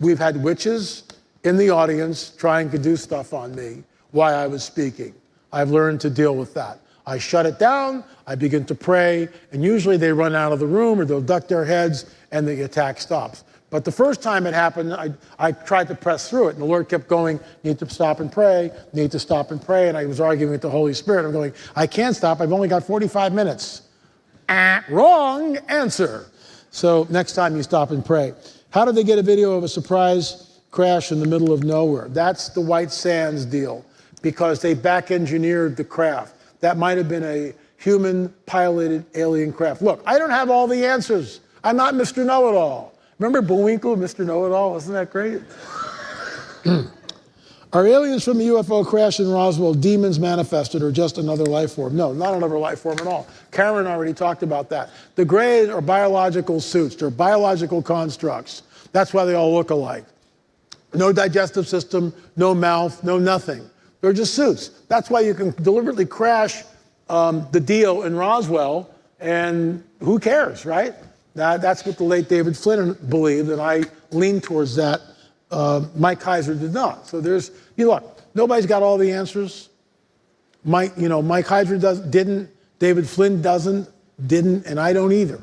We've had witches in the audience trying to do stuff on me while I was speaking. I've learned to deal with that. I shut it down, I begin to pray, and usually they run out of the room or they'll duck their heads and the attack stops. But the first time it happened, I tried to press through it, and the Lord kept going, need to stop and pray, need to stop and pray, and I was arguing with the Holy Spirit. I'm going, I can't stop, I've only got 45 minutes. Wrong answer. So next time you stop and pray. How did they get a video of a surprise crash in the middle of nowhere? That's the White Sands deal, because they back-engineered the craft. That might have been a human-piloted alien craft. Look, I don't have all the answers. I'm not Mr. Know-It-All. Remember Bullwinkle, Mr. Know-It-All? Wasn't that great? Are aliens from the UFO crash in Roswell demons manifested or just another life form? No, not another life form at all. Karen already talked about that. The grays are biological suits. They're biological constructs. That's why they all look alike. No digestive system, no mouth, no nothing. They're just suits. That's why you can deliberately crash the deal in Roswell, and who cares, right? That's what the late David Flynn believed, and I lean towards that. Mike Heiser did not. So look, nobody's got all the answers. Mike Heiser didn't, David Flynn didn't, and I don't either.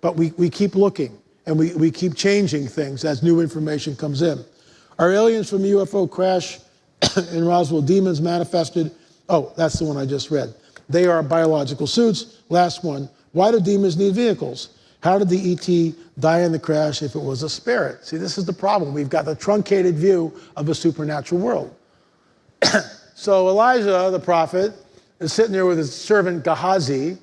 But we keep looking, and we keep changing things as new information comes in. Are aliens from the UFO crash in Roswell demons manifested? Oh, that's the one I just read. They are biological suits. Last one. Why do demons need vehicles? How did the ET die in the crash if it was a spirit? See, this is the problem. We've got the truncated view of a supernatural world. So Elijah, the prophet, is sitting there with his servant Gehazi,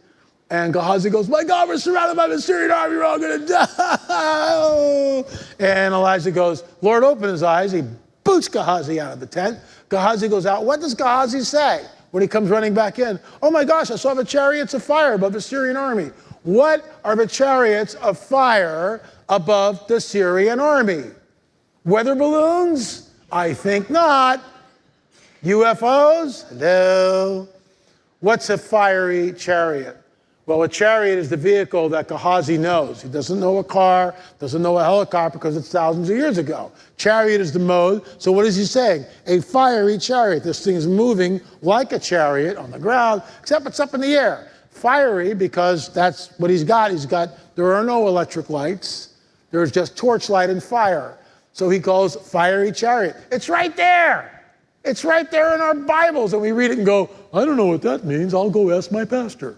and Gehazi goes, my God, we're surrounded by the Syrian army, we're all gonna die. And Elijah goes, Lord, open his eyes. He boots Gehazi out of the tent. Gehazi goes out. What does Gehazi say when he comes running back in? Oh my gosh, I saw the chariots of fire above the Syrian army. What are the chariots of fire above the Syrian army? Weather balloons? I think not. UFOs? No. What's a fiery chariot? Well, a chariot is the vehicle that Gehazi knows. He doesn't know a car, doesn't know a helicopter because it's thousands of years ago. Chariot is the mode. So what is he saying? A fiery chariot. This thing is moving like a chariot on the ground, except it's up in the air. Fiery because that's what he's got. There are no electric lights. There's just torchlight and fire. So he calls fiery chariot. It's right there. It's right there in our Bibles. And we read it and go, I don't know what that means. I'll go ask my pastor.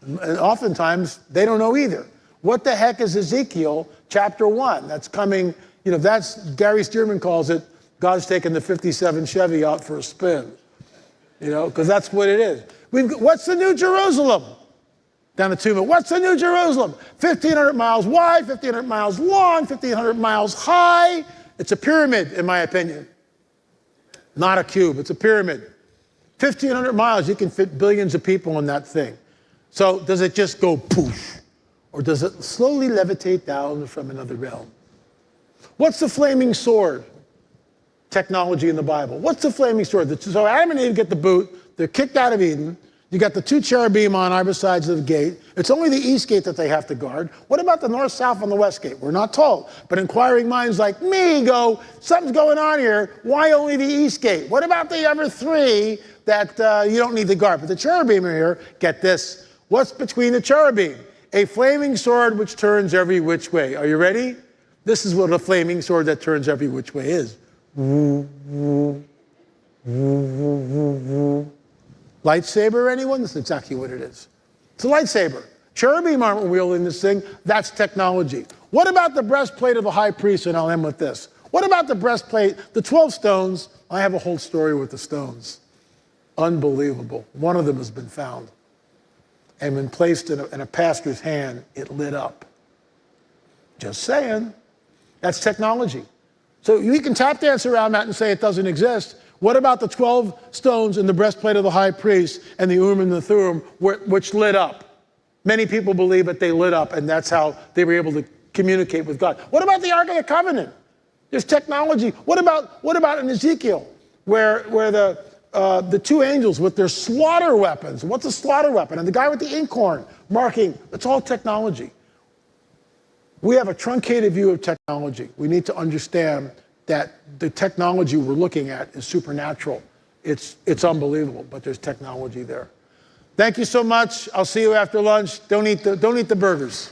And oftentimes, they don't know either. What the heck is Ezekiel chapter 1? That's coming, that's, Gary Stearman calls it, God's taking the 57 Chevy out for a spin. Because that's what it is. What's the New Jerusalem? Down at Tuma. What's the New Jerusalem? 1,500 miles wide, 1,500 miles long, 1,500 miles high. It's a pyramid, in my opinion. Not a cube, it's a pyramid. 1,500 miles, you can fit billions of people in that thing. So does it just go poof? Or does it slowly levitate down from another realm? What's the flaming sword? Technology in the Bible. What's the flaming sword? So Adam and Eve get the boot. They're kicked out of Eden. You got the two cherubim on either sides of the gate. It's only the east gate that they have to guard. What about the north, south, and the west gate? We're not told. But inquiring minds like me go, something's going on here. Why only the east gate? What about the other three that you don't need to guard? But the cherubim are here. Get this. What's between the cherubim? A flaming sword which turns every which way. Are you ready? This is what a flaming sword that turns every which way is. Lightsaber, anyone? That's exactly what it is. It's a lightsaber. Cherubim aren't wielding this thing. That's technology. What about the breastplate of the high priest? And I'll end with this. What about the breastplate, the 12 stones? I have a whole story with the stones. Unbelievable. One of them has been found. And when placed in a pastor's hand, it lit up. Just saying. That's technology. So we can tap dance around that and say it doesn't exist. What about the 12 stones in the breastplate of the high priest and the Urim and the Thummim, which lit up? Many people believe that they lit up, and that's how they were able to communicate with God. What about the Ark of the Covenant? There's technology. What about in Ezekiel, where the two angels with their slaughter weapons? What's a slaughter weapon? And the guy with the inkhorn marking. It's all technology. We have a truncated view of technology. We need to understand that the technology we're looking at is supernatural. It's unbelievable, but there's technology there. Thank you so much. I'll see you after lunch. Don't eat the burgers.